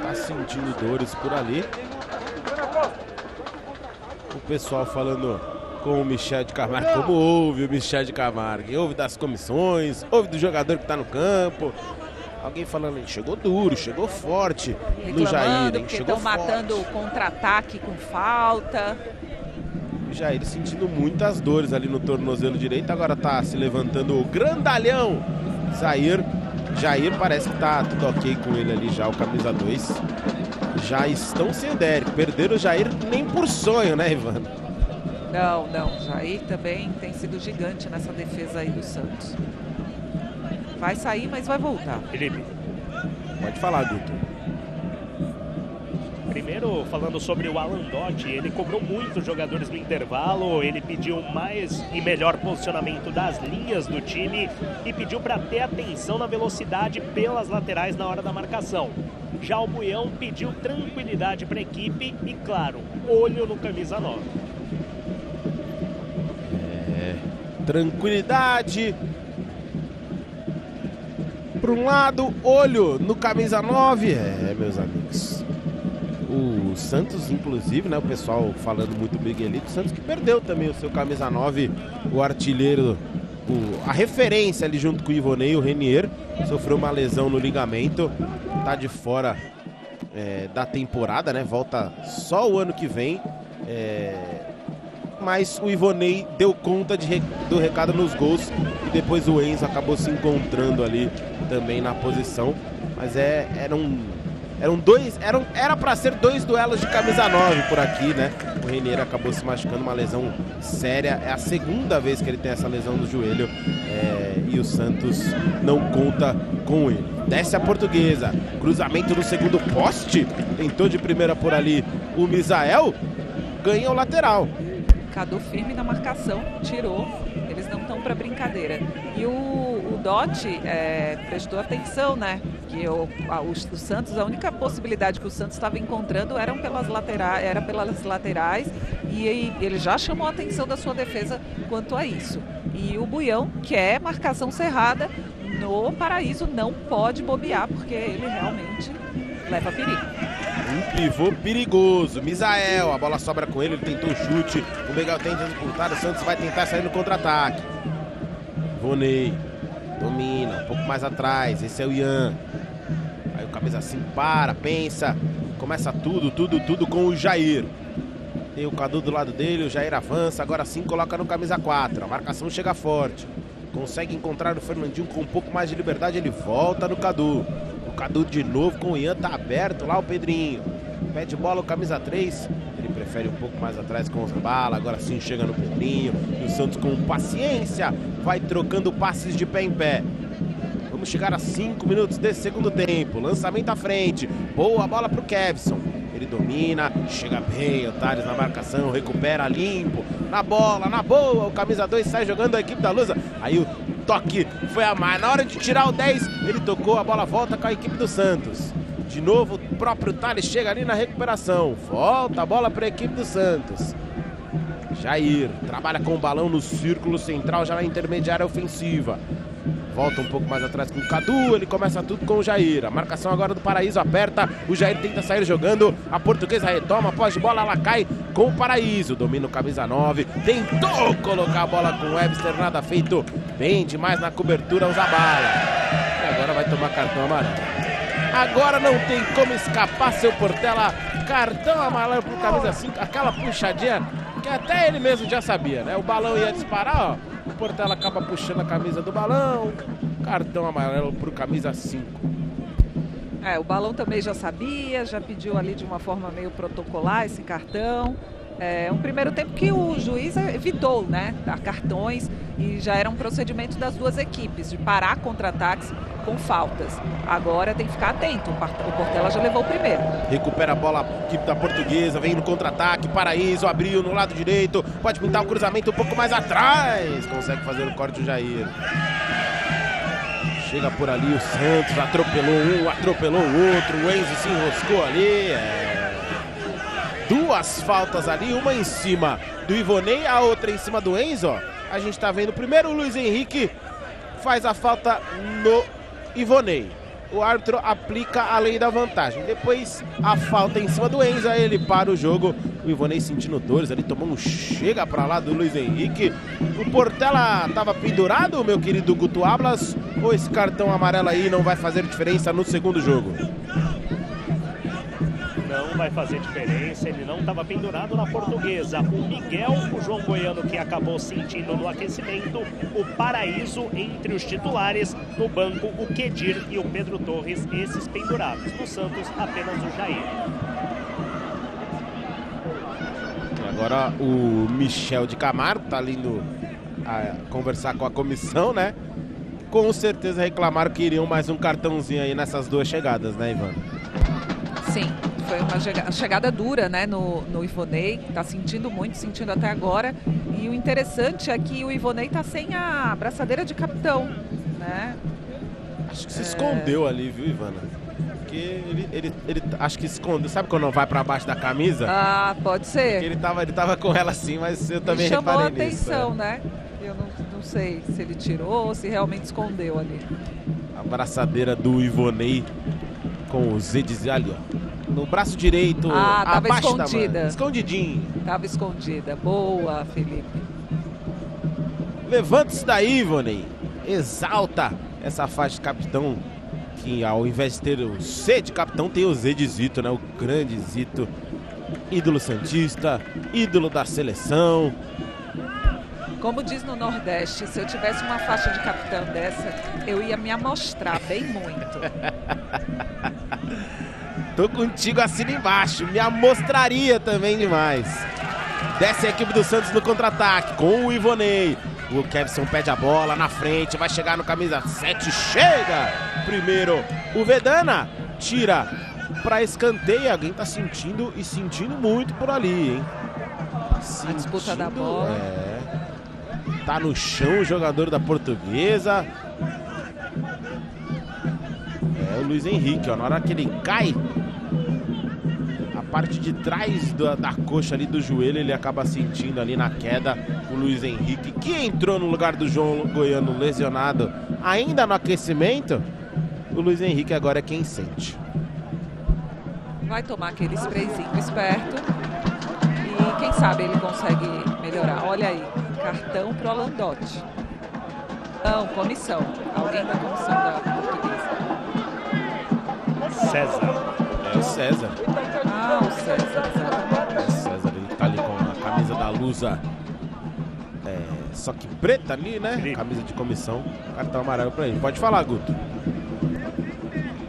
Tá sentindo dores por ali. O pessoal falando com o Michel de Camargo. Como ouve o Michel de Camargo? Ouve das comissões, ouve do jogador que tá no campo. Alguém falando, hein? Chegou duro, chegou forte no Jair, hein? Chegou forte. Estão matando o contra-ataque com falta. O Jair sentindo muitas dores ali no tornozelo direito. Agora tá se levantando o grandalhão Jair parece que tá tudo ok com ele ali já, o camisa 2. Já estão sem o Derek. Perderam o Jair nem por sonho, né, Ivan? Não. Jair também tem sido gigante nessa defesa aí do Santos. Vai sair, mas vai voltar. Felipe. Pode falar, Guto. Primeiro, falando sobre o Alan Dotti, ele cobrou muito os jogadores no intervalo, ele pediu mais e melhor posicionamento das linhas do time e pediu para ter atenção na velocidade pelas laterais na hora da marcação. Já o Buião pediu tranquilidade para a equipe e, claro, olho no camisa 9. Tranquilidade. Por um lado, olho no camisa 9. Meus amigos. O Santos, inclusive, né? O pessoal falando muito Miguelito. O Santos que perdeu também o seu camisa 9, o artilheiro, a referência ali junto com o Ivonei, o Renier. Sofreu uma lesão no ligamento. Tá de fora da temporada, né? Volta só o ano que vem. Mas o Ivonei deu conta do recado nos gols. E depois o Enzo acabou se encontrando ali também na posição. Mas era pra ser 2 duelos de camisa 9 por aqui, né? O Renier acabou se machucando, uma lesão séria. É a segunda vez que ele tem essa lesão no joelho. E o Santos não conta com ele. Desce a Portuguesa. Cruzamento no segundo poste. Tentou de primeira por ali o Misael. Ganha o lateral. Cadu firme na marcação, tirou. Eles não estão para brincadeira. E o Dotti prestou atenção, né? Que o Santos, a única possibilidade que o Santos estava encontrando era pelas laterais, e ele já chamou a atenção da sua defesa quanto a isso. E o Buião quer marcação cerrada no Paraíso, não pode bobear, porque ele realmente leva perigo. Um pivô perigoso, Misael, a bola sobra com ele tentou o chute, o Miguel tenta disputar, o Santos vai tentar sair no contra-ataque. Vonei, domina, um pouco mais atrás, esse é o Ian. Aí o camisa 5 pensa, começa tudo com o Jair. Tem o Cadu do lado dele, o Jair avança, agora sim coloca no camisa 4, a marcação chega forte. Consegue encontrar o Fernandinho com um pouco mais de liberdade, ele volta no Cadu. Cadu de novo com o Ian, tá aberto lá o Pedrinho. Pede bola o camisa 3. Ele prefere um pouco mais atrás com os bala. Agora sim chega no Pedrinho. E o Santos com paciência vai trocando passes de pé em pé. Vamos chegar a 5 minutos desse segundo tempo. Lançamento à frente. Boa bola pro Kevson. Ele domina, chega bem, o Thales na marcação, recupera limpo. Na bola, na boa. O camisa 2 sai jogando a equipe da Lusa. Aí o toque foi a mais. Na hora de tirar o 10, ele tocou, a bola volta com a equipe do Santos. De novo, o próprio Thales chega ali na recuperação. Volta a bola para a equipe do Santos. Jair trabalha com o balão no círculo central, já na intermediária ofensiva. Volta um pouco mais atrás com o Cadu, ele começa tudo com o Jair. A marcação agora do Paraíso aperta, o Jair tenta sair jogando, a Portuguesa retoma, após de bola ela cai com o Paraíso. Domina o camisa 9, tentou colocar a bola com o Webster, nada feito. Bem demais na cobertura, usa bala. E agora vai tomar cartão amarelo. Agora não tem como escapar, seu Portela. Cartão amarelo pro camisa 5, aquela puxadinha que até ele mesmo já sabia, né? O balão ia disparar, ó. O Portela acaba puxando a camisa do balão. Cartão amarelo pro camisa 5. O Balão também já sabia, já pediu ali de uma forma meio protocolar esse cartão. Um primeiro tempo que o juiz evitou, né, dar cartões, e já era um procedimento das duas equipes, de parar contra-ataques com faltas. Agora tem que ficar atento, o Portela já levou o primeiro. Recupera a bola a equipe da Portuguesa, vem no contra-ataque, Paraíso abriu no lado direito, pode pintar o cruzamento um pouco mais atrás, consegue fazer o corte o Jair. Chega por ali o Santos, atropelou um, atropelou o outro, o Enzo se enroscou ali, duas faltas ali, uma em cima do Ivonei, a outra em cima do Enzo. A gente tá vendo primeiro o Luiz Henrique faz a falta no Ivonei. O árbitro aplica a lei da vantagem. Depois a falta em cima do Enzo, aí ele para o jogo. O Ivonei sentindo dores ali, tomou um chega pra lá do Luiz Henrique. O Portela tava pendurado, meu querido Guto Ablas, ou esse cartão amarelo aí não vai fazer diferença no segundo jogo? Não vai fazer diferença, ele não estava pendurado na Portuguesa. O Miguel, o João Goiano, que acabou sentindo no aquecimento, o Paraíso entre os titulares, no banco o Kedir e o Pedro Torres, esses pendurados. No Santos, apenas o Jair. Agora o Michel de Camargo tá ali conversar com a comissão, né? Com certeza reclamaram que iriam mais um cartãozinho aí nessas duas chegadas, né, Ivana? Sim. Foi uma chegada dura, né, no Ivonei, tá sentindo muito, sentindo até agora. E o interessante é que o Ivonei tá sem a abraçadeira de capitão, né? Acho que se escondeu ali, viu, Ivana? Porque ele acho que escondeu. Sabe quando não vai pra baixo da camisa? Ah, pode ser. Porque ele tava com ela assim, mas eu também reparei nisso. Chamou a atenção, né? Eu não sei se ele tirou ou se realmente escondeu ali. A abraçadeira do Ivonei com o Zedis ali, ó. No braço direito, tava abaixo escondida. da mão. Escondidinho. Tava escondida. Boa, Felipe. Levanta-se daí, Ivonei. Exalta essa faixa de capitão, que ao invés de ter o C de capitão, tem o Z de Zito, né? O grande Zito. Ídolo santista, ídolo da seleção. Como diz no Nordeste, se eu tivesse uma faixa de capitão dessa, eu ia me amostrar bem muito. Tô contigo, assina embaixo. Me amostraria também demais. Desce a equipe do Santos no contra-ataque com o Ivonei. O Kevson pede a bola na frente. Vai chegar no camisa 7. Chega! Primeiro o Vedana. Tira pra escanteio. Alguém tá sentindo e sentindo muito por ali, hein? A disputa da bola. Tá no chão o jogador da Portuguesa. O Luiz Henrique, ó. Na hora que ele cai, parte de trás da coxa ali do joelho, ele acaba sentindo ali na queda o Luiz Henrique, que entrou no lugar do João Goiano lesionado ainda no aquecimento. O Luiz Henrique agora é quem sente. Vai tomar aquele sprayzinho esperto e quem sabe ele consegue melhorar. Olha aí, cartão pro Alandotti. Não, comissão. Alguém da comissão da Portuguesa. César. É o César. O César, exatamente. O César, ele tá ali com a camisa da Lusa, só que preta ali, né? Camisa de comissão, cartão amarelo pra ele. Pode falar, Guto.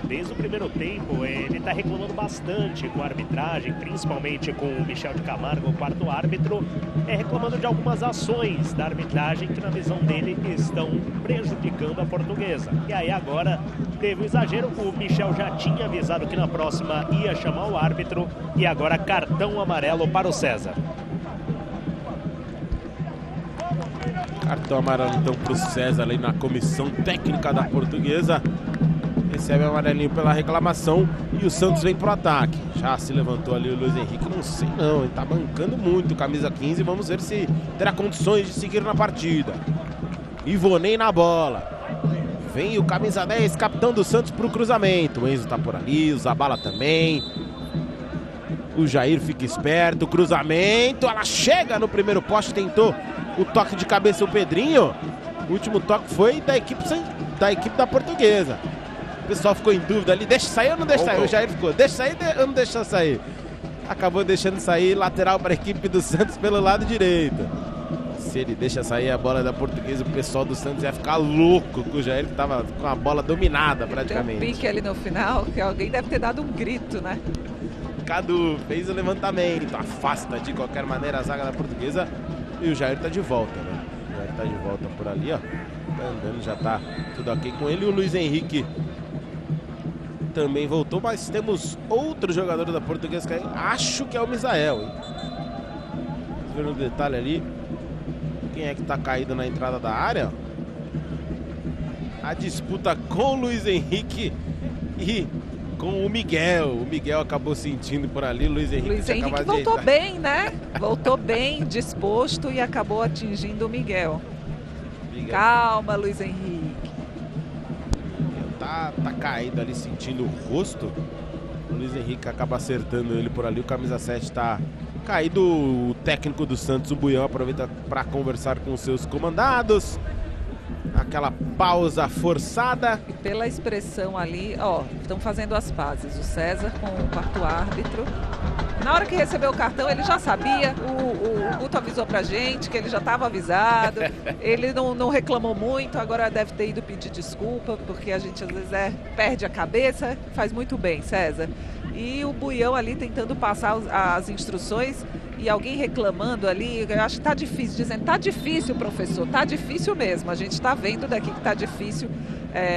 Desde o primeiro tempo, ele está reclamando bastante com a arbitragem, principalmente com o Michel de Camargo, o quarto árbitro, reclamando de algumas ações da arbitragem que, na visão dele, estão prejudicando a Portuguesa. E aí agora teve um exagero, o Michel já tinha avisado que na próxima ia chamar o árbitro e agora cartão amarelo para o César. Cartão amarelo então para o César ali na comissão técnica da Portuguesa. Recebe o amarelinho pela reclamação e o Santos vem pro ataque. Já se levantou ali o Luiz Henrique, não sei não, ele tá bancando muito, camisa 15, vamos ver se terá condições de seguir na partida. Ivonei na bola. Vem o camisa 10, capitão do Santos pro cruzamento. O Enzo tá por ali, o Zabala também. O Jair fica esperto, cruzamento, ela chega no primeiro poste, tentou o toque de cabeça o Pedrinho. O último toque foi da equipe da Portuguesa. O pessoal ficou em dúvida ali, deixa sair ou não deixa sair? O Jair ficou, deixa sair ou não deixa sair? Acabou deixando sair, lateral para a equipe do Santos pelo lado direito. Se ele deixa sair a bola da Portuguesa, o pessoal do Santos ia ficar louco com o Jair, que tava com a bola dominada praticamente. Tem um pique ali no final, que alguém deve ter dado um grito, né? Cadu fez o levantamento, afasta de qualquer maneira a zaga da Portuguesa e o Jair tá de volta, né? O Jair tá de volta por ali, ó. Tá andando, já tá tudo ok com ele. E o Luiz Henrique também voltou, mas temos outro jogador da Portuguesa que acho que é o Misael, hein? Vendo o detalhe ali, quem é que tá caído na entrada da área? A disputa com o Luiz Henrique e com o Miguel. O Miguel acabou sentindo por ali. O Luiz Henrique voltou bem, né? Voltou bem, disposto e acabou atingindo o Miguel. Calma, Luiz Henrique. Tá caído ali, sentindo o rosto. O Luiz Henrique acaba acertando ele por ali. O camisa 7 tá caído. O técnico do Santos, o Buião, aproveita para conversar com os seus comandados. Aquela pausa forçada. E pela expressão ali, ó, estão fazendo as pazes. O César com o quarto árbitro. Na hora que recebeu o cartão, ele já sabia. O Guto avisou pra gente que ele já estava avisado. Ele não reclamou muito, agora deve ter ido pedir desculpa, porque a gente às vezes perde a cabeça. Faz muito bem, César. E o Buião ali tentando passar as instruções e alguém reclamando ali. Eu acho que tá difícil, dizendo, tá difícil, professor, tá difícil mesmo. A gente tá vendo daqui que tá difícil.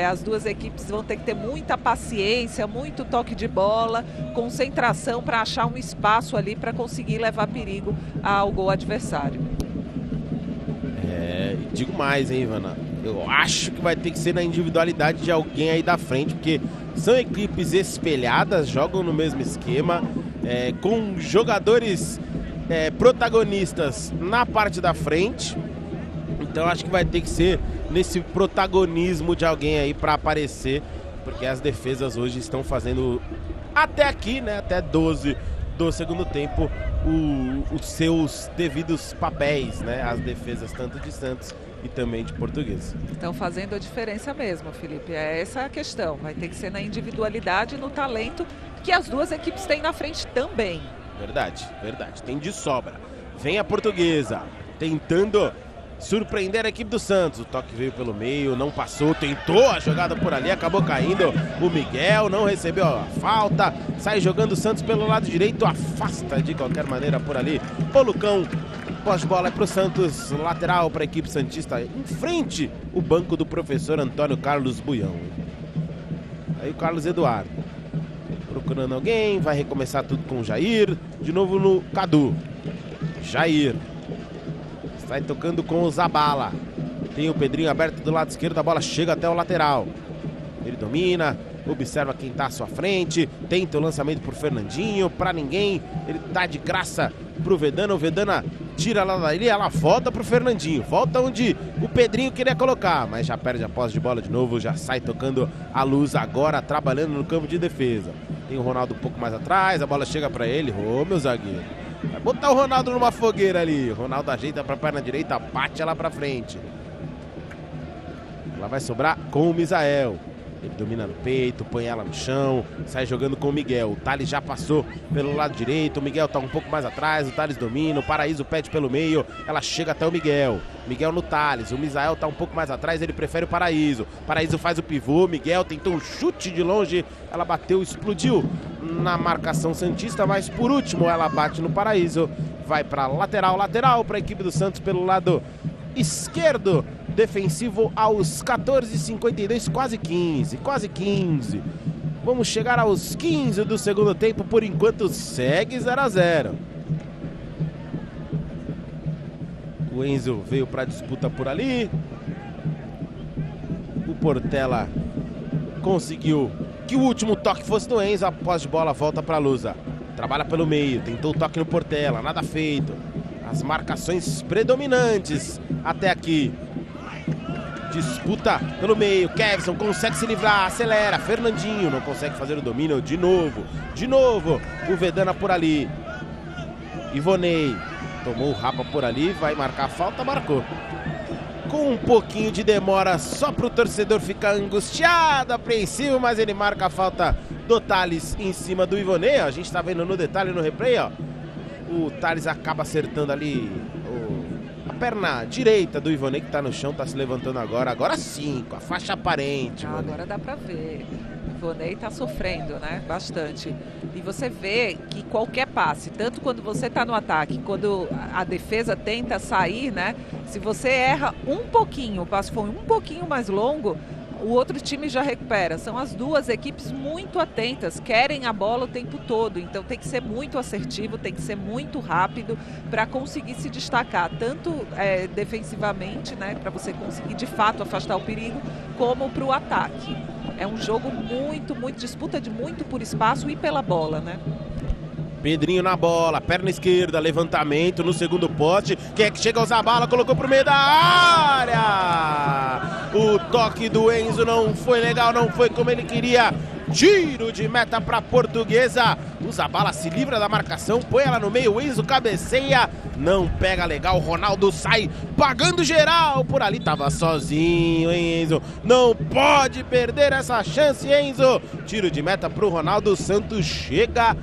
As duas equipes vão ter que ter muita paciência, muito toque de bola, concentração para achar um espaço ali para conseguir levar perigo ao gol adversário. Digo mais, hein, Ivana? Eu acho que vai ter que ser na individualidade de alguém aí da frente, porque são equipes espelhadas, jogam no mesmo esquema, com jogadores protagonistas na parte da frente. Então acho que vai ter que ser nesse protagonismo de alguém aí para aparecer, porque as defesas hoje estão fazendo até aqui, né, até 12 do segundo tempo, os seus devidos papéis, né, as defesas tanto de Santos e também de Portuguesa. Estão fazendo a diferença mesmo, Felipe, é essa a questão, vai ter que ser na individualidade e no talento que as duas equipes têm na frente também. Verdade, tem de sobra. Vem a Portuguesa, tentando surpreender a equipe do Santos. O toque veio pelo meio, não passou, tentou a jogada por ali, acabou caindo. O Miguel não recebeu a falta, sai jogando o Santos pelo lado direito, afasta de qualquer maneira por ali. O Lucão, pós-bola é pro Santos, lateral para a equipe santista, em frente o banco do professor Antônio Carlos Buião. Aí o Carlos Eduardo procurando alguém, vai recomeçar tudo com o Jair, de novo no Cadu. Jair sai tocando com o Zabala. Tem o Pedrinho aberto do lado esquerdo, a bola chega até o lateral. Ele domina, observa quem está à sua frente, tenta o lançamento por Fernandinho, para ninguém. Ele dá de graça pro Vedana, o Vedana tira lá dali, ela volta pro Fernandinho. Volta onde o Pedrinho queria colocar, mas já perde a posse de bola de novo, já sai tocando a Luz agora, trabalhando no campo de defesa. Tem o Ronaldo um pouco mais atrás, a bola chega para ele. Ô, meu zagueiro, vai botar o Ronaldo numa fogueira ali. O Ronaldo ajeita pra perna direita, bate ela pra frente. Ela vai sobrar com o Misael. Ele domina no peito, põe ela no chão, sai jogando com o Miguel. O Thales já passou pelo lado direito, o Miguel tá um pouco mais atrás, o Thales domina, o Paraíso pede pelo meio, ela chega até o Miguel. Miguel no Thales, o Misael tá um pouco mais atrás, ele prefere o Paraíso. Paraíso faz o pivô, Miguel tentou um chute de longe, ela bateu, explodiu na marcação santista, mas por último ela bate no Paraíso. Vai pra lateral pra equipe do Santos pelo lado esquerdo. Defensivo aos 14h52, quase 15. Vamos chegar aos 15 do segundo tempo, por enquanto segue 0-0. O Enzo veio para a disputa por ali. O Portela conseguiu que o último toque fosse do Enzo. Após de bola, volta para a Lusa. Trabalha pelo meio, tentou o toque no Portela, nada feito. As marcações predominantes até aqui. Disputa pelo meio, Kevson consegue se livrar, acelera, Fernandinho não consegue fazer o domínio, de novo, o Vedana por ali. Ivonei tomou o rapa por ali, vai marcar a falta, marcou. Com um pouquinho de demora só para o torcedor ficar angustiado, apreensivo, mas ele marca a falta do Thales em cima do Ivonei. A gente está vendo no detalhe no replay, ó. O Thales acaba acertando ali a perna direita do Ivonei, que tá no chão, tá se levantando agora. Agora sim, com a faixa aparente. Agora dá pra ver. O Ivonei tá sofrendo, né? Bastante. E você vê que qualquer passe, tanto quando você tá no ataque, quando a defesa tenta sair, né? Se você erra um pouquinho, o passe foi um pouquinho mais longo, o outro time já recupera. São as duas equipes muito atentas, querem a bola o tempo todo, então tem que ser muito assertivo, tem que ser muito rápido para conseguir se destacar, tanto defensivamente, né, para você conseguir de fato afastar o perigo, como para o ataque. É um jogo muito disputa de muito por espaço e pela bola, né? Pedrinho na bola, perna esquerda, levantamento no segundo poste. Quem é que chega a usar a bala? Colocou pro meio da área. O toque do Enzo não foi legal, não foi como ele queria. Tiro de meta para Portuguesa. Usa a bala, se livra da marcação, põe ela no meio. O Enzo cabeceia, não pega legal. O Ronaldo sai pagando geral. Por ali tava sozinho, hein, Enzo? Não pode perder essa chance, Enzo. Tiro de meta pro Ronaldo. Santos chega.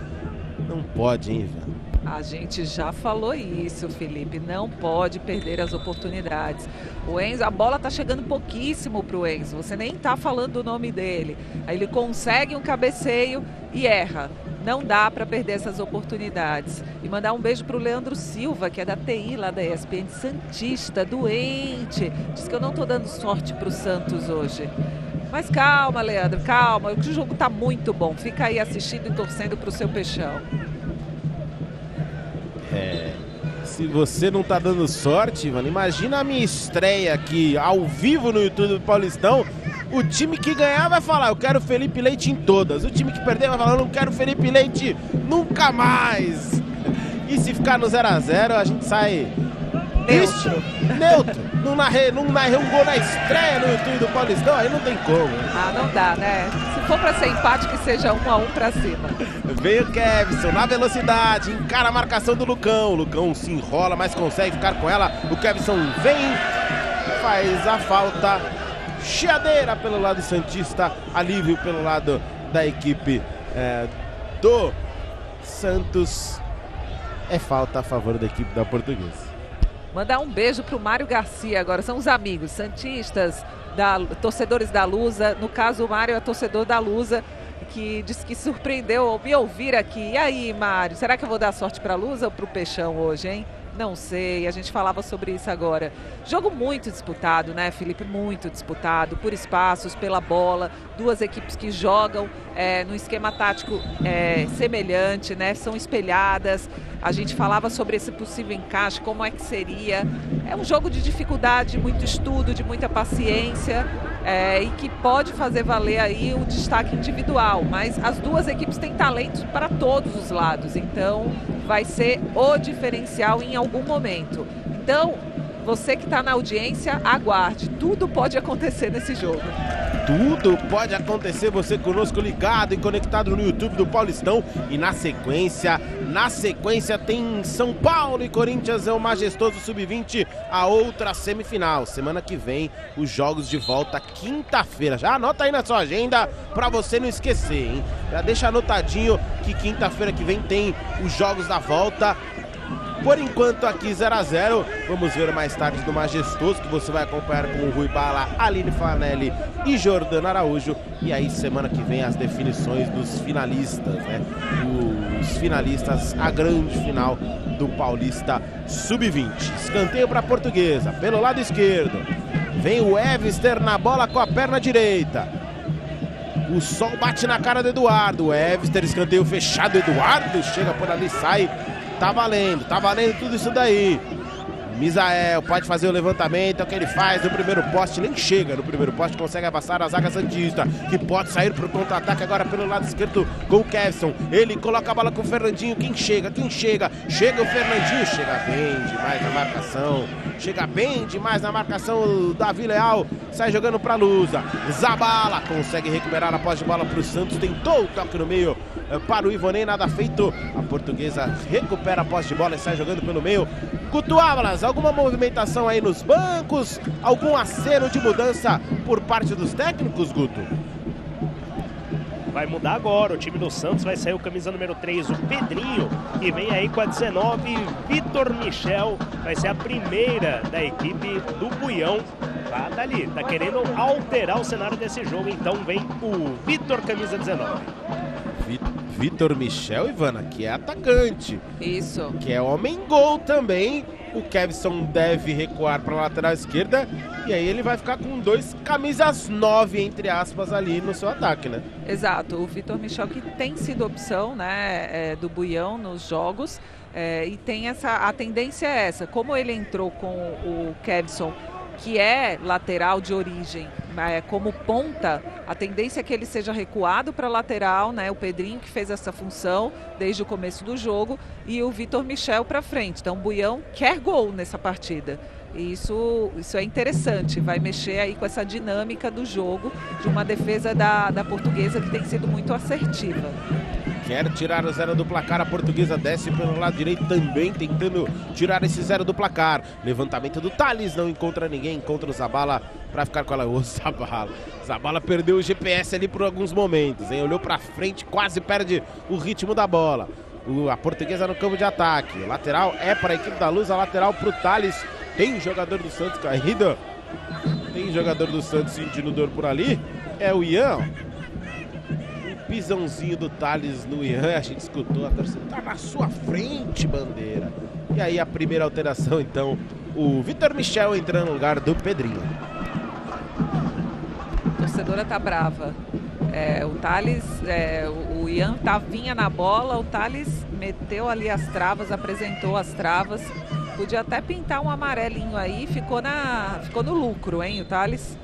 Não pode, hein, velho? A gente já falou isso, Felipe. Não pode perder as oportunidades. O Enzo, a bola tá chegando pouquíssimo pro Enzo. Você nem tá falando o nome dele. Aí ele consegue um cabeceio e erra. Não dá para perder essas oportunidades. E mandar um beijo pro Leandro Silva, que é da TI lá da ESPN, santista, doente. Diz que eu não tô dando sorte pro Santos hoje. Mas calma, Leandro, calma. O jogo tá muito bom. Fica aí assistindo e torcendo pro seu Peixão. Se você não tá dando sorte, mano, imagina a minha estreia aqui ao vivo no YouTube do Paulistão. O time que ganhar vai falar, eu quero Felipe Leite em todas. O time que perder vai falar, eu não quero Felipe Leite nunca mais. E se ficar no 0 a 0, a gente sai neutro. Não narrei um gol na estreia no YouTube do Paulistão, aí não tem como. Ah, não dá, né? Se for pra ser empate, que seja 1-1 pra cima. Vem o Kevson na velocidade, encara a marcação do Lucão. O Lucão se enrola, mas consegue ficar com ela. O Kevson vem, faz a falta. Chiadeira pelo lado santista, alívio pelo lado da equipe do Santos. É falta a favor da equipe da Portuguesa. Mandar um beijo pro Mário Garcia agora. São os amigos santistas, torcedores da Lusa. No caso, o Mário é torcedor da Lusa, que disse que surpreendeu ao me ouvir aqui. E aí, Mário, será que eu vou dar sorte pra Lusa ou pro Peixão hoje, hein? Não sei, a gente falava sobre isso agora. Jogo muito disputado, né, Felipe? Muito disputado, por espaços, pela bola. Duas equipes que jogam no esquema tático semelhante, né? São espelhadas. A gente falava sobre esse possível encaixe, como é que seria. É um jogo de dificuldade, muito estudo, de muita paciência e que pode fazer valer aí o destaque individual. Mas as duas equipes têm talentos para todos os lados, então vai ser o diferencial em algum momento. Então, você que está na audiência, aguarde. Tudo pode acontecer nesse jogo. Tudo pode acontecer, você conosco ligado e conectado no YouTube do Paulistão. E na sequência tem São Paulo e Corinthians, é o majestoso Sub-20, a outra semifinal. Semana que vem, os jogos de volta, quinta-feira. Já anota aí na sua agenda pra você não esquecer, hein? Já deixa anotadinho que quinta-feira que vem tem os jogos da volta. Por enquanto aqui 0 a 0, vamos ver mais tarde do majestoso, que você vai acompanhar com o Rui Bala, Aline Fanelli e Jordano Araújo. E aí semana que vem as definições dos finalistas, né? Os finalistas, a grande final do Paulista Sub-20. Escanteio para a Portuguesa, pelo lado esquerdo. Vem o Evster na bola com a perna direita. O sol bate na cara do Eduardo. O Evster, escanteio fechado. Eduardo chega por ali, sai. Tá valendo tudo isso daí. Misael pode fazer o levantamento, é o que ele faz no primeiro poste, nem chega no primeiro poste, consegue avançar a zaga santista, que pode sair pro contra-ataque agora pelo lado esquerdo com o Kevson. Ele coloca a bola com o Fernandinho, quem chega? Chega o Fernandinho, chega bem demais na marcação, o Davi Leal sai jogando pra Lusa. Zabala consegue recuperar a posse de bola pro Santos, tentou o toque no meio para o Ivonei, nada feito. A Portuguesa recupera a posse de bola e sai jogando pelo meio. Guto Ábalas, alguma movimentação aí nos bancos? Algum aceno de mudança por parte dos técnicos, Guto? vai mudar agora. O time do Santos vai sair o camisa número 3, o Pedrinho, e vem aí com a 19, Vitor Michel. Vai ser a primeira da equipe do Buião. Tá dali, tá querendo alterar o cenário desse jogo, então vem o Vitor, camisa 19. Vitor Michel, Ivana, que é atacante. Isso. Que é homem-gol também. O Kevson deve recuar para a lateral esquerda. E aí ele vai ficar com 2 camisas 9, entre aspas, ali no seu ataque, né? Exato. O Vitor Michel, que tem sido opção, né, do Buião nos jogos. E tem a tendência é essa. Como ele entrou com o Kevson, que é lateral de origem, como ponta, a tendência é que ele seja recuado para lateral, né? O Pedrinho que fez essa função desde o começo do jogo e o Vitor Michel para frente. Então o Buião quer gol nessa partida. E isso é interessante, vai mexer aí com essa dinâmica do jogo, de uma defesa da Portuguesa que tem sido muito assertiva. Quer tirar o 0 do placar, a Portuguesa desce pelo lado direito também, tentando tirar esse 0 do placar. Levantamento do Thales, não encontra ninguém, encontra o Zabala para ficar com ela. Ô, Zabala perdeu o GPS ali por alguns momentos, hein? Olhou para frente, quase perde o ritmo da bola. A Portuguesa no campo de ataque. O lateral é para a equipe da Luz, a lateral para o Thales. Tem jogador do Santos caído. Tem jogador do Santos sentindo dor por ali. É o Ian. Pisãozinho do Thales no Ian, a gente escutou, a torcida tá na sua frente, Bandeira. E aí a primeira alteração, então, o Vitor Michel entrando no lugar do Pedrinho. A torcedora tá brava. O Thales, o Ian vinha na bola, o Thales meteu ali as travas, apresentou as travas. Podia até pintar um amarelinho aí, ficou no lucro, hein, o Thales?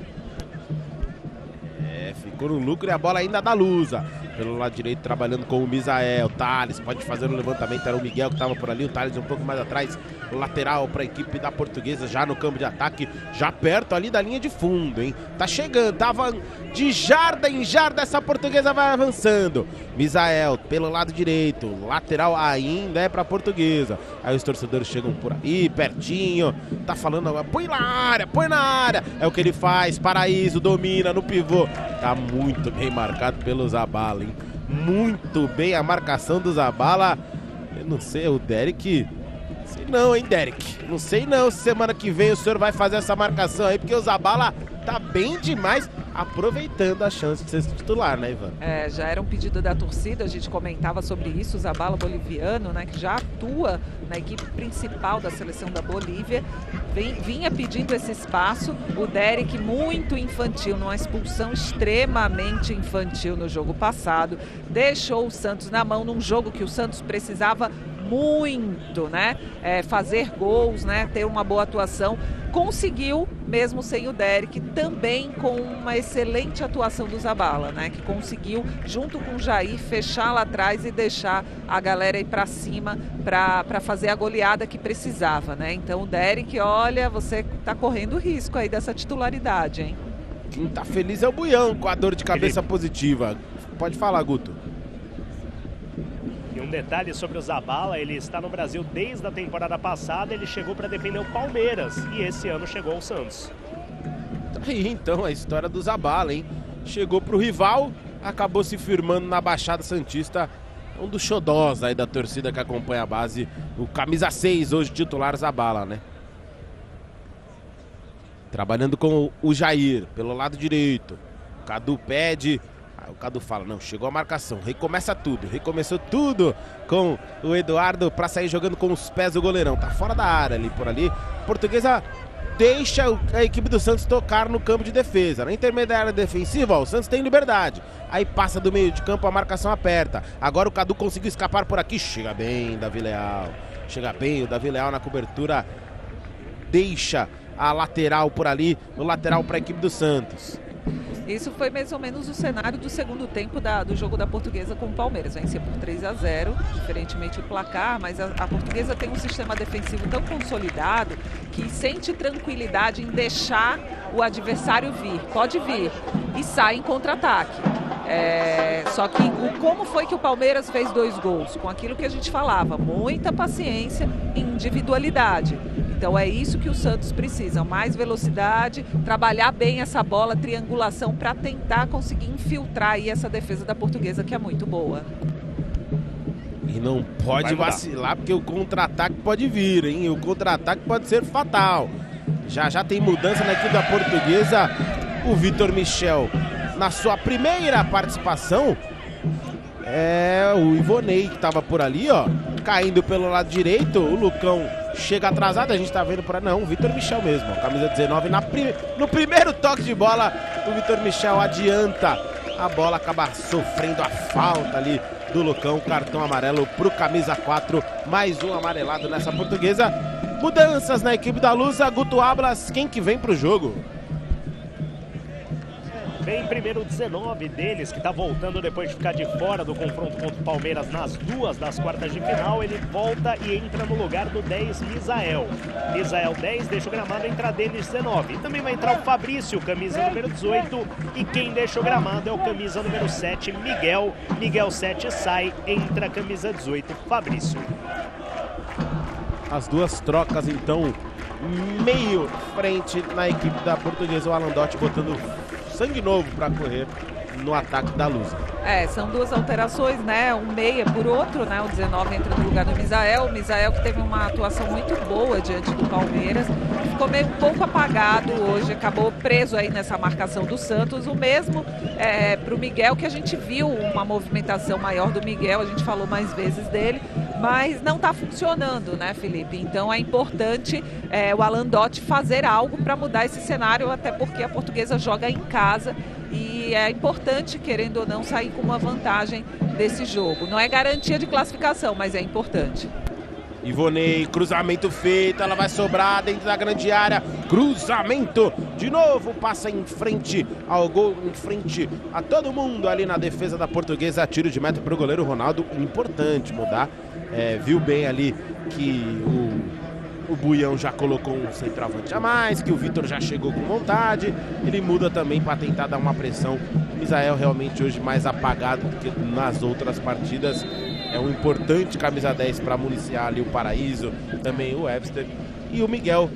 Ficou no lucro e a bola ainda da Lusa. Pelo lado direito trabalhando com o Misael. Thales pode fazer o levantamento, era o Miguel que estava por ali. O Thales um pouco mais atrás. O lateral para a equipe da Portuguesa já no campo de ataque. Já perto ali da linha de fundo, hein? Tá chegando, tava de jarda em jarda. Essa Portuguesa vai avançando. Misael pelo lado direito. Lateral ainda é para a Portuguesa. Aí os torcedores chegam por aí, pertinho. Tá falando agora, põe na área. É o que ele faz. Paraíso domina no pivô. Tá muito bem marcado pelo Zabala, hein? Muito bem a marcação do Zabala. Eu não sei, o Derek... Sei não, hein, Derek? Não sei não se semana que vem o senhor vai fazer essa marcação aí, porque o Zabala tá bem demais, aproveitando a chance de ser titular, né, Ivan? Já era um pedido da torcida, a gente comentava sobre isso, o Zabala boliviano, né, que já atua na equipe principal da seleção da Bolívia, vinha pedindo esse espaço. O Derek muito infantil, numa expulsão extremamente infantil no jogo passado, deixou o Santos na mão num jogo que o Santos precisava muito, né, fazer gols, né, ter uma boa atuação. Conseguiu, mesmo sem o Derek, também com uma excelente atuação do Zabala, né, que conseguiu, junto com o Jair, fechar lá atrás e deixar a galera ir para cima para fazer a goleada que precisava, né. Então o Derek, olha, você tá correndo risco aí dessa titularidade, hein. Quem tá feliz é o Buião, com a dor de cabeça positiva. Pode falar, Guto. E um detalhe sobre o Zabala, ele está no Brasil desde a temporada passada, ele chegou para defender o Palmeiras e esse ano chegou ao Santos. Tá aí então a história do Zabala, hein? Chegou pro rival, acabou se firmando na Baixada Santista, um dos xodós aí da torcida que acompanha a base, o camisa 6, hoje titular Zabala, né? Trabalhando com o Jair, pelo lado direito, o Cadu pede... O Cadu fala, não, chegou a marcação, recomeçou tudo com o Eduardo para sair jogando com os pés do goleirão, tá fora da área ali, por ali. Portuguesa deixa a equipe do Santos tocar no campo de defesa. Na intermediária defensiva, ó, o Santos tem liberdade. Aí passa do meio de campo, a marcação aperta. Agora o Cadu conseguiu escapar por aqui, chega bem o Davi Leal na cobertura, deixa a lateral por ali, o lateral para a equipe do Santos. Isso foi mais ou menos o cenário do segundo tempo do jogo da Portuguesa com o Palmeiras. Vencia por 3-0, diferentemente do placar, mas a Portuguesa tem um sistema defensivo tão consolidado que sente tranquilidade em deixar o adversário vir. Pode vir e sai em contra-ataque. Só que como foi que o Palmeiras fez 2 gols? Com aquilo que a gente falava, muita paciência e individualidade. Então é isso que o Santos precisa, mais velocidade, trabalhar bem essa bola, triangulação para tentar conseguir infiltrar aí essa defesa da Portuguesa, que é muito boa. E não pode vacilar, porque o contra-ataque pode vir, hein? O contra-ataque pode ser fatal. Já tem mudança na equipe da Portuguesa. O Vitor Michel, na sua primeira participação, o Ivonei que estava por ali, ó, caindo pelo lado direito. O Lucão chega atrasado, a gente tá vendo por aí. Não, o Vitor Michel mesmo, ó, camisa 19. No primeiro toque de bola, o Vitor Michel adianta. A bola acaba sofrendo a falta ali do Lucão. Cartão amarelo pro camisa 4. Mais um amarelado nessa Portuguesa. Mudanças na equipe da Lusa. Guto Ablas, quem que vem pro jogo? Vem primeiro o 19 deles, que está voltando depois de ficar de fora do confronto contra o Palmeiras nas 2 das quartas de final. Ele volta e entra no lugar do 10, Misael. Misael 10, deixa o gramado, entra Denis 19. E também vai entrar o Fabrício, camisa número 18. E quem deixa o gramado é o camisa número 7, Miguel. Miguel 7 sai, entra camisa 18, Fabrício. As duas trocas, então, meio frente na equipe da Portuguesa. O Alandotti botando sangue novo para correr no ataque da Lusa. São duas alterações, né? Um meia por outro, né? O 19 entra no lugar do Misael. O Misael que teve uma atuação muito boa diante do Palmeiras. Ficou meio um pouco apagado hoje, acabou preso aí nessa marcação do Santos. O mesmo para o Miguel, que a gente viu uma movimentação maior do Miguel, a gente falou mais vezes dele, mas não está funcionando, né, Felipe? Então é importante o Alandotti fazer algo para mudar esse cenário, até porque a Portuguesa joga em casa e é importante, querendo ou não, sair com uma vantagem desse jogo. Não é garantia de classificação, mas é importante. Ivonei, cruzamento feito, ela vai sobrar dentro da grande área, cruzamento, de novo, passa em frente ao gol, em frente a todo mundo ali na defesa da Portuguesa. Tiro de meta para o goleiro Ronaldo, importante mudar, viu bem ali que o Buião já colocou um centroavante a mais, que o Vitor já chegou com vontade, ele muda também para tentar dar uma pressão. O Misael realmente hoje mais apagado do que nas outras partidas. É um importante camisa 10 para municiar ali o Paraíso, também o Webster. E o Miguel,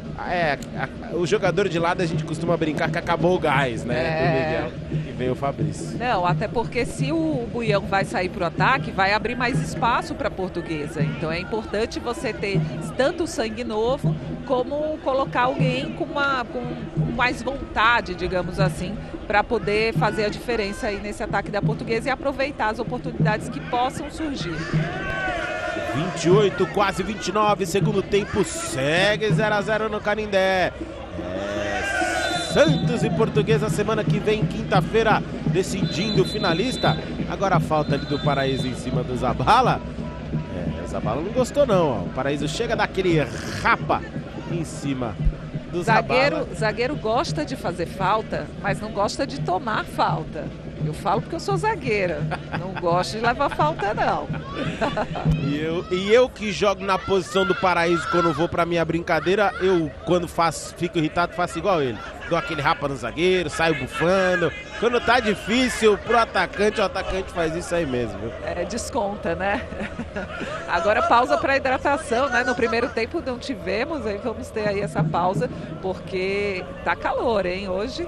o jogador de lado a gente costuma brincar que acabou o gás, né? Do Miguel, e veio o Fabrício. Não, até porque se o Buião vai sair para o ataque, vai abrir mais espaço para a Portuguesa. Então é importante você ter tanto sangue novo, como colocar alguém com mais vontade, digamos assim, para poder fazer a diferença aí nesse ataque da Portuguesa e aproveitar as oportunidades que possam surgir. 28, quase 29, segundo tempo, segue 0-0 no Canindé. Santos e Portuguesa semana que vem, quinta-feira, decidindo o finalista. Agora a falta ali do Paraíso em cima do Zabala. Zabala não gostou não, ó. O Paraíso chega daquele rapa em cima do Zabala. Zagueiro gosta de fazer falta, mas não gosta de tomar falta. Eu falo porque eu sou zagueira, não gosto de levar falta não. E eu que jogo na posição do Paraíso quando vou pra minha brincadeira, eu quando fico irritado faço igual ele. Dou aquele rapa no zagueiro, saio bufando. Quando tá difícil pro atacante, o atacante faz isso aí mesmo, viu? Desconta, né? Agora pausa para hidratação, né? No primeiro tempo não tivemos, aí vamos ter aí essa pausa, porque tá calor, hein, hoje.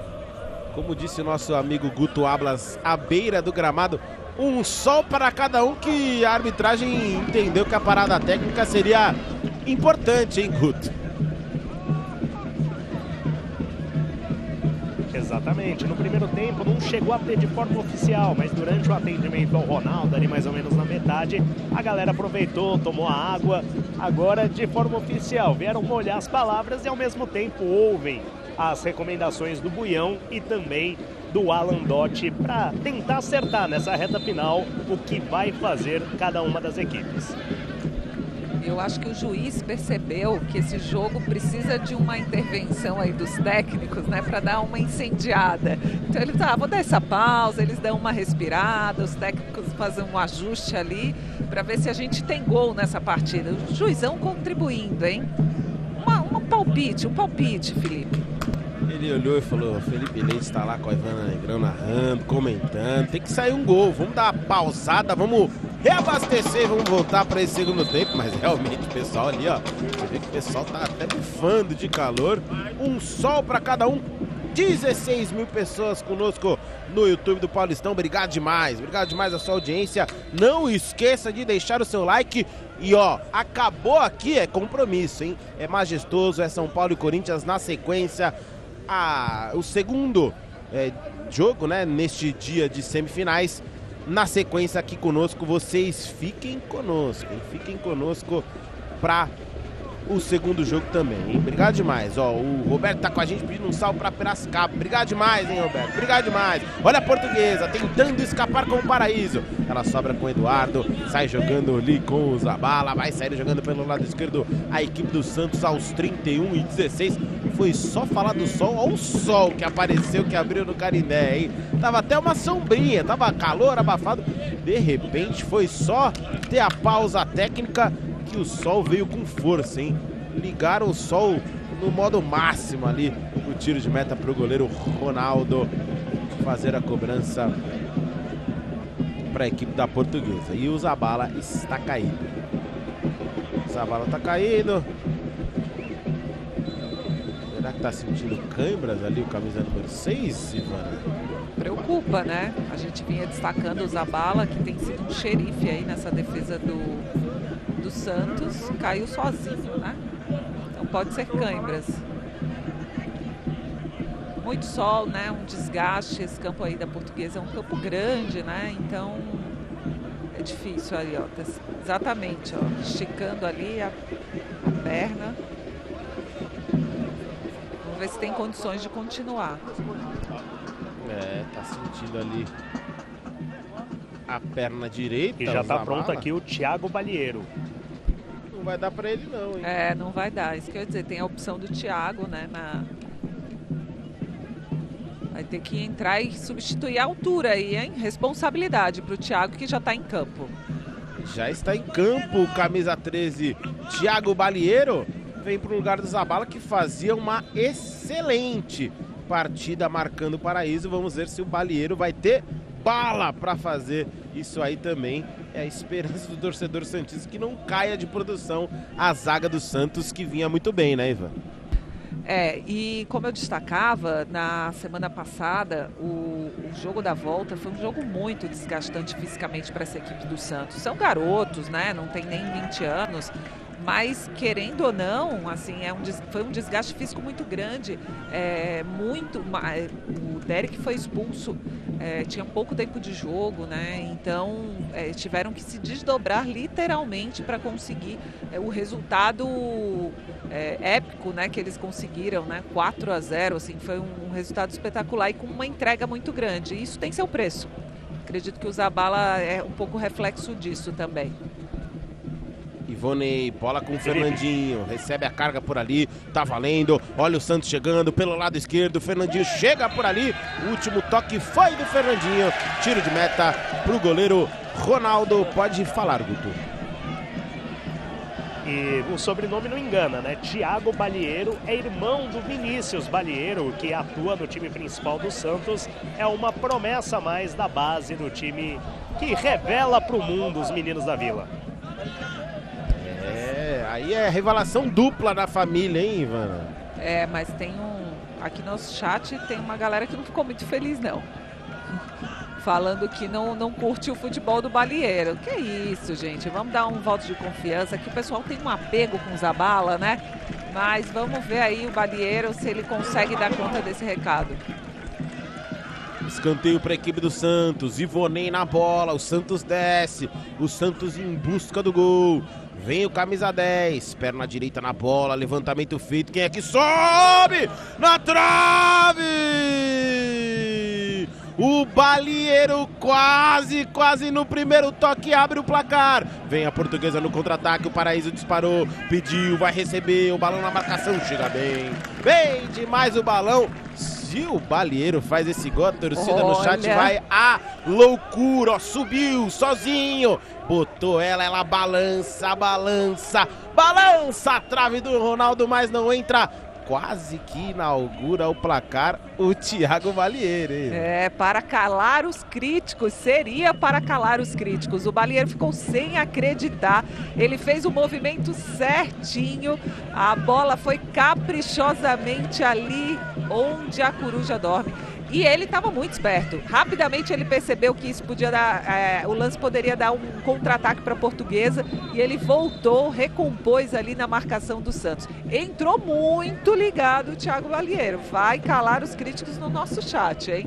Como disse o nosso amigo Guto Ablas, à beira do gramado, um sol para cada um, que a arbitragem entendeu que a parada técnica seria importante, hein, Guto? Exatamente, no primeiro tempo não chegou a ter de forma oficial, mas durante o atendimento ao Ronaldo, ali mais ou menos na metade, a galera aproveitou, tomou a água. Agora de forma oficial, vieram molhar as palavras e ao mesmo tempo ouvem as recomendações do Buião e também do Alandotti para tentar acertar nessa reta final o que vai fazer cada uma das equipes. Eu acho que o juiz percebeu que esse jogo precisa de uma intervenção aí dos técnicos, né, para dar uma incendiada. Então ele vou dar essa pausa, eles dão uma respirada, os técnicos fazem um ajuste ali para ver se a gente tem gol nessa partida. O juizão contribuindo, hein? Um palpite, Felipe. Ele olhou e falou: Felipe Leite está lá com a Ivana Negrão narrando, comentando, tem que sair um gol, vamos dar uma pausada, vamos reabastecer e vamos voltar para esse segundo tempo. Mas realmente o pessoal ali, ó, você vê que o pessoal tá até bufando de calor. Um sol para cada um. 16 mil pessoas conosco no YouTube do Paulistão. Obrigado demais a sua audiência. Não esqueça de deixar o seu like. E ó, acabou aqui, é compromisso, hein? É majestoso, é São Paulo e Corinthians na sequência. O segundo jogo, né, neste dia de semifinais. Na sequência aqui conosco, vocês fiquem conosco, hein? Fiquem conosco pra o segundo jogo também, hein? Obrigado demais, ó, o Roberto tá com a gente pedindo um salve pra Piracicaba. Obrigado demais, hein, Roberto? Obrigado demais. Olha a Portuguesa, tentando escapar com o Paraíso. Ela sobra com o Eduardo, sai jogando ali com o Zabala, vai sair jogando pelo lado esquerdo a equipe do Santos aos 31:16. Foi só falar do sol, olha o sol que apareceu, que abriu no Canindé, hein? Tava até uma sombrinha, tava calor, abafado. De repente foi só ter a pausa técnica que o sol veio com força, hein? Ligaram o sol no modo máximo ali. O tiro de meta pro goleiro Ronaldo fazer a cobrança para a equipe da Portuguesa. E o Zabala está caído. O Zabala está caído. Será que tá sentindo câimbras ali o camisa número 6, Ivana? Preocupa, né? A gente vinha destacando o Zabala, que tem sido um xerife aí nessa defesa do Santos. Caiu sozinho, né? Então pode ser câimbras. Muito sol, né? Um desgaste. Esse campo aí da Portuguesa é um campo grande, né? Então é difícil ali, ó. Exatamente, ó. Esticando ali a perna. Vamos ver se tem condições de continuar. Tá sentindo ali a perna direita. E já tá pronto aqui o Thiago Balieiro. Não vai dar pra ele não, hein? Não vai dar. Isso que eu ia dizer, tem a opção do Thiago, né? Vai ter que entrar e substituir a altura aí, hein? Responsabilidade pro Thiago, que já tá em campo. Já está em campo, camisa 13, Thiago Balieiro. Vem pro lugar do Zabala, que fazia uma excelente partida marcando o Paraíso. Vamos ver se o Balieiro vai ter bala para fazer isso aí também. É a esperança do torcedor santista que não caia de produção a zaga do Santos, que vinha muito bem, né, Ivan? E como eu destacava, na semana passada, o jogo da volta foi um jogo muito desgastante fisicamente para essa equipe do Santos. São garotos, né? Não tem nem 20 anos. Mas, querendo ou não, assim, foi um desgaste físico muito grande. O Derek foi expulso, tinha pouco tempo de jogo, né? Então, tiveram que se desdobrar literalmente para conseguir o resultado épico, né? Que eles conseguiram, né? 4-0, assim, foi um resultado espetacular e com uma entrega muito grande. E isso tem seu preço. Acredito que o Zabala é um pouco reflexo disso também. Ivonei, bola com o Fernandinho, recebe a carga por ali, tá valendo, olha o Santos chegando pelo lado esquerdo, o Fernandinho chega por ali, o último toque foi do Fernandinho, tiro de meta pro goleiro Ronaldo. Pode falar, Guto. E o sobrenome não engana, né? Thiago Balieiro é irmão do Vinícius Balieiro, que atua no time principal do Santos. É uma promessa a mais da base do time que revela pro mundo os meninos da Vila. Aí é revelação dupla da família, hein, Ivana? Mas tem aqui no nosso chat tem uma galera que não ficou muito feliz, não. Falando que não curte o futebol do Balieiro. Que isso, gente? Vamos dar um voto de confiança. Aqui o pessoal tem um apego com o Zabala, né? Mas vamos ver aí o Balieiro se ele consegue dar conta desse recado. Escanteio para a equipe do Santos. Ivonei na bola. O Santos desce. O Santos em busca do gol. Vem o camisa 10, perna direita na bola, levantamento feito, quem é que sobe? Na trave! O Balieiro quase no primeiro toque abre o placar. Vem a Portuguesa no contra-ataque, o Paraíso disparou, pediu, vai receber, o balão na marcação, chega bem demais o balão. Se o Balieiro faz esse gol, a torcida no chat vai à loucura, ó, subiu sozinho, botou ela balança a trave do Ronaldo, mas não entra. quase que inaugura o placar o Thiago Balieiro. Para calar os críticos, seria para calar os críticos. O Balieiro ficou sem acreditar, ele fez o movimento certinho, a bola foi caprichosamente ali onde a coruja dorme. E ele estava muito esperto. Rapidamente ele percebeu que isso podia dar, o lance poderia dar um contra-ataque para a Portuguesa e ele voltou, recompôs ali na marcação do Santos. Entrou muito ligado o Thiago Balieiro. Vai calar os críticos no nosso chat, hein?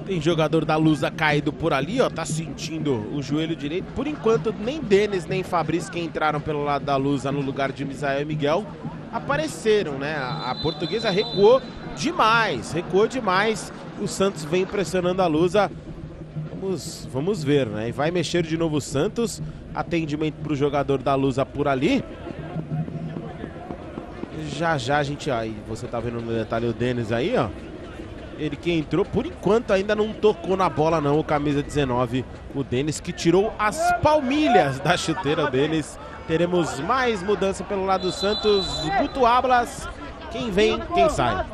Tem jogador da Lusa caído por ali, ó, tá sentindo o joelho direito. Por enquanto, nem Denis nem Fabrício, que entraram pelo lado da Lusa no lugar de Misael e Miguel, apareceram, né? A Portuguesa recuou demais. O Santos vem pressionando a Lusa. Vamos ver, né? E vai mexer de novo o Santos. Atendimento para o jogador da Lusa por ali. Já a gente... Aí você tá vendo no detalhe o Denis aí, ó. Ele que entrou, por enquanto ainda não tocou na bola não, o camisa 19. O Denis que tirou as palmilhas da chuteira deles. Teremos mais mudança pelo lado do Santos. Guto Ablas, quem vem, quem sai.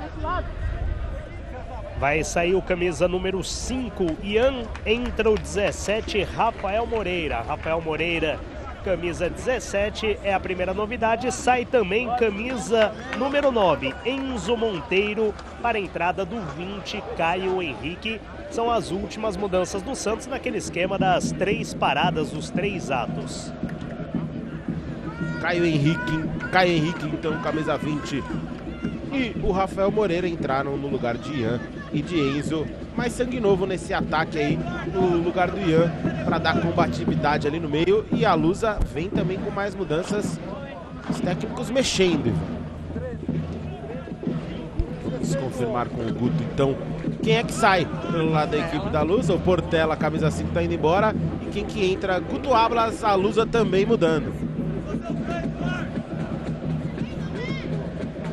Vai sair o camisa número 5, Ian. Entra o 17, Rafael Moreira. Rafael Moreira, camisa 17, é a primeira novidade. Sai também camisa número 9, Enzo Monteiro, para a entrada do 20, Caio Henrique. São as últimas mudanças do Santos naquele esquema das 3 paradas, dos 3 atos. Caio Henrique, então, camisa 20. E o Rafael Moreira entraram no lugar de Ian e de Enzo. Mais sangue novo nesse ataque aí, no lugar do Ian, para dar combatividade ali no meio. E a Lusa vem também com mais mudanças, os técnicos mexendo. Vamos confirmar com o Guto, então, quem é que sai pelo lado da equipe da Lusa. O Portela, camisa 5, tá indo embora. E quem que entra? Guto Ablas, a Lusa também mudando.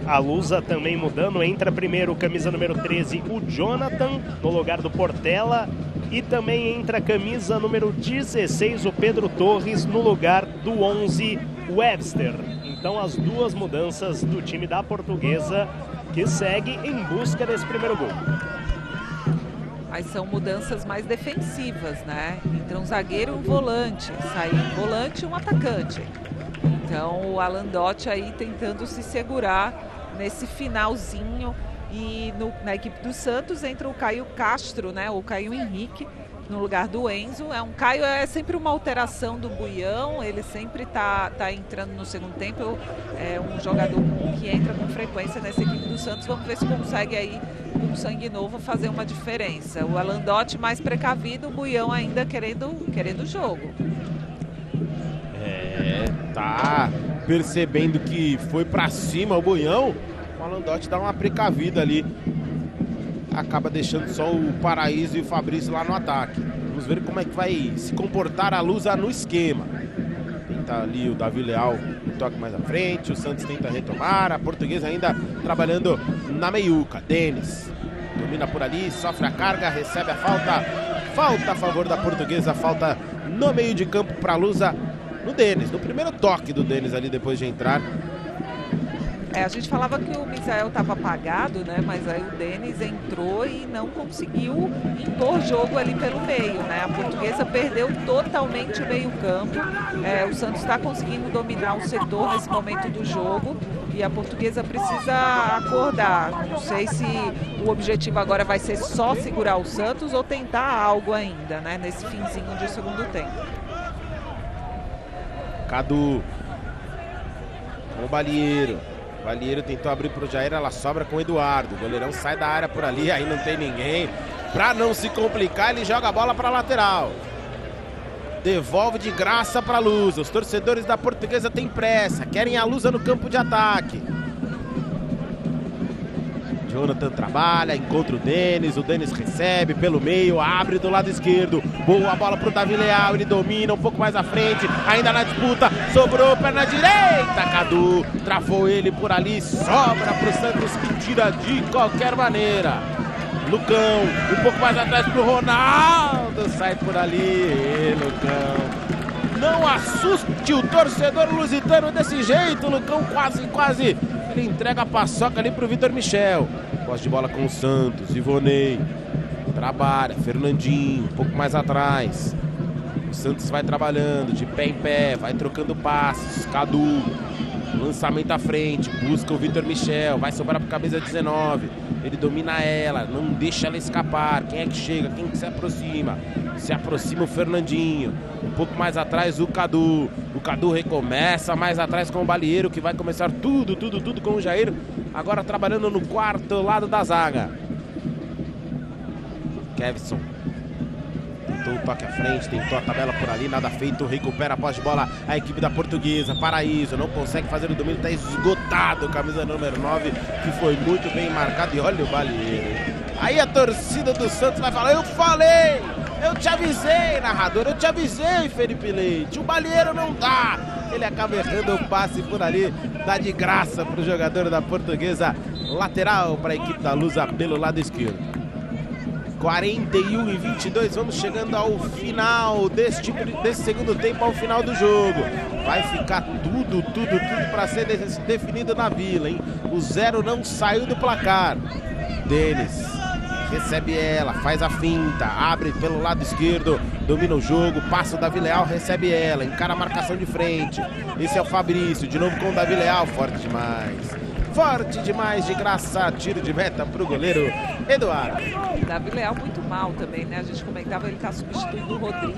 A Lusa também mudando, entra primeiro camisa número 13, o Jonathan, no lugar do Portela. E também entra camisa número 16, o Pedro Torres, no lugar do 11, Webster. Então as duas mudanças do time da Portuguesa, que segue em busca desse primeiro gol. Mas são mudanças mais defensivas, né? Entra um zagueiro e um volante, sai um volante e um atacante. Então o Alan Dotti aí tentando se segurar nesse finalzinho. E na equipe do Santos entra o Caio Castro, né? O Caio Henrique no lugar do Enzo. Caio é sempre uma alteração do Buião, ele sempre tá entrando no segundo tempo. É um jogador que entra com frequência nessa equipe do Santos. Vamos ver se consegue aí, com sangue novo, fazer uma diferença. O Alan Dotti mais precavido, o Buião ainda querendo o jogo. Tá percebendo que foi pra cima o Buião. O Alan Dotti dá uma precavida ali. Acaba deixando só o Paraíso e o Fabrício lá no ataque. Vamos ver como é que vai se comportar a Lusa no esquema. Tenta ali o Davi Leal um toque mais à frente. O Santos tenta retomar. A Portuguesa ainda trabalhando na meiuca. Denis domina por ali, sofre a carga, recebe a falta. Falta a favor da Portuguesa. Falta no meio de campo para a Lusa. No Denis, no primeiro toque do Denis ali depois de entrar. A gente falava que o Misael estava apagado, né? Mas aí o Denis entrou e não conseguiu impor jogo ali pelo meio, né? A Portuguesa perdeu totalmente o meio-campo. O Santos está conseguindo dominar o setor nesse momento do jogo e a Portuguesa precisa acordar. Não sei se o objetivo agora vai ser só segurar o Santos ou tentar algo ainda, né? Nesse finzinho de segundo tempo. Cadu com o Balieiro. O Balieiro tentou abrir pro Jair, ela sobra com o Eduardo. O goleirão sai da área por ali, aí não tem ninguém. Pra não se complicar, ele joga a bola pra lateral. Devolve de graça pra Lusa. Os torcedores da Portuguesa têm pressa, querem a Lusa no campo de ataque. Jonathan trabalha, encontra o Denis recebe pelo meio, abre do lado esquerdo. Boa bola pro Davi Leal, ele domina um pouco mais à frente, ainda na disputa, sobrou perna direita, Cadu travou ele por ali, sobra pro Santos que tira de qualquer maneira. Lucão, um pouco mais atrás pro Ronaldo, sai por ali, Lucão. Não assuste o torcedor lusitano desse jeito, Lucão, quase. Ele entrega a paçoca ali pro Vitor Michel. Posse de bola com o Santos, Ivonei. Trabalha, Fernandinho, um pouco mais atrás. O Santos vai trabalhando, de pé em pé, vai trocando passes. Cadu, lançamento à frente, busca o Vitor Michel, vai sobrar pro camisa 19. Ele domina ela, não deixa ela escapar. Quem é que chega? Quem que se aproxima? Se aproxima o Fernandinho. Um pouco mais atrás o Cadu. O Cadu recomeça mais atrás com o Balieiro, que vai começar tudo com o Jair. Agora trabalhando no quarto lado da zaga. Kevson tentou o toque à frente, tentou a tabela por ali, nada feito, recupera a posse de bola a equipe da Portuguesa. Paraíso não consegue fazer o domínio, está esgotado, camisa número 9, que foi muito bem marcado. E olha o Balieiro. Aí a torcida do Santos vai falar: eu falei, eu te avisei, narrador, eu te avisei, Felipe Leite, o Balieiro não dá. Ele acaba errando o passe por ali, dá de graça para o jogador da Portuguesa. Lateral para a equipe da Lusa pelo lado esquerdo. 41-22, vamos chegando ao final desse segundo tempo, ao final do jogo. Vai ficar tudo para ser definido na Vila, hein? O 0 não saiu do placar. Denis recebe ela, faz a finta, abre pelo lado esquerdo, domina o jogo, passa o Davi Leal, recebe ela, encara a marcação de frente. Esse é o Fabrício, de novo com o Davi Leal, forte demais, de graça, tiro de meta pro goleiro Eduardo. Davi Leal muito mal também, né? A gente comentava, ele tá substituindo o Rodrigo,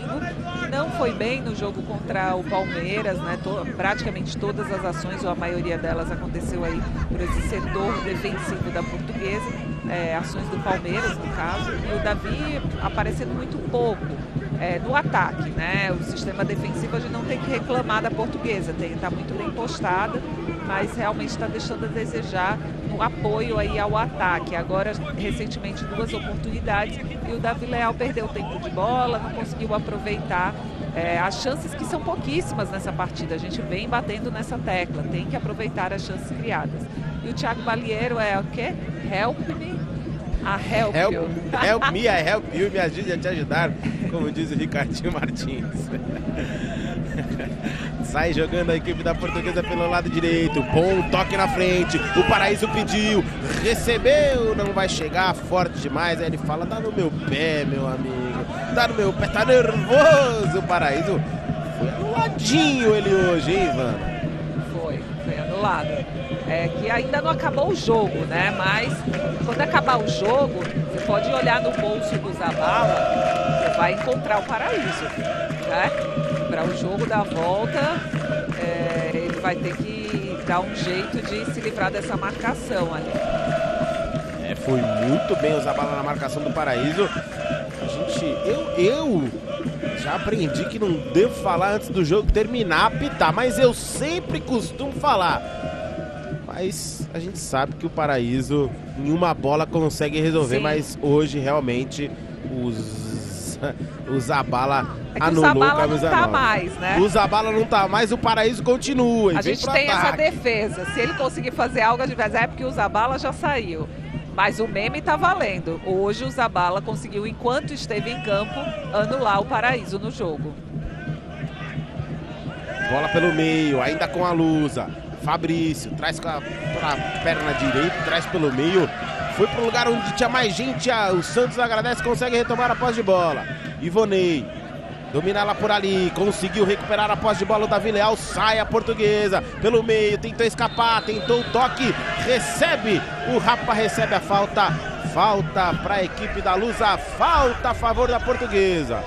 que não foi bem no jogo contra o Palmeiras, né? Praticamente todas as ações, ou a maioria delas, aconteceu aí por esse setor defensivo da Portuguesa, ações do Palmeiras, no caso, e o Davi aparecendo muito pouco no ataque, né? O sistema defensivo a gente não tem que reclamar da Portuguesa, tá muito bem postada, mas realmente está deixando a desejar no apoio aí ao ataque. Agora, recentemente, 2 oportunidades e o Davi Leal perdeu tempo de bola, não conseguiu aproveitar as chances, que são pouquíssimas nessa partida. A gente vem batendo nessa tecla, tem que aproveitar as chances criadas. E o Thiago Balieiro é o quê? Help me. Help you. Help me, I help you, me ajude a te ajudar, como diz o Ricardinho Martins. Sai jogando a equipe da Portuguesa pelo lado direito, bom toque na frente, o Paraíso pediu, recebeu, não vai chegar, forte demais. Aí ele fala: dá no meu pé, meu amigo, dá no meu pé, tá nervoso. O Paraíso foi anuladinho ele hoje, hein, Ivana? Foi anulado. Que ainda não acabou o jogo, né? Mas quando acabar o jogo, você pode olhar no bolso do Zabala, você vai encontrar o Paraíso, né? Para o jogo da volta, ele vai ter que dar um jeito de se livrar dessa marcação ali. Foi muito bem o Zabala na marcação do Paraíso. Eu já aprendi que não devo falar antes do jogo terminar, apitar, mas eu sempre costumo falar. Mas a gente sabe que o Paraíso em uma bola consegue resolver. Sim. Mas hoje realmente o Zabala anulou a camisa 9. Não tá mais, né? O Zabala não tá mais, o Paraíso continua. A gente tem essa defesa. Se ele conseguir fazer algo adversário, é porque o Zabala já saiu. Mas o meme tá valendo. Hoje o Zabala conseguiu, enquanto esteve em campo, anular o Paraíso no jogo. Bola pelo meio, ainda com a Lusa. Fabrício, traz com a perna direita, traz pelo meio. Foi pro lugar onde tinha mais gente. O Santos agradece, consegue retomar a posse de bola. Ivonei domina ela por ali, conseguiu recuperar a posse de bola. O Davi Leal, sai a Portuguesa pelo meio, tentou escapar, tentou o toque, recebe, o Rapa recebe a falta. Falta para a equipe da Lusa, falta a favor da Portuguesa.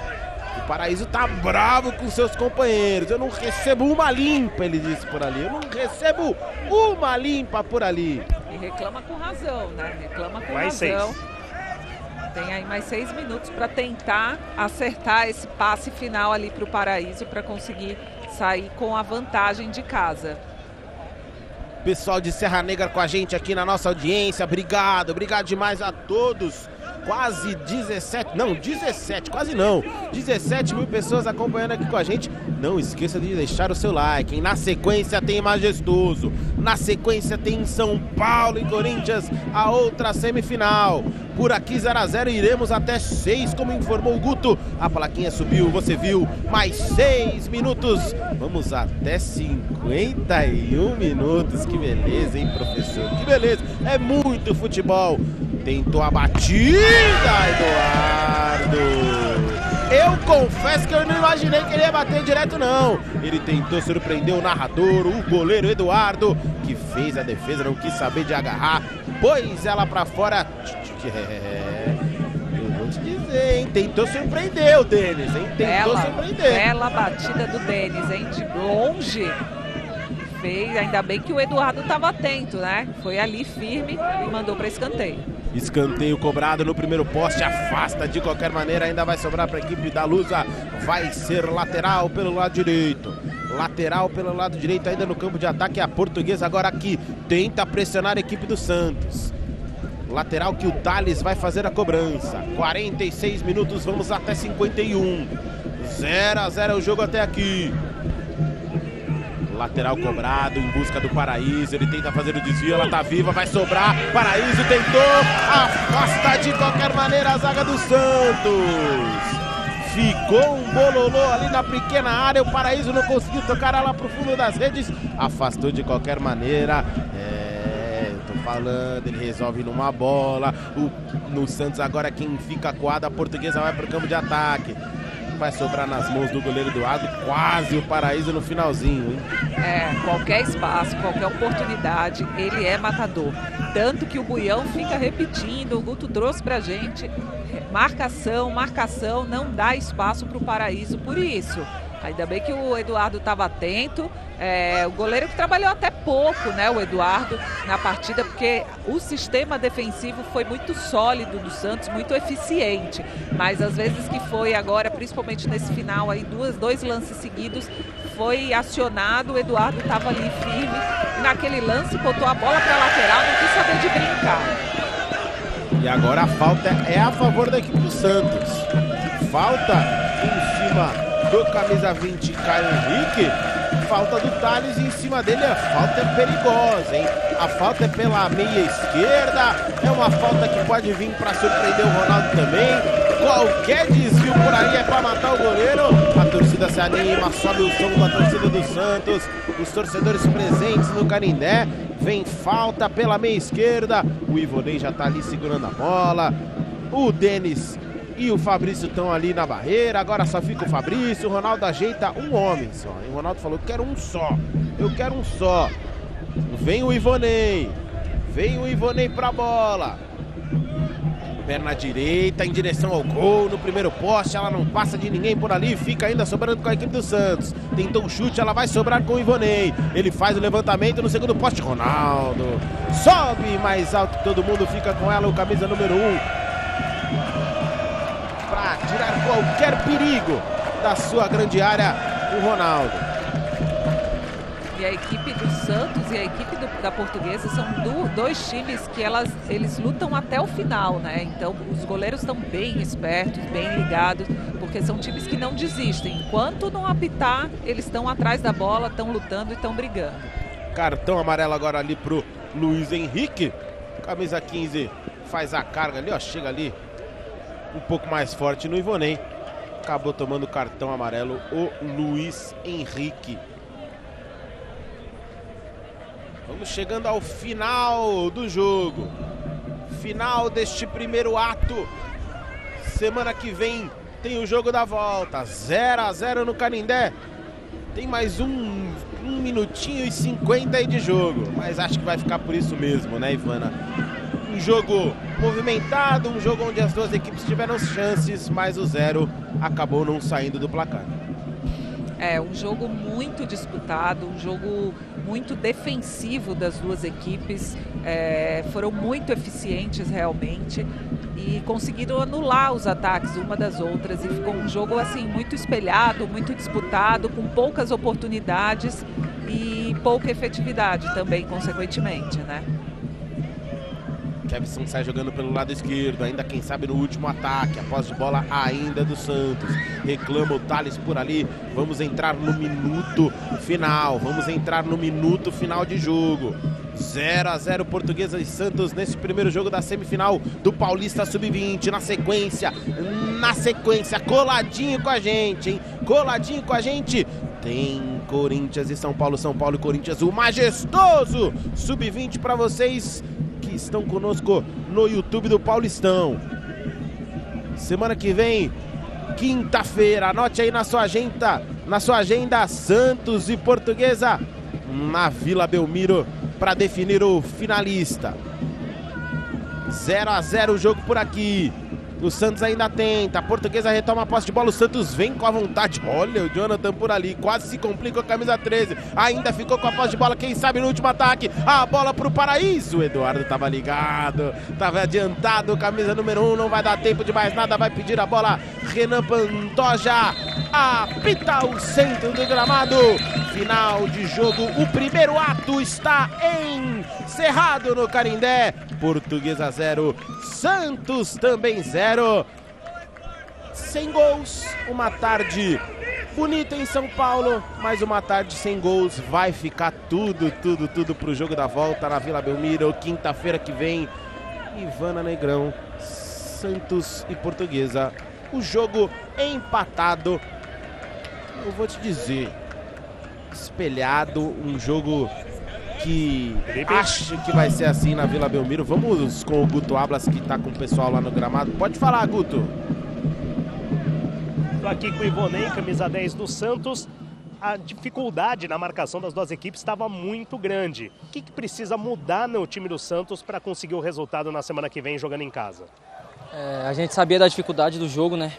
O Paraíso tá bravo com seus companheiros. Eu não recebo uma limpa, ele disse por ali. Eu não recebo uma limpa por ali. E reclama com razão, né? Reclama com razão. Tem aí mais 6 minutos para tentar acertar esse passe final ali para o Paraíso, para conseguir sair com a vantagem de casa. Pessoal de Serra Negra com a gente aqui na nossa audiência. Obrigado demais a todos quase 17, quase não, 17 mil pessoas acompanhando aqui com a gente. Não esqueça de deixar o seu like, hein? Na sequência tem Majestoso, na sequência tem São Paulo e Corinthians, a outra semifinal. Por aqui 0 a 0, iremos até 6, como informou o Guto. A plaquinha subiu, você viu, mais 6 minutos. Vamos até 51 minutos. Que beleza, hein, professor? Que beleza, é muito futebol. Tentou a batida, Eduardo. Eu confesso que eu não imaginei que ele ia bater direto, não. Ele tentou surpreender o narrador, o goleiro Eduardo, que fez a defesa, não quis saber de agarrar, pôs ela pra fora. Eu vou te dizer, hein? Tentou surpreender o Denis, hein? Tentou surpreender. Bela batida do Denis, hein? De longe. Fez, ainda bem que o Eduardo estava atento, né? Foi ali firme e mandou para escanteio. Escanteio cobrado no primeiro poste, afasta de qualquer maneira, ainda vai sobrar para a equipe da Lusa. Vai ser lateral pelo lado direito. Lateral pelo lado direito, ainda no campo de ataque. A Portuguesa agora aqui tenta pressionar a equipe do Santos. Lateral que o Thales vai fazer a cobrança. 46 minutos, vamos até 51. 0 a 0 é o jogo até aqui. Lateral cobrado em busca do Paraíso. Ele tenta fazer o desvio, ela tá viva, vai sobrar. Paraíso tentou, afasta de qualquer maneira a zaga do Santos. Ficou um bololô ali na pequena área. O Paraíso não conseguiu tocar ela pro fundo das redes. Afastou de qualquer maneira. Falando, ele resolve numa bola. No Santos agora quem fica coado, a Portuguesa vai pro campo de ataque. Vai sobrar nas mãos do goleiro Eduardo. Quase o Paraíso no finalzinho, hein? Qualquer espaço, qualquer oportunidade, ele é matador. Tanto que o Buião fica repetindo, o Guto trouxe pra gente. Marcação, marcação, não dá espaço pro Paraíso por isso. Ainda bem que o Eduardo estava atento, o goleiro que trabalhou até pouco, né, o Eduardo, na partida, porque o sistema defensivo foi muito sólido do Santos, muito eficiente, mas às vezes que foi agora, principalmente nesse final aí, dois lances seguidos, foi acionado, o Eduardo estava ali firme, e naquele lance botou a bola para a lateral, não quis saber de brincar. E agora a falta é a favor da equipe do Santos. Falta em cima do camisa 20, Caio Henrique. Falta do Thales em cima dele. A falta é perigosa, hein? A falta é pela meia esquerda. É uma falta que pode vir para surpreender o Ronaldo também. Qualquer desvio por aí é para matar o goleiro. A torcida se anima, sobe o som da torcida do Santos. Os torcedores presentes no Canindé. Vem falta pela meia esquerda. O Ivonei já tá ali segurando a bola. O Denis e o Fabrício estão ali na barreira. Agora só fica o Fabrício. O Ronaldo ajeita um homem só. E o Ronaldo falou: quero um só. Eu quero um só. Vem o Ivonei. Vem o Ivonei pra bola. Perna direita em direção ao gol. No primeiro poste, ela não passa de ninguém por ali. Fica ainda sobrando com a equipe do Santos. Tentou um chute, ela vai sobrar com o Ivonei. Ele faz o levantamento no segundo poste. Ronaldo sobe mais alto que todo mundo. Fica com ela o camisa número 1. Para tirar qualquer perigo da sua grande área, o Ronaldo. E a equipe do Santos e a equipe da Portuguesa são dois times que eles lutam até o final, né? Então os goleiros estão bem espertos, bem ligados, porque são times que não desistem. Enquanto não apitar, eles estão atrás da bola, estão lutando e estão brigando. Cartão amarelo agora ali pro Luiz Henrique. Camisa 15 faz a carga ali, ó, chega ali um pouco mais forte no Ivonei. Acabou tomando cartão amarelo o Luiz Henrique. Vamos chegando ao final do jogo. Final deste primeiro ato. Semana que vem tem o jogo da volta. 0 a 0 no Canindé. Tem mais um minutinho e 50 aí de jogo. Mas acho que vai ficar por isso mesmo, né, Ivana? Um jogo movimentado, um jogo onde as duas equipes tiveram chances, mas o 0 acabou não saindo do placar. É um jogo muito disputado, um jogo muito defensivo das duas equipes, foram muito eficientes realmente e conseguiram anular os ataques uma das outras e ficou um jogo assim muito espelhado, muito disputado, com poucas oportunidades e pouca efetividade também, consequentemente, né? Kevson sai jogando pelo lado esquerdo, ainda quem sabe no último ataque, a posse de bola ainda do Santos. Reclama o Thales por ali, vamos entrar no minuto final de jogo. 0-0 Portuguesa e Santos nesse primeiro jogo da semifinal do Paulista Sub-20. Na sequência, coladinho com a gente, hein? Coladinho com a gente. Tem Corinthians e São Paulo e Corinthians, o majestoso Sub-20 para vocês que estão conosco no YouTube do Paulistão. Semana que vem, quinta-feira, anote aí na sua agenda, Santos e Portuguesa na Vila Belmiro para definir o finalista. 0-0 o jogo por aqui. O Santos ainda tenta, a Portuguesa retoma a posse de bola, o Santos vem com a vontade. Olha o Jonathan por ali, quase se complica com a camisa 13. Ainda ficou com a posse de bola, quem sabe no último ataque. A bola pro Paraíso, o Eduardo tava ligado, tava adiantado, camisa número 1, não vai dar tempo de mais nada, vai pedir a bola Renan Pantoja. Apita o centro do gramado. Final de jogo, o primeiro ato está encerrado no Canindé. Portuguesa 0, Santos também 0. Sem gols, uma tarde bonita em São Paulo, mas uma tarde sem gols. Vai ficar tudo pro jogo da volta na Vila Belmiro, quinta-feira que vem. Ivana Negrão, Santos e Portuguesa. O jogo empatado. Eu vou te dizer, espelhado, um jogo que acho que vai ser assim na Vila Belmiro. Vamos com o Guto Ablas, que tá com o pessoal lá no gramado. Pode falar, Guto. Tô aqui com o Ivonei, camisa 10 do Santos. A dificuldade na marcação das duas equipes estava muito grande. O que precisa mudar no time do Santos para conseguir o resultado na semana que vem jogando em casa? A gente sabia da dificuldade do jogo, né?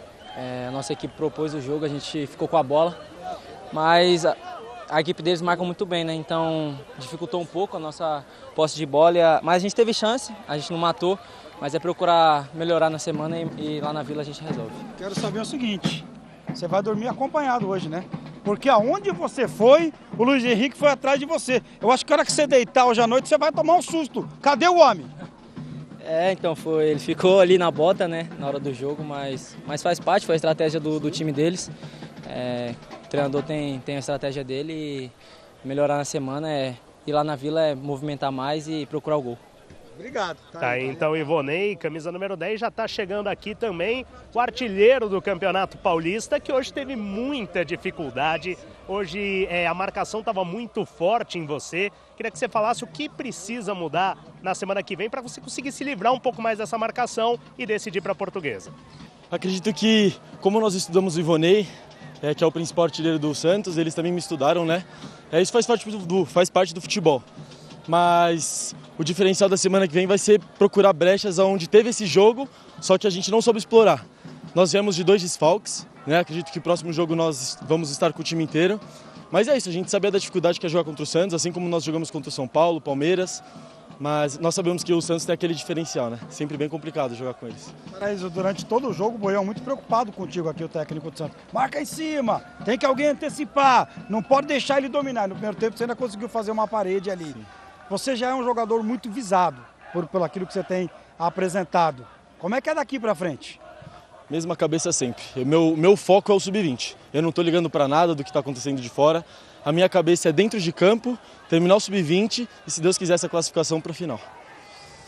A nossa equipe propôs o jogo, a gente ficou com a bola, mas a equipe deles marca muito bem, né? Então dificultou um pouco a nossa posse de bola, mas a gente teve chance, a gente não matou, mas é procurar melhorar na semana e lá na Vila a gente resolve. Quero saber o seguinte, você vai dormir acompanhado hoje, né? Porque aonde você foi, o Luiz Henrique foi atrás de você. Eu acho que na hora que você deitar hoje à noite, você vai tomar um susto. Cadê o homem? Então ele ficou ali na bota, né, na hora do jogo, mas faz parte, foi a estratégia do time deles. O treinador tem a estratégia dele e melhorar na semana, ir lá na Vila, movimentar mais e procurar o gol. Obrigado. Tá aí, então, Ivonei, camisa número 10, já está chegando aqui também o artilheiro do Campeonato Paulista, que hoje teve muita dificuldade. Hoje a marcação estava muito forte em você. Queria que você falasse o que precisa mudar na semana que vem para você conseguir se livrar um pouco mais dessa marcação e decidir para a Portuguesa. Acredito que, como nós estudamos o Ivonei, que é o principal artilheiro do Santos, eles também me estudaram, né? Isso faz parte do futebol. Mas o diferencial da semana que vem vai ser procurar brechas onde teve esse jogo, só que a gente não soube explorar. Nós viemos de 2 desfalques, né? Acredito que o próximo jogo nós vamos estar com o time inteiro. Mas é isso, a gente sabia da dificuldade que é jogar contra o Santos, assim como nós jogamos contra o São Paulo, Palmeiras. Mas nós sabemos que o Santos tem aquele diferencial, né? Sempre bem complicado jogar com eles. Paraíso, durante todo o jogo, o Boião muito preocupado contigo aqui, o técnico do Santos. Marca em cima, tem que alguém antecipar, não pode deixar ele dominar. No primeiro tempo você ainda conseguiu fazer uma parede ali. Sim. Você já é um jogador muito visado por aquilo que você tem apresentado. Como é que é daqui pra frente? Mesma cabeça sempre. Meu foco é o sub-20. Eu não estou ligando para nada do que está acontecendo de fora. A minha cabeça é dentro de campo, terminar o sub-20 e, se Deus quiser, essa classificação para a final.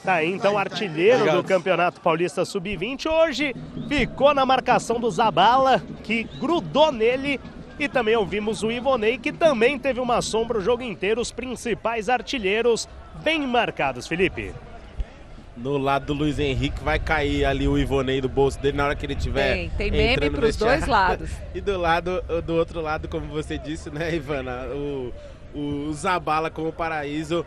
Tá aí, então, artilheiro do Campeonato Paulista Sub-20. Hoje ficou na marcação do Zabala, que grudou nele. E também ouvimos o Ivonei, que também teve uma sombra o jogo inteiro. Os principais artilheiros bem marcados, Felipe. No lado do Luiz Henrique vai cair ali o Ivonei do bolso dele na hora que ele tiver. Tem meme para os dois lados. E do outro lado, como você disse, né, Ivana, o Zabala com o Paraíso.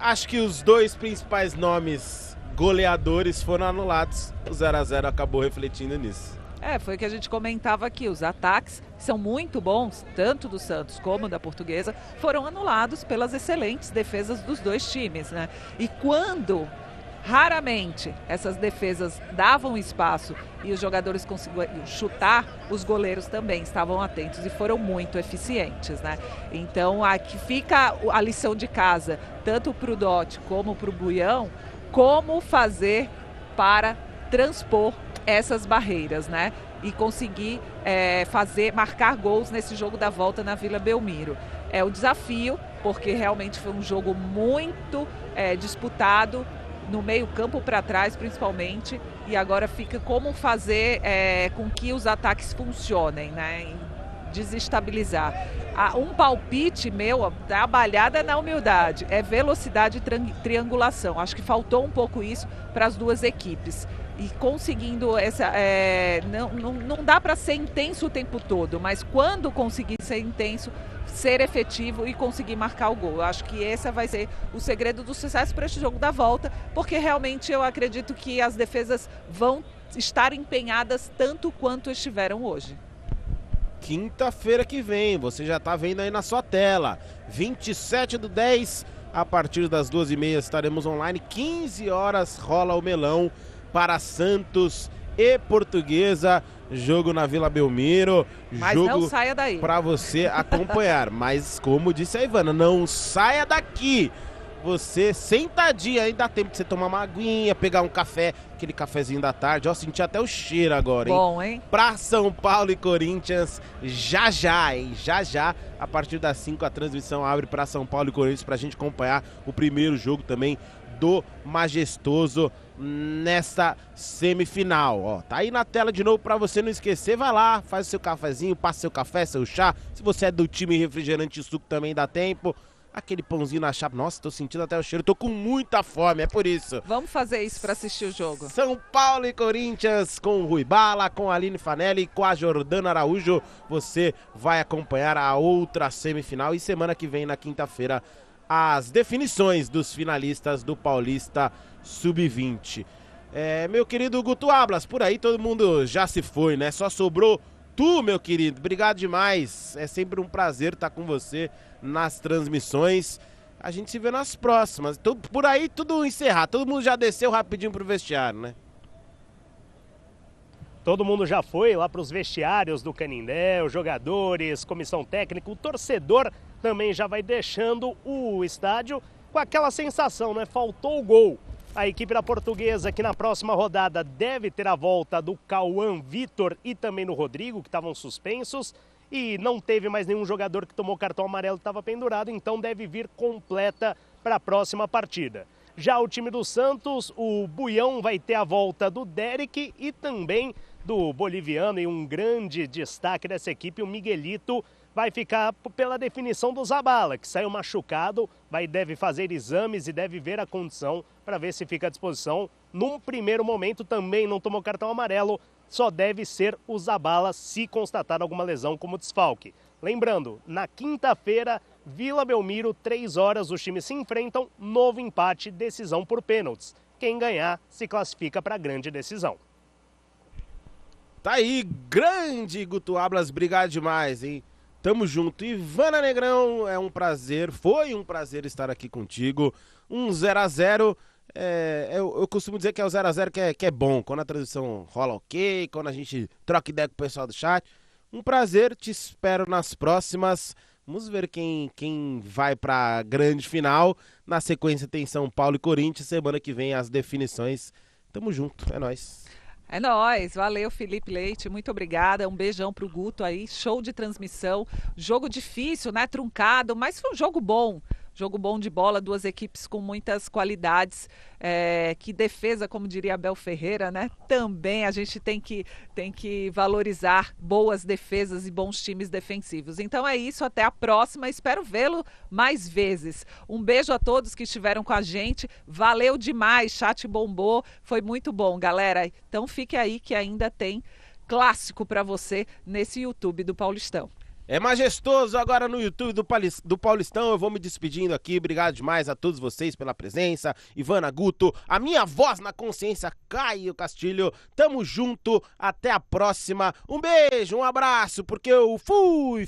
Acho que os 2 principais nomes goleadores foram anulados. O 0-0 acabou refletindo nisso. Foi o que a gente comentava aqui, os ataques são muito bons, tanto do Santos como da Portuguesa, foram anulados pelas excelentes defesas dos 2 times, né? E quando raramente essas defesas davam espaço e os jogadores conseguiam chutar, os goleiros também estavam atentos e foram muito eficientes, né? Então aqui fica a lição de casa, tanto para o Dotti como para o Buião, como fazer para transpor essas barreiras, né? E conseguir marcar gols nesse jogo da volta na Vila Belmiro. É o desafio, porque realmente foi um jogo muito disputado, no meio campo para trás principalmente, e agora fica como fazer com que os ataques funcionem, né? E desestabilizar. Um palpite meu, trabalhada na humildade, é velocidade e triangulação. Acho que faltou um pouco isso para as duas equipes. E conseguindo não dá para ser intenso o tempo todo, mas quando conseguir ser intenso, ser efetivo e conseguir marcar o gol. Eu acho que esse vai ser o segredo do sucesso para este jogo da volta, porque realmente eu acredito que as defesas vão estar empenhadas tanto quanto estiveram hoje. Quinta-feira que vem, você já está vendo aí na sua tela, 27/10, a partir das 12h30 estaremos online, 15 horas rola o melão para Santos e Portuguesa, jogo na Vila Belmiro, mas jogo não saia daí para você acompanhar, mas como disse a Ivana, não saia daqui, você sentadinho, ainda dá tempo de você tomar uma aguinha, pegar um café, aquele cafezinho da tarde, ó, senti até o cheiro agora, hein? Bom, hein? Pra São Paulo e Corinthians, já, hein? Já, a partir das 5 a transmissão abre pra São Paulo e Corinthians pra gente acompanhar o primeiro jogo também do Majestoso nesta semifinal, ó, tá aí na tela de novo pra você não esquecer, vai lá, faz o seu cafezinho, passa seu café, seu chá, se você é do time refrigerante e suco também dá tempo, aquele pãozinho na chapa, nossa, tô sentindo até o cheiro, tô com muita fome, é por isso. Vamos fazer isso pra assistir o jogo. São Paulo e Corinthians com o Rui Bala, com a Aline Fanelli, com a Jordana Araújo, você vai acompanhar a outra semifinal e semana que vem, na quinta-feira, as definições dos finalistas do Paulista Sub-20. Meu querido Guto Ablas, por aí todo mundo já se foi, né? Só sobrou tu, meu querido. Obrigado demais. É sempre um prazer estar com você nas transmissões. A gente se vê nas próximas. Por aí tudo encerrar. Todo mundo já desceu rapidinho pro vestiário, né? Todo mundo já foi lá para os vestiários do Canindé, os jogadores, comissão técnica, o torcedor também já vai deixando o estádio com aquela sensação, né? Faltou o gol. A equipe da Portuguesa, que na próxima rodada deve ter a volta do Cauã Vitor e também do Rodrigo, que estavam suspensos. E não teve mais nenhum jogador que tomou cartão amarelo que estava pendurado, então deve vir completa para a próxima partida. Já o time do Santos, o Buião vai ter a volta do Derek e também do boliviano, e um grande destaque dessa equipe, o Miguelito, vai ficar pela definição do Zabala, que saiu machucado, deve fazer exames e deve ver a condição para ver se fica à disposição. Num primeiro momento também não tomou cartão amarelo, só deve ser o Zabala se constatar alguma lesão como desfalque. Lembrando, na quinta-feira, Vila Belmiro, 3 horas, os times se enfrentam, novo empate, decisão por pênaltis. Quem ganhar se classifica para a grande decisão. Tá aí, grande Guto Ablas, obrigado demais, hein? Tamo junto. Ivana Negrão, foi um prazer estar aqui contigo. 0-0, eu costumo dizer que é o 0-0 que é bom, quando a transmissão rola ok, quando a gente troca ideia com o pessoal do chat. Um prazer, te espero nas próximas. Vamos ver quem vai pra grande final. Na sequência tem São Paulo e Corinthians, semana que vem as definições. Tamo junto, é nóis. É nóis, valeu Felipe Leite, muito obrigada, um beijão pro Guto aí, show de transmissão, jogo difícil, né, truncado, mas foi um jogo bom de bola, duas equipes com muitas qualidades, que defesa, como diria Abel Ferreira, né, também a gente tem que valorizar boas defesas e bons times defensivos. Então é isso, até a próxima, espero vê-lo mais vezes. Um beijo a todos que estiveram com a gente, valeu demais, chat bombou, foi muito bom, galera. Então fique aí que ainda tem clássico para você nesse YouTube do Paulistão. É majestoso agora no YouTube do Paulistão, eu vou me despedindo aqui, obrigado demais a todos vocês pela presença, Ivana, Guto, a minha voz na consciência, Caio Castilho, tamo junto, até a próxima, um beijo, um abraço, porque eu fui.